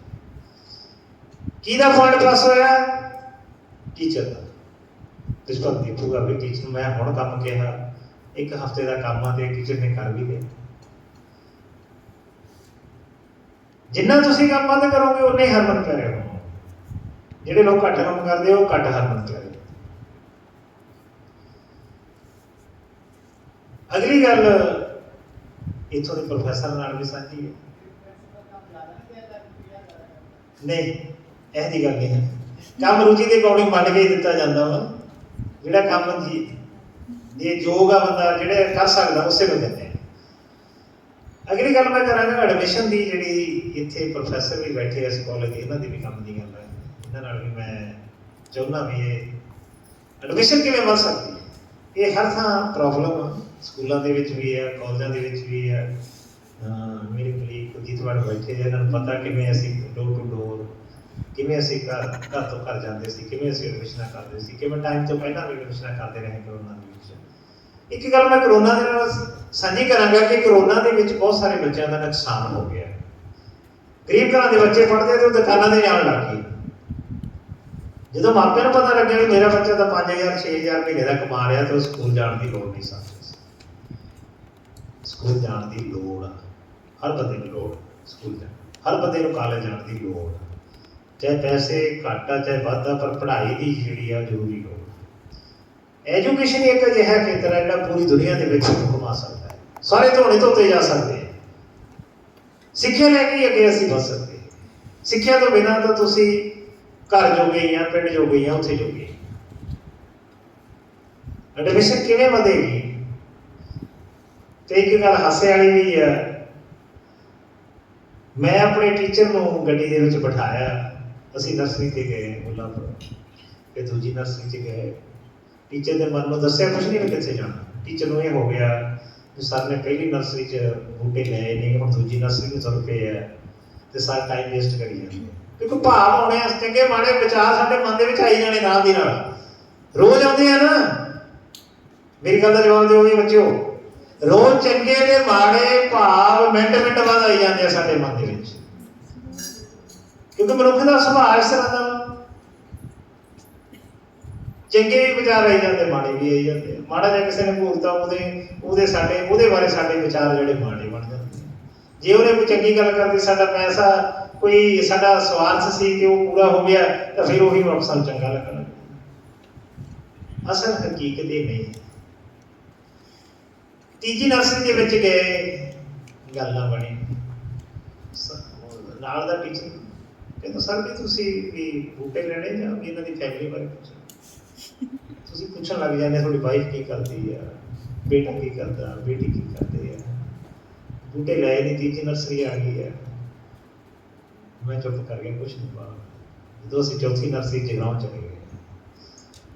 ਕਿਹਦਾ ਪੁਆਇੰਟ ਪਲੱਸ ਹੋਇਆ? ਟੀਚਰ ਦਾ। ਪ੍ਰਿੰਸੀਪਲ ਦੇਖੂਗਾ ਵੀ ਟੀਚਰ ਨੂੰ ਮੈਂ ਹੁਣ ਕੰਮ ਕਿਹਾ, ਇੱਕ ਹਫ਼ਤੇ ਦਾ ਕੰਮ ਆ ਤੇ ਟੀਚਰ ਨੇ ਕਰ ਵੀ ਲਿਆ। ਜਿੰਨਾ ਤੁਸੀਂ ਕੰਮ ਵੱਧ ਕਰੋਗੇ ਉਨੇ ਹਰਮਨ ਪਿਆਰੇ ਹੋ। ਜਿਹੜੇ ਲੋਕ ਘੱਟ ਕੰਮ ਕਰਦੇ ਉਹ ਘੱਟ ਹਰਮਨ ਪਿਆਰੇ। ਅਗਲੀ ਗੱਲ ਇੱਥੋਂ ਦੇ ਪ੍ਰੋਫੈਸਰ ਨਾਲ ਵੀ ਸਾਂਝੀ ਹੈ। ਨਹੀਂ, ਇਹ ਦੀ ਗੱਲ ਨਹੀਂ ਹੈ। ਕੰਮ ਰੁਚੀ ਦੇ ਅਕੋਰਡਿੰਗ ਵੰਡ ਕੇ ਦਿੱਤਾ ਜਾਂਦਾ ਵਾ। ਜਿਹੜਾ ਕੰਮ ਜੀ ਜੇ ਯੋਗ ਆ ਬੰਦਾ ਜਿਹੜੇ ਕਰ ਸਕਦਾ ਉਸੇ ਨੂੰ ਦਿੰਦੇ ਆ। ਅਗਲੀ ਗੱਲ ਮੈਂ ਕਰਾਂਗਾ ਐਡਮਿਸ਼ਨ ਦੀ। ਜਿਹੜੀ ਇੱਥੇ ਪ੍ਰੋਫੈਸਰ ਵੀ ਬੈਠੇ ਇਸ ਕਾਲਜ ਦੇ, ਇਹਨਾਂ ਦੀ ਵੀ ਕੰਮ ਦੀ ਗੱਲ ਹੈ। ਇਹਨਾਂ ਨਾਲ ਵੀ ਮੈਂ ਚਾਹੁੰਦਾ ਵੀ ਇਹ ਐਡਮਿਸ਼ਨ ਕਿਵੇਂ ਵੱਧ ਸਕਦੀ ਹੈ। ਇਹ ਹਰ ਥਾਂ ਪ੍ਰੋਬਲਮ ਆ, ਸਕੂਲਾਂ ਦੇ ਵਿੱਚ ਵੀ ਹੈ, ਕਾਲਜਾਂ ਦੇ ਵਿੱਚ ਵੀ ਹੈ। ਮੇਰੇ ਕਲੀਗ ਕੁਲਜੀਤ ਵਾਲੇ ਬੈਠੇ ਜਿਹਨਾਂ ਨੂੰ ਪਤਾ ਕਿਵੇਂ ਅਸੀਂ ਡੋਰ ਟੂ ਡੋਰ, ਕਿਵੇਂ ਅਸੀਂ ਘਰ ਤੋਂ ਘਰ ਜਾਂਦੇ ਸੀ, ਕਿਵੇਂ ਅਸੀਂ ਐਡਮਿਸ਼ਨਾਂ ਕਰਦੇ ਸੀ, ਕਿਵੇਂ ਟਾਈਮ ਤੋਂ ਪਹਿਲਾਂ ਵੀ ਐਡਮਿਸ਼ਨਾਂ ਕਰਦੇ ਰਹੇ ਕਰੋਨਾ ਦੇ ਵਿੱਚ। ਇੱਕ ਗੱਲ ਮੈਂ ਕਰੋਨਾ ਦੇ ਨਾਲ ਸਾਂਝੀ ਕਰਾਂਗਾ ਕਿ ਕਰੋਨਾ ਦੇ ਵਿੱਚ ਬਹੁਤ ਸਾਰੇ ਬੱਚਿਆਂ ਦਾ ਨੁਕਸਾਨ ਹੋ ਗਿਆ। ਗਰੀਬ ਘਰਾਂ ਦੇ ਬੱਚੇ ਪੜ੍ਹਦੇ ਤੇ ਉਹ ਦੁਕਾਨਾਂ ਤੇ ਜਾਣ ਲੱਗ ਗਏ। ਜਦੋਂ ਮਾਪਿਆਂ ਨੂੰ ਪਤਾ ਲੱਗਿਆ ਵੀ ਮੇਰਾ ਬੱਚਾ ਤਾਂ 5000 6000 ਮਹੀਨੇ ਦਾ ਕਮਾ ਰਿਹਾ ਤੇ ਉਹ ਸਕੂਲ ਜਾਣ ਦੀ ਲੋੜ ਨਹੀਂ ਸਮਝਦੇ। ਸਕੂਲ ਜਾਣ ਦੀ ਲੋੜ ਆ, ਹਰ ਬੰਦੇ ਨੂੰ ਲੋੜ ਸਕੂਲ ਜਾਣ, ਹਰ ਬੰਦੇ ਨੂੰ ਕਾਲਜ ਜਾਣ ਦੀ ਲੋੜ, ਚਾਹੇ ਪੈਸੇ ਘੱਟ ਆ ਚਾਹੇ ਵੱਧ ਆ, ਪਰ ਪੜ੍ਹਾਈ ਦੀ ਜਿਹੜੀ ਆ ਜ਼ਰੂਰੀ ਲੋੜ। ਐਜੂਕੇਸ਼ਨ ਇੱਕ ਅਜਿਹਾ ਖੇਤਰ ਹੈ ਜਿਹੜਾ ਪੂਰੀ ਦੁਨੀਆ ਦੇ ਵਿੱਚ ਘੁਮਾ ਸਕਦਾ ਹੈ, ਸਾਰੇ ਧੋਣੇ ਧੋਤੇ ਜਾ ਸਕਦੇ ਆ। ਸਿੱਖਿਆ ਲੈ ਕੇ ਹੀ ਅੱਗੇ ਅਸੀਂ ਵੱਧ ਸਕਦੇ ਹਾਂ। ਸਿੱਖਿਆ ਤੋਂ ਬਿਨਾਂ ਤਾਂ ਤੁਸੀਂ ਘਰ ਜੋਗੇ ਜਾਂ ਪਿੰਡ ਜੋਗੇ ਜਾਂ ਉੱਥੇ ਜੋਗੇ। ਐਡਮਿਸ਼ਨ ਕਿਵੇਂ ਵਧੇਗੀ? ਤੇ ਇੱਕ ਗੱਲ ਹਾਸੇ ਵਾਲੀ ਵੀ ਹੈ, ਮੈਂ ਆਪਣੇ ਟੀਚਰ ਨੂੰ ਗੱਡੀ ਦੇ ਵਿੱਚ ਬਿਠਾਇਆ, ਅਸੀਂ ਨਰਸਰੀ ਤੇ ਗਏ ਮੁੱਲਾਂਪੁਰ, ਫਿਰ ਦੂਜੀ ਨਰਸਰੀ 'ਚ ਗਏ। ਟੀਚਰ ਦੇ ਮਨ ਨੂੰ ਦੱਸਿਆ ਕੁਛ ਨਹੀਂ ਵੀ ਕਿੱਥੇ ਜਾਣਾ। ਟੀਚਰ ਨੂੰ ਇਹ ਹੋ ਗਿਆ ਵੀ ਸਰ ਨੇ ਪਹਿਲੀ ਨਰਸਰੀ 'ਚ ਬੂਟੇ ਲਏ ਨਹੀਂ, ਹੁਣ ਦੂਜੀ ਨਰਸਰੀ 'ਚ ਤੁਰ ਪਏ ਆ ਤੇ ਸਾਰਾ ਟਾਈਮ ਵੇਸਟ ਕਰੀ ਜਾਂਦੇ। ਕਿਉਂਕਿ ਭਾਵ ਆਉਣੇ ਆ, ਚੰਗੇ ਮਾੜੇ ਵਿਚਾਰ ਸਾਡੇ ਮਨ ਦੇ ਵਿੱਚ ਆਈ ਜਾਣੇ ਨਾਲ ਦੀ ਨਾਲ, ਰੋਜ਼ ਆਉਂਦੇ ਆ ਨਾ। ਮੇਰੀ ਗੱਲ ਦਾ ਜਵਾਬ ਦਿਓ ਵੀ ਬੱਚਿਓ, ਰੋਜ਼ ਚੰਗੇ ਤੇ ਮਾੜੇ ਭਾਵ ਮਿੰਟ ਬਾਅਦ ਆਈ ਜਾਂਦੇ ਆ ਸਾਡੇ ਮਨ ਦੇ ਵਿੱਚ, ਕਿਉਂਕਿ ਮਨੁੱਖ ਦਾ ਸੁਭਾਅ ਇਸ ਤਰ੍ਹਾਂ ਦਾ। ਚੰਗੇ ਵੀ ਵਿਚਾਰ ਆਈ ਜਾਂਦੇ, ਮਾੜੇ ਵੀ ਆਈ ਜਾਂਦੇ। ਮਾੜਾ ਜਿਹਾ ਕਿਸੇ ਨੇ ਭੂਲਤਾ ਉਹਦੇ ਬਾਰੇ ਸਾਡੇ ਵਿਚਾਰ ਜਿਹੜੇ ਮਾੜੇ ਬਣ ਜਾਂਦੇ। ਜੇ ਉਹਨੇ ਕੋਈ ਚੰਗੀ ਗੱਲ ਕਰਦੀ, ਸਾਡਾ ਪੈਸਾ ਕੋਈ ਸਾਡਾ ਸਵਾਰਥ ਸੀ ਤੇ ਉਹ ਪੂਰਾ ਹੋ ਗਿਆ, ਤਾਂ ਫਿਰ ਉਹੀ ਵਾਪਸ ਸਾਨੂੰ ਚੰਗਾ ਲੱਗਣਾ। ਅਸਲ ਹਕੀਕਤ ਇਹ ਨਹੀਂ। ਤੀਜੀ ਨਰਸਰੀ ਦੇ ਵਿੱਚ ਗਏ, ਗੱਲ ਨਾ ਬਣੀ। ਨਾਲ ਦਾ ਟੀਚਰ ਕਹਿੰਦਾ ਸਰ ਵੀ ਤੁਸੀਂ ਵੀ ਬੂਟੇ ਲੈਣੇ ਜਾਂ ਵੀ ਇਹਨਾਂ ਦੀ ਫੈਮਿਲੀ ਬਾਰੇ ਪੁੱਛਣਾ। ਤੁਸੀਂ ਪੁੱਛਣ ਲੱਗ ਜਾਂਦੇ ਤੁਹਾਡੀ ਵਾਈਫ ਕੀ ਕਰਦੀ ਆ, ਬੇਟਾ ਕੀ ਕਰਦਾ, ਬੇਟੀ ਕੀ ਕਰਦੇ ਆ। ਬੂਟੇ ਲਏ ਨਹੀਂ, ਤੀਜੀ ਨਰਸਰੀ ਆ ਗਈ ਹੈ। ਮੈਂ ਚੁੱਪ ਕਰ ਗਿਆ, ਕੁਛ ਨਹੀਂ ਬਾਹਰ। ਜਦੋਂ ਅਸੀਂ ਚੌਥੀ ਨਰਸਰੀ ਜਗਰਾਉਂ ਚਲੇ ਗਏ,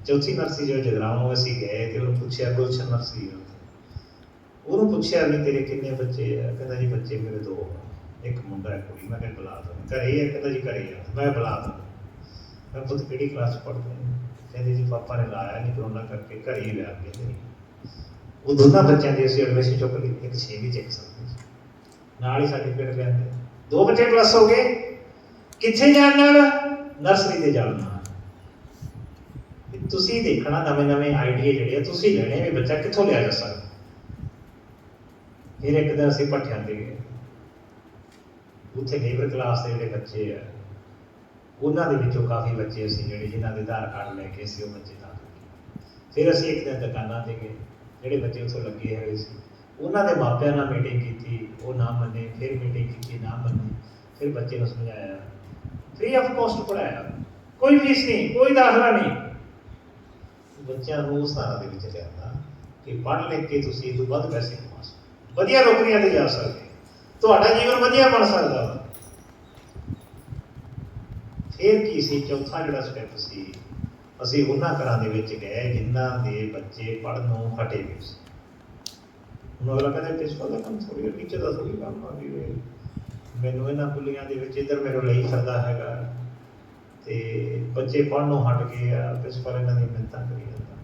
ਚੌਥੀ ਨਰਸਰੀ ਜਦੋਂ ਜਗਰਾਉਂ ਅਸੀਂ ਗਏ ਤੇ ਉਹਨੂੰ ਪੁੱਛਿਆ, ਗੁਲਸ਼ਨ ਨਰਸਰੀ ਉਹਨੂੰ ਪੁੱਛਿਆ ਵੀ ਤੇਰੇ ਕਿੰਨੇ ਬੱਚੇ ਆ? ਕਹਿੰਦਾ ਜੀ ਬੱਚੇ ਮੇਰੇ 2 ਆ, ਇੱਕ ਮੁੰਡਾ ਇੱਕ ਕੁੜੀ। ਮੈਂ ਕਿਹਾ ਬੁਲਾ ਦੋ। ਘਰੇ ਆ? ਕਹਿੰਦਾ ਜੀ ਘਰੇ ਆ। ਮੈਂ ਬੁਲਾ ਦੋ। ਮੈਂ ਪੁੱਤ ਕਿਹੜੀ ਕਲਾਸ 'ਚ ਪੜ੍ਹਦੇ? ਕਹਿੰਦੇ ਜੀ ਪਾਪਾ ਨੇ ਲਾਇਆ ਨਹੀਂ ਕਰੋਨਾ ਕਰਕੇ, ਘਰੇ ਹੀ ਲਿਆ ਕੇ। ਉਹ ਦੋਨਾਂ ਬੱਚਿਆਂ ਦੀ ਅਸੀਂ ਐਡਮਿਸ਼ਨ ਚੁੱਕ ਲਈ, ਇੱਕ 6ਵੀਂ 'ਚ ਇੱਕ 7ਵੀਂ 'ਚ, ਨਾਲ ਹੀ ਸਰਟੀਫਿਕੇਟ ਲਿਆਂਦੇ। 2 ਬੱਚੇ ਪਲੱਸ ਹੋ ਗਏ। ਕਿੱਥੇ ਜਾਣ ਨਾਲ? ਨਰਸਰੀ ਤੇ ਜਾਣ ਨਾਲ। ਤੁਸੀਂ ਦੇਖਣਾ ਨਵੇਂ ਆਈਡੀਆ ਜਿਹੜੇ ਆ ਤੁਸੀਂ ਲੈਣੇ ਵੀ ਬੱਚਾ ਕਿੱਥੋਂ ਲਿਆ ਜਾ ਸਕਦਾ। ਫਿਰ ਇੱਕ ਦਿਨ ਅਸੀਂ ਭੱਠਿਆਂ ਤੇ ਗਏ, ਉੱਥੇ ਲੇਬਰ ਕਲਾਸ ਦੇ ਜਿਹੜੇ ਬੱਚੇ ਆ ਉਹਨਾਂ ਦੇ ਵਿੱਚੋਂ ਕਾਫੀ ਬੱਚੇ ਅਸੀਂ ਜਿਹੜੇ ਜਿਨ੍ਹਾਂ ਦੇ ਆਧਾਰ ਕਾਰਡ ਲੈ ਕੇ ਅਸੀਂ ਉਹ ਬੱਚੇ ਦਾਖਲ। ਫਿਰ ਅਸੀਂ ਇੱਕ ਦਿਨ ਦੁਕਾਨਾਂ ਤੇ ਗਏ, ਜਿਹੜੇ ਬੱਚੇ ਉੱਥੋਂ ਲੱਗੇ ਹੋਏ ਸੀ ਉਹਨਾਂ ਦੇ ਮਾਪਿਆਂ ਨਾਲ ਮੀਟਿੰਗ ਕੀਤੀ, ਉਹ ਨਾ ਮੰਨੇ। ਫਿਰ ਮੀਟਿੰਗ ਕੀਤੀ, ਨਾ ਮੰਨੇ। ਫਿਰ ਬੱਚੇ ਨੂੰ ਸਮਝਾਇਆ, ਫ੍ਰੀ ਆਫ ਕੋਸਟ ਪੜ੍ਹਾਇਆ, ਕੋਈ ਫੀਸ ਨਹੀਂ, ਕੋਈ ਦਾਖਲਾ ਨਹੀਂ। ਬੱਚਿਆਂ ਨੂੰ ਉਸ ਤਰ੍ਹਾਂ ਦੇ ਵਿੱਚ ਲਿਆਂਦਾ ਕਿ ਪੜ੍ਹ ਲਿਖ ਕੇ ਤੁਸੀਂ ਇਹ ਤੋਂ ਵੱਧ ਪੈਸੇ ਕਮਾ ਸਕਦੇ, ਵਧੀਆ ਨੌਕਰੀਆਂ ਤੇ ਜਾ ਸਕਦੇ, ਤੁਹਾਡਾ ਜੀਵਨ ਵਧੀਆ ਬਣ ਸਕਦਾ। ਫਿਰ ਕੀ ਸੀ? ਚੌਥਾ ਜਿਹੜਾ ਸਟੈਪ ਸੀ, ਅਸੀਂ ਉਹਨਾਂ ਘਰਾਂ ਦੇ ਵਿੱਚ ਗਏ ਜਿਨ੍ਹਾਂ ਦੇ ਬੱਚੇ ਪੜ੍ਹਨੋਂ ਹਟੇ ਗਏ ਸੀ। ਹੁਣ ਅਗਲਾ ਕਹਿੰਦਾ ਪ੍ਰਿੰਸੀਪਲ ਦਾ ਕੰਮ ਥੋੜ੍ਹੀ, ਟੀਚਰ ਦਾ ਥੋੜ੍ਹੀ ਕੰਮ ਆ ਵੀ ਮੈਨੂੰ ਇਹਨਾਂ ਕੁੱਲੀਆਂ ਦੇ ਵਿੱਚ ਇੱਧਰ ਮੇਰੇ ਲਈ ਫਿਰਦਾ ਹੈਗਾ ਤੇ ਬੱਚੇ ਪੜ੍ਹਨੋਂ ਹਟ ਗਏ ਆ, ਪ੍ਰਿੰਸੀਪਲ ਇਹਨਾਂ ਦੀਆਂ ਮਿੰਨਤਾਂ ਕਰੀ ਜਾਂਦਾ।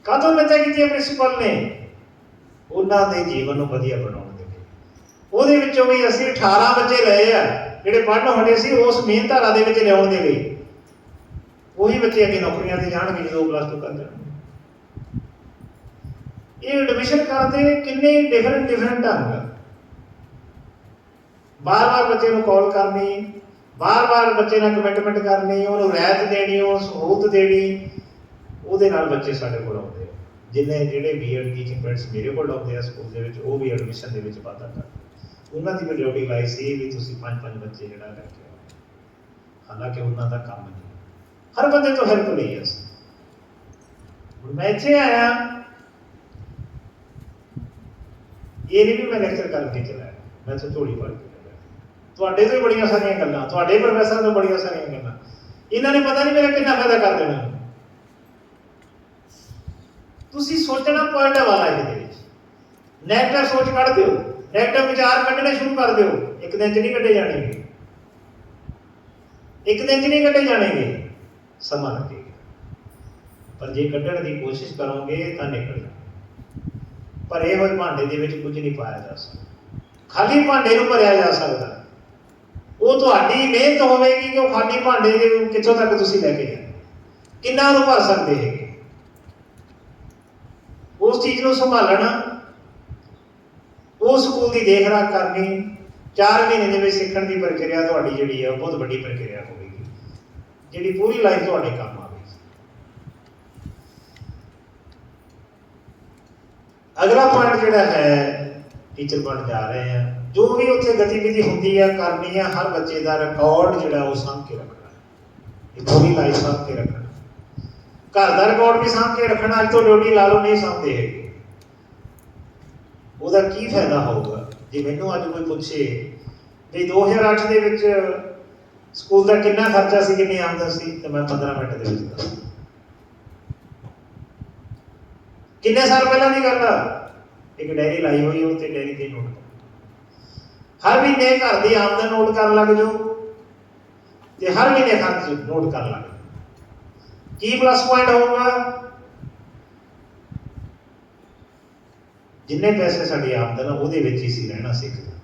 ਕਾਹਤੋਂ ਮਿੰਨਤਾਂ ਕੀਤੀਆਂ ਪ੍ਰਿੰਸੀਪਲ ਨੇ? ਉਹਨਾਂ ਦੇ ਜੀਵਨ ਨੂੰ ਵਧੀਆ ਬਣਾਉਣ ਦੇ ਲਈ। ਉਹਦੇ ਵਿੱਚੋਂ ਵੀ ਅਸੀਂ 18 ਬੱਚੇ ਲਏ ਆ ਜਿਹੜੇ ਪੜ੍ਹਨੋਂ ਹਟੇ ਸੀ, ਉਸ ਮੇਨ ਧਾਰਾ ਦੇ ਵਿੱਚ ਲਿਆਉਣ ਦੇ ਲਈ। ਉਹੀ ਬੱਚੇ ਅੱਗੇ ਨੌਕਰੀਆਂ ਤੇ ਜਾਣਗੇ ਜਦੋਂ ਪਲੱਸ 2 ਕਰ ਜਾਣਗੇ। ਇਹ ਐਡਮਿਸ਼ਨ ਕਰਦੇ ਕਿੰਨੇ ਡਿਫਰੈਂਟ ਢੰਗ। ਬਾਰ-ਬਾਰ ਬੱਚੇ ਨੂੰ ਕਾਲ ਕਰਨੀ, ਬਾਰ-ਬਾਰ ਬੱਚੇ ਨਾਲ ਕਮਿਟਮੈਂਟ ਕਰਨੀ, ਉਹਨੂੰ ਰਿਆਇਤ ਦੇਣੀ, ਉਹਨੂੰ ਸਹੂਲਤ ਦੇਣੀ। ਉਹਦੇ ਨਾਲ ਬੱਚੇ ਸਾਡੇ ਕੋਲ ਆਉਂਦੇ ਆ। ਜਿਹੜੇ B.Ed ਟੀਚਿੰਗ ਪ੍ਰੋਜੈਕਟਸ ਮੇਰੇ ਕੋਲ ਆਉਂਦੇ ਆ ਸਕੂਲ ਦੇ ਵਿੱਚ, ਉਹ ਵੀ ਐਡਮਿਸ਼ਨ ਦੇ ਵਿੱਚ ਵਾਧਾ ਕਰਦੇ। ਉਹਨਾਂ ਦੀ ਵੀ ਡਿਊਟੀ ਲਾਈ ਸੀ ਵੀ ਤੁਸੀਂ 5-5 ਬੱਚੇ ਜਿਹੜਾ ਲੈ ਕੇ ਆਓ। ਹਾਲਾਂਕਿ ਉਹਨਾਂ ਦਾ ਕੰਮ ਨਹੀਂ, ਹਰ ਬੰਦੇ ਤੋਂ ਹੈਲਪ ਲਈ ਅਸੀਂ। ਹੁਣ ਮੈਂ ਇੱਥੇ ਆਇਆ, ਇਹ ਨਹੀਂ ਵੀ ਮੈਂ ਲੈਕਚਰ ਕਰਕੇ ਚਲਾਇਆ, ਮੈਂ ਇੱਥੇ ਝੋਲੀ ਭਰ ਕੇ ਚਲਾਇਆ। ਤੁਹਾਡੇ ਤੋਂ ਹੀ ਬੜੀਆਂ ਸਾਰੀਆਂ ਗੱਲਾਂ, ਤੁਹਾਡੇ ਪ੍ਰੋਫੈਸਰ ਤੋਂ ਬੜੀਆਂ ਸਾਰੀਆਂ ਗੱਲਾਂ, ਇਹਨਾਂ ਨੇ ਪਤਾ ਨਹੀਂ ਮੇਰਾ ਕਿੰਨਾ ਫਾਇਦਾ ਕਰ ਦੇਣਾ। ਤੁਸੀਂ ਸੋਚਣਾ ਪੋਜ਼ਿਟਿਵ ਵਾਲਾ ਇਹਦੇ ਵਿੱਚ, ਨੈਗੇਟਿਵ ਸੋਚ ਕੱਢ ਦਿਓ, ਨੈਗੇਟਿਵ ਵਿਚਾਰ ਕੱਢਣੇ ਸ਼ੁਰੂ ਕਰ ਦਿਓ। ਇੱਕ ਦਿਨ 'ਚ ਨਹੀਂ ਕੱਢੇ ਜਾਣਗੇ, ਇੱਕ ਦਿਨ 'ਚ ਨਹੀਂ ਕੱਢੇ ਜਾਣਗੇ, ਸਮਾਂ ਲੱਗੇਗਾ। ਪਰ ਜੇ ਕੱਢਣ ਦੀ ਕੋਸ਼ਿਸ਼ ਕਰੋਗੇ ਤਾਂ ਨਿਕਲ ਜਾਣਾ। ਭਰੇ ਹੋਏ ਭਾਂਡੇ ਦੇ ਵਿੱਚ ਕੁਝ ਨਹੀਂ ਪਾਇਆ ਜਾ ਸਕਦਾ, ਖਾਲੀ ਭਾਂਡੇ ਨੂੰ ਭਰਿਆ ਜਾ ਸਕਦਾ। ਉਹ ਤੁਹਾਡੀ ਮਿਹਨਤ ਹੋਵੇਗੀ ਕਿ ਉਹ ਖਾਲੀ ਭਾਂਡੇ ਦੇ ਕਿੱਥੋਂ ਤੱਕ ਤੁਸੀਂ ਲੈ ਕੇ ਜਾਣਾ, ਕਿੰਨਾ ਨੂੰ ਭਰ ਸਕਦੇ ਹੈਗੇ। ਉਸ ਚੀਜ਼ ਨੂੰ ਸੰਭਾਲਣਾ, ਉਹ ਸਕੂਲ ਦੀ ਦੇਖ ਰਾਖ ਕਰਨੀ, 4 ਮਹੀਨੇ ਦੇ ਵਿੱਚ ਸਿੱਖਣ ਦੀ ਪ੍ਰਕਿਰਿਆ ਤੁਹਾਡੀ ਜਿਹੜੀ ਹੈ ਉਹ ਬਹੁਤ ਵੱਡੀ ਪ੍ਰਕਿਰਿਆ ਹੋਵੇਗੀ, ਜਿਹੜੀ ਪੂਰੀ ਲਾਈਫ ਤੁਹਾਡੇ ਕੰਮ ਆਵੇਗੀ। ਅਗਲਾ ਪੁਆਇੰਟ ਜਿਹੜਾ ਹੈ, ਟੀਚਰ ਬਣ ਜਾ ਰਹੇ ਆ, ਜੋ ਵੀ ਉੱਥੇ ਗਤੀਵਿਧੀ ਹੁੰਦੀ ਆ ਕਰਨੀ ਆ, ਹਰ ਬੱਚੇ ਦਾ ਰਿਕਾਰਡ ਜਿਹੜਾ ਉਹ ਸਾਂਭ ਕੇ ਰੱਖਣਾ, ਇਹ ਪੂਰੀ ਲਾਈਫ ਸਾਂਭ ਕੇ ਰੱਖਣਾ। ਘਰ ਦਾ ਰਿਕਾਰਡ ਵੀ ਸਾਂਭ ਕੇ ਰੱਖਣਾ। ਅੱਜ ਤੋਂ ਡਿਊਟੀ ਲਾ ਲਓ, ਨਹੀਂ ਸਾਂਭਦੇ ਹੈਗੇ, ਉਹਦਾ ਕੀ ਫਾਇਦਾ ਹੋਊਗਾ। ਜੇ ਮੈਨੂੰ ਅੱਜ ਕੋਈ ਪੁੱਛੇ ਵੀ 2008 ਦੇ ਵਿੱਚ ਸਕੂਲ ਦਾ ਕਿੰਨਾ ਖਰਚਾ ਸੀ, ਕਿੰਨੀ ਆਮਦਨ ਸੀ, ਤਾਂ ਮੈਂ 15 ਮਿੰਟ ਦੇ ਵਿੱਚ ਦੱਸਾਂ। ਕਿੰਨੇ ਸਾਲ ਪਹਿਲਾਂ ਦੀ ਗੱਲ ਆ, ਇੱਕ ਡਾਇਰੀ ਲਾਈ ਹੋਈ, ਉੱਤੇ ਡਾਇਰੀ ਤੇ ਨੋਟ ਹਰ ਮਹੀਨੇ ਘਰ ਦੀ ਆਮਦਨ ਨੋਟ ਕਰਨ ਲੱਗ ਜਾਓ ਤੇ ਹਰ ਮਹੀਨੇ ਖਰਚ ਨੋਟ ਕਰਨ ਲੱਗ ਜਾਓ। ਕੀ ਪਲੱਸ ਪੁਆਇੰਟ ਹੋਊਗਾ? ਜਿੰਨੇ ਪੈਸੇ ਸਾਡੀ ਆਮਦਨ ਆ ਉਹਦੇ ਵਿੱਚ ਹੀ ਸੀ ਰਹਿਣਾ ਸਿੱਖ ਜਾਣਾ,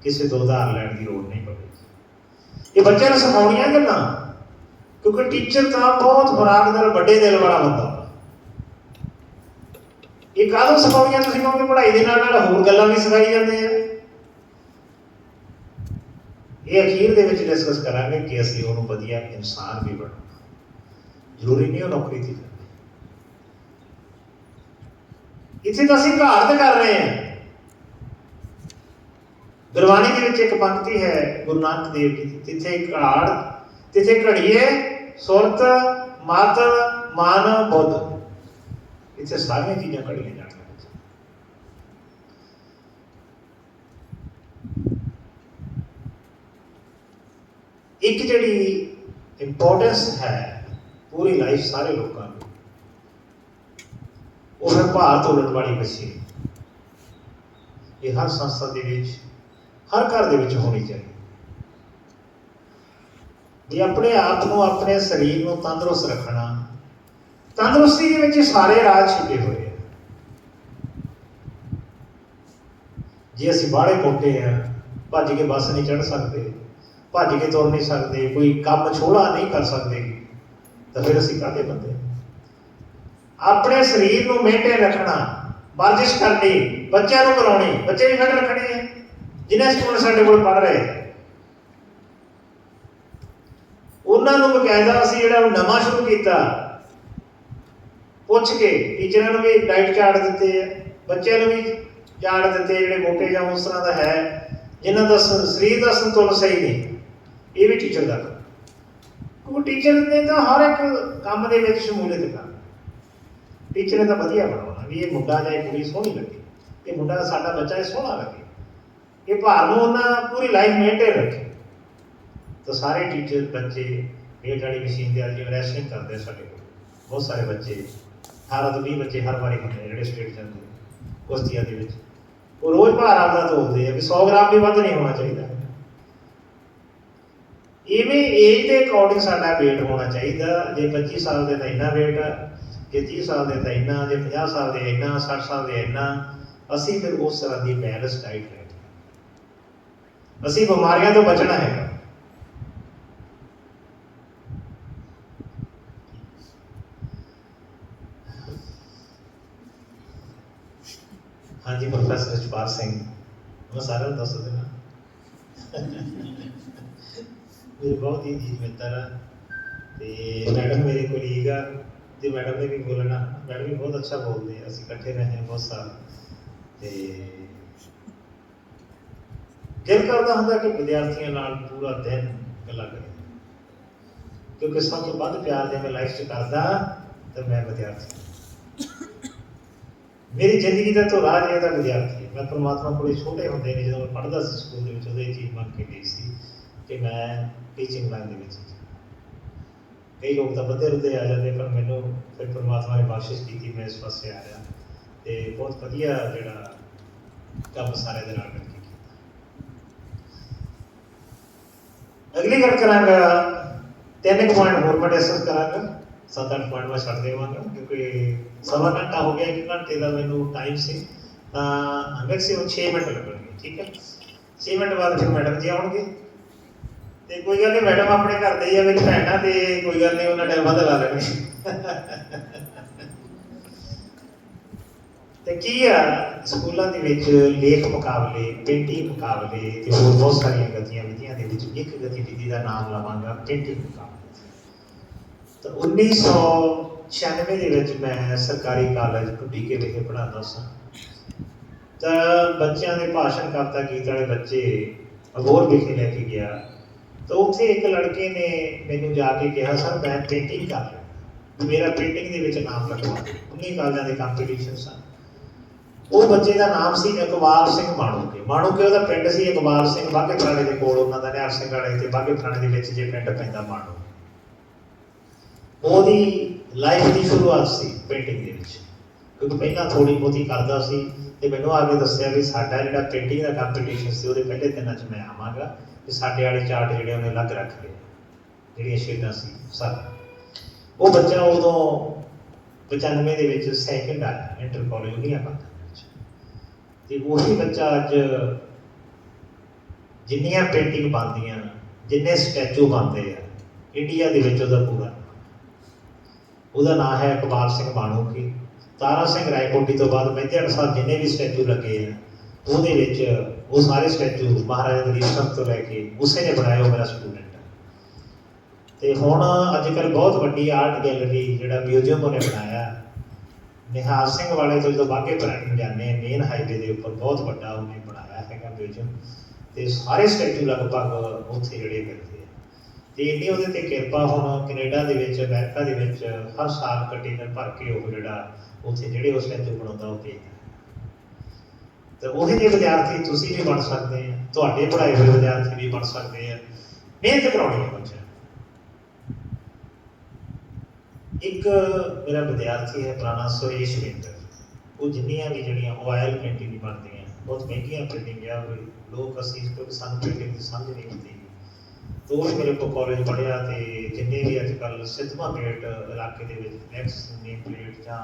ਕਿਸੇ ਤੋਂ ਉਧਾਰ ਲੈਣ ਦੀ ਲੋੜ ਨਹੀਂ ਪਵੇਗੀ। ਇਹ ਬੱਚਿਆਂ ਨੂੰ ਸਿਖਾਉਣੀਆਂ ਗੱਲਾਂ, ਕਿਉਂਕਿ ਟੀਚਰ ਤਾਂ ਬਹੁਤ ਬਰਾਬਰ ਵੱਡੇ ਦਿਲ ਵਾਲਾ ਹੁੰਦਾ। ਇਹ ਕਾਹਦੋਂ ਸਿਖਾਉਣੀਆਂ ਤੁਸੀਂ ਕਹੋਗੇ? ਪੜ੍ਹਾਈ ਦੇ ਨਾਲ ਨਾਲ ਹੋਰ ਗੱਲਾਂ ਵੀ ਸਿਖਾਈ ਜਾਂਦੇ ਆ। ਇਹ ਅਖੀਰ ਦੇ ਵਿੱਚ ਡਿਸਕਸ ਕਰਾਂਗੇ ਕਿ ਅਸੀਂ ਉਹਨੂੰ ਵਧੀਆ ਇਨਸਾਨ ਵੀ ਬਣਾਉਣਾ, ਜ਼ਰੂਰੀ ਨਹੀਂ ਉਹ ਨੌਕਰੀ ਤੇ। ਇੱਥੇ ਤਾਂ ਅਸੀਂ ਘਾੜਤ ਕਰ ਰਹੇ ਹਾਂ। ਗੁਰਬਾਣੀ ਦੇ ਵਿੱਚ ਇੱਕ ਪੰਕਤੀ ਹੈ ਗੁਰੂ ਨਾਨਕ ਦੇਵ ਜੀ ਦੀ, ਤਿੱਥੇ ਘਾੜ ਤਿੱਥੇ ਘੜੀਏ ਸੁਰਤ ਮਤ ਮਨ ਬੁੱਧ। ਇੱਥੇ ਸਾਰੀਆਂ ਚੀਜ਼ਾਂ ਘੜੀਆਂ ਜਾਣਗੀਆਂ। ਇੱਕ ਜਿਹੜੀ ਇੰਪੋਰਟੈਂਸ ਹੈ ਪੂਰੀ ਲਾਈਫ ਸਾਰੇ ਲੋਕਾਂ ਨੂੰ, ਉਹ ਹੈ ਭਾਰ ਤੋਲਣ ਵਾਲੀ ਮਸ਼ੀਨ। ਇਹ ਹਰ ਸੰਸਥਾ ਦੇ ਵਿੱਚ, ਹਰ ਘਰ ਦੇ ਵਿੱਚ ਹੋਣੀ ਚਾਹੀਦੀ। ਇਹ ਆਪਣੇ ਆਪ ਨੂੰ, ਆਪਣੇ ਸਰੀਰ ਨੂੰ ਤੰਦਰੁਸਤ ਰੱਖਣਾ। ਤੰਦਰੁਸਤੀ ਦੇ ਵਿੱਚ ਸਾਰੇ ਰਾਜ ਛਿਪੇ ਹੋਏ ਆ। ਜੇ ਅਸੀਂ ਬਾਹਲੇ ਮੋਟੇ ਆ, ਭੱਜ ਕੇ ਬੱਸ ਨਹੀਂ ਚੜ੍ਹ ਸਕਦੇ, ਭੱਜ ਕੇ ਤੁਰ ਨਹੀਂ ਸਕਦੇ, ਕੋਈ ਕੰਮ ਛੋੜਾ ਨਹੀਂ ਕਰ ਸਕਦੇ, ਤਾਂ ਫਿਰ ਅਸੀਂ ਕਾਹਦੇ ਬੰਦੇ? ਆਪਣੇ ਸਰੀਰ ਨੂੰ ਮੇਨਟੇਨ ਰੱਖਣਾ, ਵਰਜਿਸ਼ ਕਰਨੀ, ਬੱਚਿਆਂ ਨੂੰ ਕਰਾਉਣੀ, ਬੱਚੇ ਵੀ ਫਿੱਟ ਰੱਖਣੇ ਆ। ਜਿਨ੍ਹਾਂ ਸਟੂਡੈਂਟ ਸਾਡੇ ਕੋਲ ਪੜ੍ਹ ਰਹੇ ਉਹਨਾਂ ਨੂੰ ਬਕਾਇਦਾ ਅਸੀਂ ਜਿਹੜਾ ਨਵਾਂ ਸ਼ੁਰੂ ਕੀਤਾ, ਪੁੱਛ ਕੇ ਟੀਚਰਾਂ ਨੂੰ ਵੀ ਡਾਈਟ ਚਾਰਟ ਦਿੱਤੇ ਆ, ਬੱਚਿਆਂ ਨੂੰ ਵੀ ਚਾਰਟ ਦਿੱਤੇ ਜਿਹੜੇ ਮੋਟੇ ਜਾਂ ਉਸ ਤਰ੍ਹਾਂ ਦਾ ਹੈ, ਜਿਨ੍ਹਾਂ ਦਾ ਸਰੀਰ ਦਾ ਸੰਤੁਲਨ ਸਹੀ ਨਹੀਂ। ਇਹ ਵੀ ਟੀਚਰ ਦਾ ਕੰਮ, ਕਿਉਂਕਿ ਟੀਚਰ ਨੇ ਤਾਂ ਹਰ ਇੱਕ ਕੰਮ ਦੇ ਵਿੱਚ ਸ਼ਮੂਲੀਅਤ ਕਰਨੀ। ਟੀਚਰ ਨੇ ਤਾਂ ਵਧੀਆ ਬਣਾਉਣਾ ਵੀ ਇਹ ਮੁੰਡਾ ਜਾਂ ਇਹ ਕੁੜੀ ਸੋਹਣੀ ਲੱਗੇ, ਇਹ ਮੁੰਡਾ ਸਾਡਾ ਬੱਚਾ ਇਹ ਸੋਹਣਾ ਲੱਗੇ, ਇਹ ਭਾਰ ਨੂੰ ਉਹਨਾਂ ਪੂਰੀ ਲਾਈਫ ਮੇਨਟੇਨ ਰੱਖੇ। ਤਾਂ ਸਾਰੇ ਟੀਚਰ ਬੱਚੇ ਵੇਟ ਵਾਲੀ ਮਸ਼ੀਨ ਦੇ ਜਿਵੇਂ ਰੈਸਲਿੰਗ ਕਰਦੇ ਸਾਡੇ ਕੋਲ ਬਹੁਤ ਸਾਰੇ ਬੱਚੇ, 18 ਤੋਂ 20 ਬੱਚੇ ਹਰ ਵਾਰੀ ਹੁੰਦੇ ਜਿਹੜੇ ਸਟੇਟ ਜਾਂਦੇ ਕੁਸ਼ਤੀਆਂ ਦੇ ਵਿੱਚ। ਉਹ ਰੋਜ਼ ਭਾਰ ਆਪਦਾ ਤੋਲਦੇ ਆ ਵੀ 100 ਗ੍ਰਾਮ ਵੀ ਵੱਧ ਨਹੀਂ ਹੋਣਾ ਚਾਹੀਦਾ। ਇਵੇਂ ਏਜ ਦੇ ਅਕੋਰਡਿੰਗ ਸਾਡਾ ਵੇਟ ਹੋਣਾ ਚਾਹੀਦਾ। ਜੇ 25 ਸਾਲ ਦੇ ਤਾਂ ਇੰਨਾ ਵੇਟ ਆ, ਜੇ 30 ਸਾਲ ਦੇ ਤਾਂ ਇੰਨਾ, ਜੇ 50 ਸਾਲ ਦੇ ਇੰਨਾ, 60 ਸਾਲ ਦੇ ਇੰਨਾ। ਅਸੀਂ ਫਿਰ ਉਸ ਤਰ੍ਹਾਂ ਦੀ ਬੈਲੈਂਸ ਡਾਈਟ ਲੈਣੀ। ਅਸੀਂ ਬਿਮਾਰੀਆਂ ਤੋਂ ਬਚਣਾ ਹੈਗਾ। ਹਾਂਜੀ, ਪ੍ਰੋਫੈਸਰ ਜਸਪਾਲ ਸਿੰਘ, ਮੈਂ ਸਾਰਿਆਂ ਨੂੰ ਦੱਸ ਦੇਣਾ, ਮੇਰੇ ਬਹੁਤ ਹੀ ਜੀਤ ਮਿੱਤਰ ਆ ਤੇ ਮੈਡਮ ਮੇਰੇ ਕੋਲੀਗ ਆ ਤੇ ਮੈਡਮ ਨੇ ਵੀ ਬੋਲਣਾ, ਮੈਡਮ ਵੀ ਬਹੁਤ ਅੱਛਾ ਬੋਲਦੇ ਆ। ਅਸੀਂ ਇਕੱਠੇ ਰਹੇ ਹਾਂ ਬਹੁਤ ਸਾਲ ਤੇ ਦਿਲ ਕਰਦਾ ਹੁੰਦਾ ਕਿ ਵਿਦਿਆਰਥੀਆਂ ਨਾਲ ਪੂਰਾ ਦਿਨ ਗੱਲਾਂ ਕਰੀਏ, ਕਿਉਂਕਿ ਸਭ ਤੋਂ ਵੱਧ ਪਿਆਰ ਜੇ ਮੈਂ ਲਾਈਫ 'ਚ ਕਰਦਾ ਤਾਂ ਮੈਂ ਵਿਦਿਆਰਥੀ। ਮੇਰੀ ਜ਼ਿੰਦਗੀ ਦਾ ਤੋਂ ਰਾਜ ਇਹਦਾ ਵਿਦਿਆਰਥੀ। ਮੈਂ ਪਰਮਾਤਮਾ ਕੋਲੇ ਛੋਟੇ ਹੁੰਦੇ ਨੇ ਜਦੋਂ ਮੈਂ ਪੜ੍ਹਦਾ ਸੀ ਸਕੂਲ ਦੇ ਵਿੱਚ, ਉਦੋਂ ਇਹ ਚੀਜ਼ ਮੰਗ ਕੇ ਗਈ ਸੀ ਕਿ ਮੈਂ ਟੀਚਿੰਗ ਲਾਈਨ ਦੇ ਵਿੱਚ। ਕਈ ਲੋਕ ਤਾਂ ਵੱਧੇ ਰੁੱਧੇ ਆ ਜਾਂਦੇ, ਪਰ ਮੈਨੂੰ ਫਿਰ ਪਰਮਾਤਮਾ ਨੇ ਬਖਸ਼ਿਸ਼ ਕੀਤੀ, ਮੈਂ ਇਸ ਪਾਸੇ ਆ ਰਿਹਾ ਤੇ ਬਹੁਤ ਵਧੀਆ ਜਿਹੜਾ ਕੰਮ ਸਾਰਿਆਂ ਦੇ ਨਾਲ ਮਿਲ ਕੇ ਕੀਤਾ। ਅਗਲੀ ਗੱਲ ਕਰਾਂਗਾ, 3 ਪੁਆਇੰਟ ਹੋਰ ਮੈਂ ਡਿਸਕਸ ਕਰਾਂਗਾ, 7-8 ਪੁਆਇੰਟ ਮੈਂ ਛੱਡ ਦੇਵਾਂਗਾ ਕਿਉਂਕਿ ਸਵਾ ਘੰਟਾ ਹੋ ਗਿਆ, 1 ਘੰਟੇ ਦਾ ਮੈਨੂੰ ਟਾਈਮ ਸੀ, ਤਾਂ ਮੈਕਸਿਮਮ 6 ਮਿੰਟ ਲੱਗਣਗੇ। ਠੀਕ ਹੈ, 6 ਮਿੰਟ ਬਾਅਦ ਫਿਰ ਮੈਡਮ ਜੀ ਆਉਣਗੇ ਤੇ ਕੋਈ ਗੱਲ ਨਹੀਂ, ਮੈਡਮ ਆਪਣੇ ਘਰ ਦੇ ਹੀ ਆ, ਮੇਰੀ ਭੈਣ ਆ, ਤੇ ਕੋਈ ਗੱਲ ਨਹੀਂ, ਉਹਨਾਂ ਟਾਈਮ ਵੱਧ ਲਾ ਲੈਣਗੇ। ਤੇ ਕੀ ਆ, ਸਕੂਲਾਂ ਦੇ ਵਿੱਚ ਲੇਖ ਮੁਕਾਬਲੇ, ਪੇਂਟਿੰਗ ਮੁਕਾਬਲੇ ਤੇ ਹੋਰ ਬਹੁਤ ਸਾਰੀਆਂ ਗਤੀਵਿਧੀਆਂ ਦੇ ਵਿੱਚ ਇੱਕ ਗਤੀਵਿਧੀ ਦਾ ਨਾਮ ਲਵਾਂਗਾ, ਪੇਂਟਿੰਗ ਮੁਕਾਬਲੇ। ਤਾਂ 1996 ਦੇ ਵਿੱਚ ਮੈਂ ਸਰਕਾਰੀ ਕਾਲਜ ਢੁੱਡੀਕੇ ਵਿਖੇ ਪੜ੍ਹਾਉਂਦਾ ਸਾਂ। ਤਾਂ ਬੱਚਿਆਂ ਦੇ ਭਾਸ਼ਣ ਕਵਿਤਾ ਗੀਤ ਵਾਲੇ ਬੱਚੇ ਅਬੋਹਰ ਵਿਖੇ ਲੈ ਕੇ ਗਿਆ, ਤਾਂ ਉੱਥੇ ਇੱਕ ਲੜਕੇ ਨੇ ਮੈਨੂੰ ਜਾ ਕੇ ਕਿਹਾ, ਸਰ ਮੈਂ ਪੇਂਟਿੰਗ ਕਰ ਰਿਹਾ, ਮੇਰਾ ਪੇਂਟਿੰਗ ਦੇ ਵਿੱਚ ਨਾਮ ਲਗਵਾ ਦਿਓ। 19 ਕਾਲਜਾਂ ਦੇ ਕੰਪੀਟੀਸ਼ਨ ਸਨ। ਉਹ ਬੱਚੇ ਦਾ ਨਾਮ ਸੀ ਇਕਬਾਲ ਸਿੰਘ ਮਾਣੂਕੇ। ਮਾਣੂਕੇ ਉਹਦਾ ਪਿੰਡ ਸੀ, ਇਕਬਾਲ ਸਿੰਘ ਬਾਘੇ ਪੁਰਾਣੇ ਦੇ ਕੋਲ, ਉਹਨਾਂ ਦਾ ਨਿਹਾਲ ਸਿੰਘ ਵਾਲੇ ਤੇ ਬਾਘੇ ਪੁਰਾਣੇ ਦੇ ਵਿੱਚ ਜੇ ਪਿੰਡ ਪੈਂਦਾ ਮਾਣੂ। ਉਹਦੀ ਲਾਈਫ ਦੀ ਸ਼ੁਰੂਆਤ ਸੀ ਪੇਂਟਿੰਗ ਦੇ ਵਿੱਚ, ਕਿਉਂਕਿ ਪਹਿਲਾਂ ਥੋੜੀ ਬਹੁਤੀ ਕਰਦਾ ਸੀ ਤੇ ਮੈਨੂੰ ਆ ਕੇ ਦੱਸਿਆ ਵੀ ਸਾਡਾ ਜਿਹੜਾ ਪੇਂਟਿੰਗ ਦਾ ਕੰਪੀਟੀਸ਼ਨ ਸੀ ਉਹਦੇ ਪਹਿਲੇ ਦਿਨਾਂ 'ਚ ਮੈਂ ਆਵਾਂਗਾ ਤੇ ਸਾਡੇ ਵਾਲੇ ਚਾਰਟ ਜਿਹੜੇ ਉਹਨੇ ਅਲੱਗ ਰੱਖ ਲਏ, ਜਿਹੜੀਆਂ ਸ਼ੇਡਾਂ ਸੀ ਸਾਰਾ। ਉਹ ਬੱਚਾ ਉਦੋਂ 95 ਦੇ ਵਿੱਚ ਸੈਕਿੰਡ ਆਇਆ ਇੰਟਰ ਕਾਲਜ ਉਹਦੀਆਂ ਬਾਤਾਂ ਵਿੱਚ, ਤੇ ਉਹੀ ਬੱਚਾ ਅੱਜ ਜਿੰਨੀਆਂ ਪੇਂਟਿੰਗ ਬਣਦੀਆਂ, ਜਿੰਨੇ ਸਟੈਚੂ ਬਣਦੇ ਆ ਇੰਡੀਆ ਦੇ ਵਿੱਚ, ਉਹਦਾ ਨਾਂ ਹੈ ਇਕਬਾਲ ਸਿੰਘ ਮਾਣੂਕੇ। ਤਾਰਾ ਸਿੰਘ ਰਾਏਕੋਟੀ ਤੋਂ ਬਾਅਦ ਮਹਿੰਦਿਆੜ ਸਾਹਿਬ ਜਿੰਨੇ ਵੀ ਸਟੈਚੂ ਲੱਗੇ ਆ ਉਹਦੇ ਵਿੱਚ ਉਹ ਸਾਰੇ ਸਟੈਚੂ ਮਹਾਰਾਜਾ ਦਲੀਪ ਸਿੰਘ ਤੋਂ ਲੈ ਕੇ ਉਸੇ ਨੇ ਬਣਾਏ, ਉਹ ਮੇਰਾ ਸਟੂਡੈਂਟ ਹੈ। ਤੇ ਹੁਣ ਅੱਜ ਕੱਲ੍ਹ ਬਹੁਤ ਵੱਡੀ ਆਰਟ ਗੈਲਰੀ ਜਿਹੜਾ ਮਿਊਜ਼ੀਅਮ ਉਹਨੇ ਬਣਾਇਆ ਨਿਹਾਲ ਸਿੰਘ ਵਾਲੇ ਤੋਂ ਜਦੋਂ ਬਾਘੇ ਪੁਰਾਣੇ ਨੂੰ ਜਾਂਦੇ ਮੇਨ ਹਾਈਵੇ ਦੇ ਉੱਪਰ, ਬਹੁਤ ਵੱਡਾ ਉਹਨੇ ਬਣਾਇਆ ਹੈਗਾ ਮਿਊਜ਼ੀਅਮ, ਤੇ ਸਾਰੇ ਸਟੈਚੂ ਲਗਭਗ ਉੱਥੇ ਜਿਹੜੇ ਮਿਲਦੇ ਆ। ਤੇ ਇੰਨੀ ਉਹਦੇ ਤੇ ਕਿਰਪਾ, ਹੁਣ ਕੈਨੇਡਾ ਦੇ ਵਿੱਚ, ਅਮਰੀਕਾ ਦੇ ਵਿੱਚ ਹਰ ਸਾਲ ਕੰਟੇਨਰ ਭਰ ਕੇ ਉਹ ਜਿਹੜਾ ਉੱਥੇ ਜਿਹੜੇ ਉਹ ਸਟੈਚੂ ਬਣਾਉਂਦਾ ਉਹ ਭੇਜਦਾ। ਤੇ ਉਹੀ ਜਿਹੇ ਵਿਦਿਆਰਥੀ ਤੁਸੀਂ ਵੀ ਬਣ ਸਕਦੇ ਆ, ਤੁਹਾਡੇ ਪੜ੍ਹਾਏ ਹੋਏ ਵਿਦਿਆਰਥੀ ਵੀ ਬਣ ਸਕਦੇ ਆ, ਮਿਹਨਤ ਕਰਾਉਣੀ ਹੈ ਬੱਚਿਆਂ। ਇੱਕ ਮੇਰਾ ਵਿਦਿਆਰਥੀ ਹੈ ਪੁਰਾਣਾ, ਸੁਰੇਸ਼ ਵਿੰਦਰ। ਉਹ ਜਿੰਨੀਆਂ ਵੀ ਜਿਹੜੀਆਂ ਆਇਲ ਪੇਂਟਿੰਗ ਬਣਦੀਆਂ, ਬਹੁਤ ਮਹਿੰਗੀਆਂ ਪੇਂਟਿੰਗ ਆ, ਲੋਕ ਅਸੀਂ ਕਿਉਂਕਿ ਸਾਨੂੰ ਪੇਂਟਿੰਗ ਦੀ ਸਮਝ ਨਹੀਂ ਹੁੰਦੀ। ਤਾਂ ਉਹ ਮੇਰੇ ਕੋਲ ਕਾਲਜ ਪੜ੍ਹਿਆ, ਤੇ ਜਿੰਨੇ ਵੀ ਅੱਜ ਕੱਲ੍ਹ ਸਿੱਧਵਾਂ ਗੇਟ ਇਲਾਕੇ ਦੇ ਵਿੱਚ ਫਲੈਕਸ ਨੇਮ ਪਲੇਟ ਜਾਂ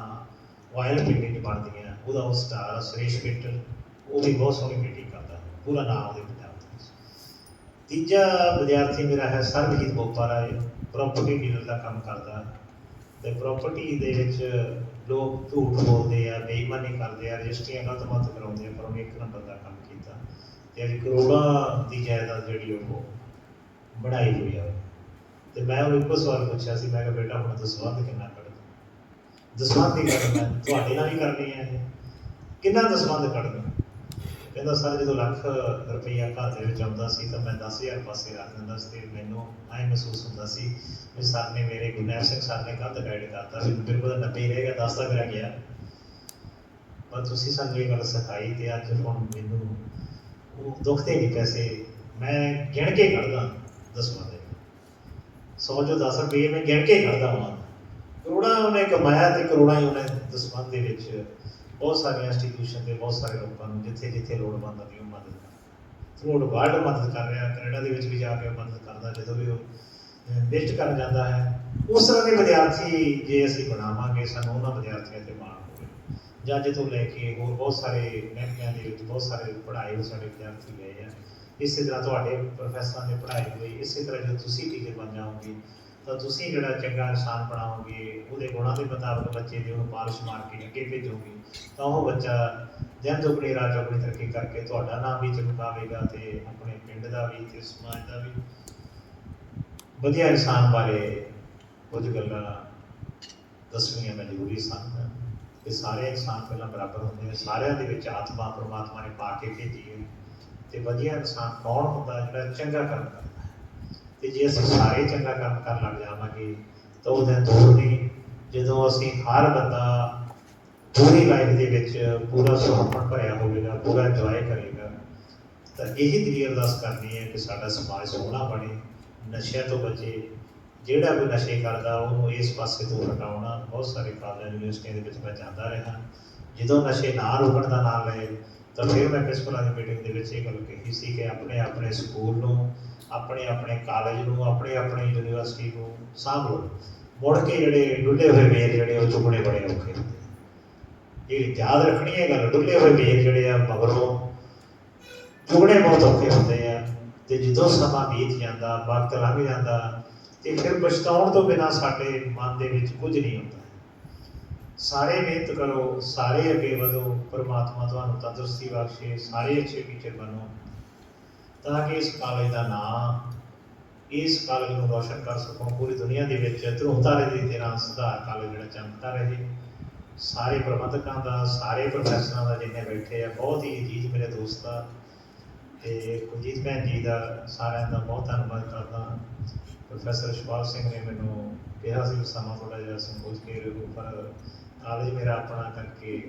ਆਇਲ ਪੇਂਟਿੰਗ ਬਣਦੀਆਂ, ਉਹਦਾ ਉਹ ਸਟਾਰ ਸੁਰੇਸ਼ ਵਿੰਦਰ, ਉਹ ਵੀ ਬਹੁਤ ਸੋਹਣੀ ਪੇਂਟਿੰਗ ਕਰਦਾ, ਪੂਰਾ ਨਾਮ ਉਹਦੇ ਪੰਜਾਬ ਦੇ ਵਿੱਚ। ਤੀਜਾ ਵਿਦਿਆਰਥੀ ਮੇਰਾ ਹੈ ਸਰਬਜੀਤ ਬੋਪਾਰਾ, ਪ੍ਰੋਪਰਟੀ ਡੀਲਰ ਦਾ ਕੰਮ ਕਰਦਾ। ਤੇ ਪ੍ਰੋਪਰਟੀ ਦੇ ਵਿੱਚ ਲੋਕ ਝੂਠ ਬੋਲਦੇ ਆ, ਬੇਈਮਾਨੀ ਕਰਦੇ ਆ, ਰਜਿਸਟਰੀਆਂ ਗਲਤ ਕਰਾਉਂਦੇ ਆ, ਪਰ ਉਹਨੇ 1 ਨੰਬਰ ਦਾ ਕੰਮ ਕੀਤਾ ਤੇ ਅੱਜ ਕਰੋੜਾਂ ਦੀ ਜਾਇਦਾਦ ਜਿਹੜੀ ਉਹ ਬਣਾਈ ਹੋਈ ਆ। ਤੇ ਮੈਂ ਉਹਨੂੰ ਇੱਕੋ ਸਵਾਲ ਪੁੱਛਿਆ ਸੀ, ਮੈਂ ਕਿਹਾ ਬੇਟਾ ਹੁਣ ਦਸਵੰਧ ਕਿੰਨਾ ਕੱਢਦਾ? ਦਸਵੰਧ ਦੀ ਗੱਲ ਮੈਂ ਤੁਹਾਡੇ ਨਾਲ ਵੀ ਕਰਨੀ ਹੈ, ਇਹ ਕਿੰਨਾ ਦਸਵੰਧ ਕੱਢਦਾ? ਕਹਿੰਦਾ ਸਰ ਜਦੋਂ ਲੱਖ ਰੁਪਈਆ ਘਰ ਦੇ ਵਿੱਚ ਆਉਂਦਾ ਸੀ ਤਾਂ ਮੈਂ 10,000 ਪਾਸੇ ਰੱਖ ਦਿੰਦਾ ਸੀ, ਤੇ ਮੈਨੂੰ ਐਂ ਮਹਿਸੂਸ ਹੁੰਦਾ ਸੀ ਵੀ ਸਰ ਨੇ ਮੇਰੇ ਗੁਰਨੈਬ ਸਿੰਘ ਸਰ ਨੇ ਗਲਤ ਗਾਈਡ ਕਰਤਾ ਵੀ ਮੇਰੇ ਕੋਲ 90 ਹੀ ਰਹਿ ਗਿਆ, 10 ਤਾਂ ਮੇਰਾ ਗਿਆ। ਪਰ ਤੁਸੀਂ ਸਾਨੂੰ ਇਹ ਗੱਲ ਸਿਖਾਈ ਤੇ ਅੱਜ ਹੁਣ ਮੈਨੂੰ ਉਹ ਦੁੱਖਦੇ ਨਹੀਂ ਪੈਸੇ, ਮੈਂ ਗਿਣ ਕੇ ਕੱਢਦਾ ਦਸਵੰਧ। 100 ਚੋਂ 10 ਰੁਪਏ ਮੈਂ ਗਿਣ ਕੇ ਕੱਢਦਾ ਹਾਂ। ਕਰੋੜਾਂ ਉਹਨੇ ਕਮਾਇਆ ਤੇ ਕਰੋੜਾਂ ਹੀ ਉਹਨੇ ਦਸਵੰਧ ਦੇ ਵਿੱਚ ਬਹੁਤ ਸਾਰੀਆਂ ਇੰਸਟੀਟਿਊਸ਼ਨ ਦੇ ਬਹੁਤ ਸਾਰੇ ਲੋਕਾਂ ਨੂੰ ਜਿੱਥੇ ਜਿੱਥੇ ਲੋੜਵੰਦ ਦੀ ਉਹ ਮਦਦ ਕਰ, ਥਰੂਆਊਟ ਵਰਲਡ ਮਦਦ ਕਰ ਰਿਹਾ। ਕੈਨੇਡਾ ਦੇ ਵਿੱਚ ਵੀ ਜਾ ਕੇ ਮਦਦ ਕਰਦਾ, ਜਦੋਂ ਵੀ ਉਹ ਵਿਜ਼ਿਟ ਕਰਨ ਜਾਂਦਾ ਹੈ। ਉਸ ਤਰ੍ਹਾਂ ਦੇ ਵਿਦਿਆਰਥੀ ਜੇ ਅਸੀਂ ਬਣਾਵਾਂਗੇ, ਸਾਨੂੰ ਉਹਨਾਂ ਵਿਦਿਆਰਥੀਆਂ 'ਤੇ ਮਾਣ ਹੋਵੇ। ਜੱਜ ਤੋਂ ਲੈ ਕੇ ਹੋਰ ਬਹੁਤ ਸਾਰੇ ਮਹਿਕਮਿਆਂ ਦੇ ਵਿੱਚ ਬਹੁਤ ਸਾਰੇ ਪੜ੍ਹਾਏ ਹੋਏ ਸਾਡੇ ਵਿਦਿਆਰਥੀ ਗਏ ਆ। ਇਸੇ ਤਰ੍ਹਾਂ ਤੁਹਾਡੇ ਪ੍ਰੋਫੈਸਰਾਂ ਨੇ ਪੜ੍ਹਾਈ ਹੋਈ, ਇਸੇ ਤਰ੍ਹਾਂ ਜਦੋਂ ਤੁਸੀਂ ਟੀਚਰ ਬਣ ਜਾਓਗੇ ਤਾਂ ਤੁਸੀਂ ਜਿਹੜਾ ਚੰਗਾ ਇਨਸਾਨ ਬਣਾਓਗੇ, ਉਹਦੇ ਗੁਣਾਂ ਦੇ ਮੁਤਾਬਕ ਬੱਚੇ ਦੇ ਉਹਨੂੰ ਪਾਲਿਸ਼ ਮਾਰ ਕੇ ਅੱਗੇ ਭੇਜੋਗੇ, ਤਾਂ ਉਹ ਬੱਚਾ ਦਿਨ ਦੁਗਣੀ ਰਾਤ ਚੌਗੁਣੀ ਤਰੱਕੀ ਕਰਕੇ ਤੁਹਾਡਾ ਨਾਮ ਵੀ ਚਮਕਾਵੇਗਾ ਤੇ ਆਪਣੇ ਪਿੰਡ ਦਾ ਵੀ ਤੇ ਸਮਾਜ ਦਾ ਵੀ। ਵਧੀਆ ਇਨਸਾਨ ਬਾਰੇ ਕੁਝ ਗੱਲਾਂ ਦੱਸਣੀਆਂ ਮੈਂ ਜ਼ਰੂਰੀ ਸਨ ਕਿ ਸਾਰੇ ਇਨਸਾਨ ਪਹਿਲਾਂ ਬਰਾਬਰ ਹੁੰਦੇ ਨੇ, ਸਾਰਿਆਂ ਦੇ ਵਿੱਚ ਆਤਮਾ ਪਰਮਾਤਮਾ ਨੇ ਪਾ ਕੇ ਭੇਜੀ ਹੈ। ਤੇ ਵਧੀਆ ਇਨਸਾਨ ਕੌਣ ਹੁੰਦਾ? ਜਿਹੜਾ ਚੰਗਾ ਕੰਮ ਕਰਦਾ ਹੈ। ਤੇ ਜੇ ਅਸੀਂ ਸਾਰੇ ਚੰਗਾ ਕੰਮ ਕਰਨ ਲੱਗ ਜਾਵਾਂਗੇ ਤਾਂ ਉਹ ਦਿਨ ਦੂਰ ਨਹੀਂ ਜਦੋਂ ਅਸੀਂ ਹਰ ਬੰਦਾ ਪੂਰੀ ਲਾਈਫ ਦੇ ਵਿੱਚ ਪੂਰਾ ਸਮਰਪਣ ਭਰਿਆ ਹੋਵੇਗਾ, ਪੂਰਾ ਇੰਜੋਏ ਕਰੇਗਾ। ਤਾਂ ਇਹੀ ਦਿਲੀ ਅਰਦਾਸ ਕਰਨੀ ਹੈ ਕਿ ਸਾਡਾ ਸਮਾਜ ਸੋਹਣਾ ਬਣੇ, ਨਸ਼ਿਆਂ ਤੋਂ ਬਚੇ, ਜਿਹੜਾ ਕੋਈ ਨਸ਼ੇ ਕਰਦਾ ਉਹਨੂੰ ਇਸ ਪਾਸੇ ਤੋਂ ਹਟਾਉਣਾ। ਬਹੁਤ ਸਾਰੇ ਕਾਲਜਾਂ ਯੂਨੀਵਰਸਿਟੀਆਂ ਦੇ ਵਿੱਚ ਮੈਂ ਜਾਂਦਾ ਰਿਹਾ। ਜਦੋਂ ਨਸ਼ੇ ਨਾ ਰੁਕਣ ਦਾ ਨਾਂ ਲਏ ਤਾਂ ਫਿਰ ਮੈਂ ਪ੍ਰਿੰਸੀਪਲਾਂ ਦੀ ਮੀਟਿੰਗ ਦੇ ਵਿੱਚ ਇਹ ਗੱਲ ਕਹੀ ਸੀ ਕਿ ਆਪਣੇ ਆਪਣੇ ਸਕੂਲ ਨੂੰ, ਆਪਣੇ ਆਪਣੇ ਕਾਲਜ ਨੂੰ, ਆਪਣੇ ਆਪਣੀ ਯੂਨੀਵਰਸਿਟੀ ਨੂੰ ਸਾਂਭ ਲਓ। ਮੁੜ ਕੇ ਜਿਹੜੇ ਡੁੱਲੇ ਹੋਏ ਵੇਰ ਜਿਹੜੇ ਉਹ ਚੁੱਕਣੇ ਬੜੇ ਔਖੇ ਹੁੰਦੇ। ਇਹ ਯਾਦ ਰੱਖਣੀ ਹੈ ਗੱਲ, ਡੁੱਲੇ ਹੋਏ ਵੇਰ ਜਿਹੜੇ ਆ ਮਗਰੋਂ ਚੁਗਣੇ ਬਹੁਤ ਔਖੇ ਹੁੰਦੇ ਆ। ਤੇ ਜਦੋਂ ਸਮਾਂ ਬੀਤ ਜਾਂਦਾ, ਵਕਤ ਲੰਘ ਜਾਂਦਾ, ਤੇ ਫਿਰ ਪਛਤਾਉਣ ਤੋਂ ਬਿਨਾਂ ਸਾਡੇ ਮਨ ਦੇ ਵਿੱਚ ਕੁਝ ਨਹੀਂ ਹੁੰਦਾ। ਸਾਰੇ ਮਿਹਨਤ ਕਰੋ, ਸਾਰੇ ਅੱਗੇ ਵਧੋ, ਪਰਮਾਤਮਾ ਤੁਹਾਨੂੰ ਤੰਦਰੁਸਤੀ ਬਖਸ਼ੇ, ਸਾਰੇ ਅੱਛੇ ਟੀਚਰ ਬਣੋ ਤਾਂ ਕਿ ਇਸ ਕਾਲਜ ਦਾ ਨਾਂ, ਇਸ ਕਾਲਜ ਨੂੰ ਰੋਸ਼ਨ ਕਰ ਸਕੋ ਪੂਰੀ ਦੁਨੀਆ ਦੇ ਵਿੱਚ। ਧਰੁਵ ਤਾਰੇ ਦੀ ਤਰ੍ਹਾਂ ਸੁਧਾਰ ਕਾਲਜ ਜਿਹੜਾ ਚਮਕਦਾ ਰਹੇ। ਸਾਰੇ ਪ੍ਰਬੰਧਕਾਂ ਦਾ, ਸਾਰੇ ਪ੍ਰੋਫੈਸਰਾਂ ਦਾ ਜਿੰਨੇ ਬੈਠੇ ਆ, ਬਹੁਤ ਹੀ ਅਜੀਜ਼ ਮੇਰੇ ਦੋਸਤ ਆ, ਤੇ ਕੁਲਜੀਤ ਭੈਣ ਜੀ ਦਾ ਸਾਰਿਆਂ ਦਾ ਬਹੁਤ ਧੰਨਵਾਦ ਕਰਦਾ। ਪ੍ਰੋਫੈਸਰ ਸ਼ਪਾਲ ਸਿੰਘ ਨੇ ਮੈਨੂੰ ਕਿਹਾ ਸੀ ਸਮਾਂ ਥੋੜ੍ਹਾ ਜਿਹਾ ਸੰਕੋਚ ਕੇ ਰਹੋ, ਪਰ ਕਾਲਜ ਮੇਰਾ ਆਪਣਾ ਕਰਕੇ,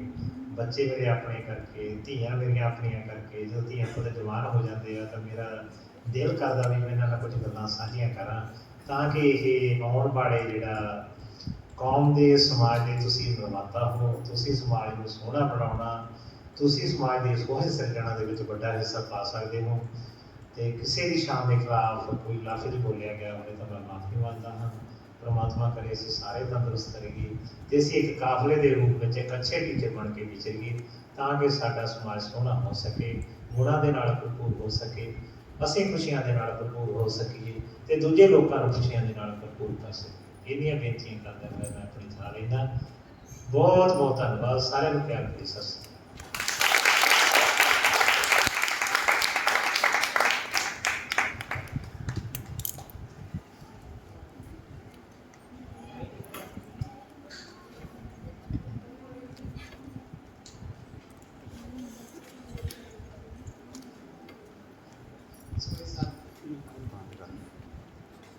ਬੱਚੇ ਮੇਰੇ ਆਪਣੇ ਕਰਕੇ, ਧੀਆਂ ਮੇਰੀਆਂ ਆਪਣੀਆਂ ਕਰਕੇ, ਜਦੋਂ ਧੀਆਂ ਪੁੱਤ ਜਵਾਨ ਹੋ ਜਾਂਦੇ ਆ ਤਾਂ ਮੇਰਾ ਦਿਲ ਕਰਦਾ ਵੀ ਮੈਂ ਇਹਨਾਂ ਨਾਲ ਕੁਝ ਗੱਲਾਂ ਸਾਂਝੀਆਂ ਕਰਾਂ ਤਾਂ ਕਿ ਇਹ ਆਉਣ ਵਾਲੇ ਜਿਹੜਾ ਕੌਮ ਦੇ, ਸਮਾਜ ਦੇ ਤੁਸੀਂ ਨਿਰਮਾਤਾ ਹੋ, ਤੁਸੀਂ ਸਮਾਜ ਨੂੰ ਸੋਹਣਾ ਬਣਾਉਣਾ, ਤੁਸੀਂ ਸਮਾਜ ਦੀ ਸੋਹਣੇ ਸਿਰਜਣਾ ਦੇ ਵਿੱਚ ਵੱਡਾ ਹਿੱਸਾ ਪਾ ਸਕਦੇ ਹੋ। ਤੇ ਕਿਸੇ ਦੀ ਸ਼ਾਨ ਦੇ ਖਿਲਾਫ ਕੋਈ ਲਫ਼ਜ਼ ਬੋਲਿਆ ਗਿਆ ਹੋਵੇ ਤਾਂ ਮੈਂ ਮਾਫ਼ੀ ਮੰਗਦਾ ਹਾਂ। ਪਰਮਾਤਮਾ ਕਰੇ ਅਸੀਂ ਸਾਰੇ ਤੰਦਰੁਸਤ ਰਹੀਏ ਤੇ ਅਸੀਂ ਇੱਕ ਕਾਫਲੇ ਦੇ ਰੂਪ ਵਿੱਚ ਇੱਕ ਅੱਛੇ ਟੀਚਰ ਬਣ ਕੇ ਵਿਚਰੀਏ ਤਾਂ ਕਿ ਸਾਡਾ ਸਮਾਜ ਸੋਹਣਾ ਹੋ ਸਕੇ, ਗੁਣਾਂ ਦੇ ਨਾਲ ਭਰਪੂਰ ਹੋ ਸਕੇ, ਅਸੀਂ ਖੁਸ਼ੀਆਂ ਦੇ ਨਾਲ ਭਰਪੂਰ ਹੋ ਸਕੀਏ ਤੇ ਦੂਜੇ ਲੋਕਾਂ ਨੂੰ ਖੁਸ਼ੀਆਂ ਦੇ ਨਾਲ ਭਰਪੂਰ ਕਰ ਸਕੀਏ। ਇਹਦੀਆਂ ਬੇਨਤੀਆਂ ਕਰਦਾ ਮੈਂ ਆਪਣੀ ਥਾਂ ਲੈਂਦਾ। ਬਹੁਤ ਬਹੁਤ ਧੰਨਵਾਦ ਸਾਰਿਆਂ ਨੂੰ, ਪਿਆਰ ਭਰੀ ਸਤਿ ਸ਼੍ਰੀ ਅਕਾਲ।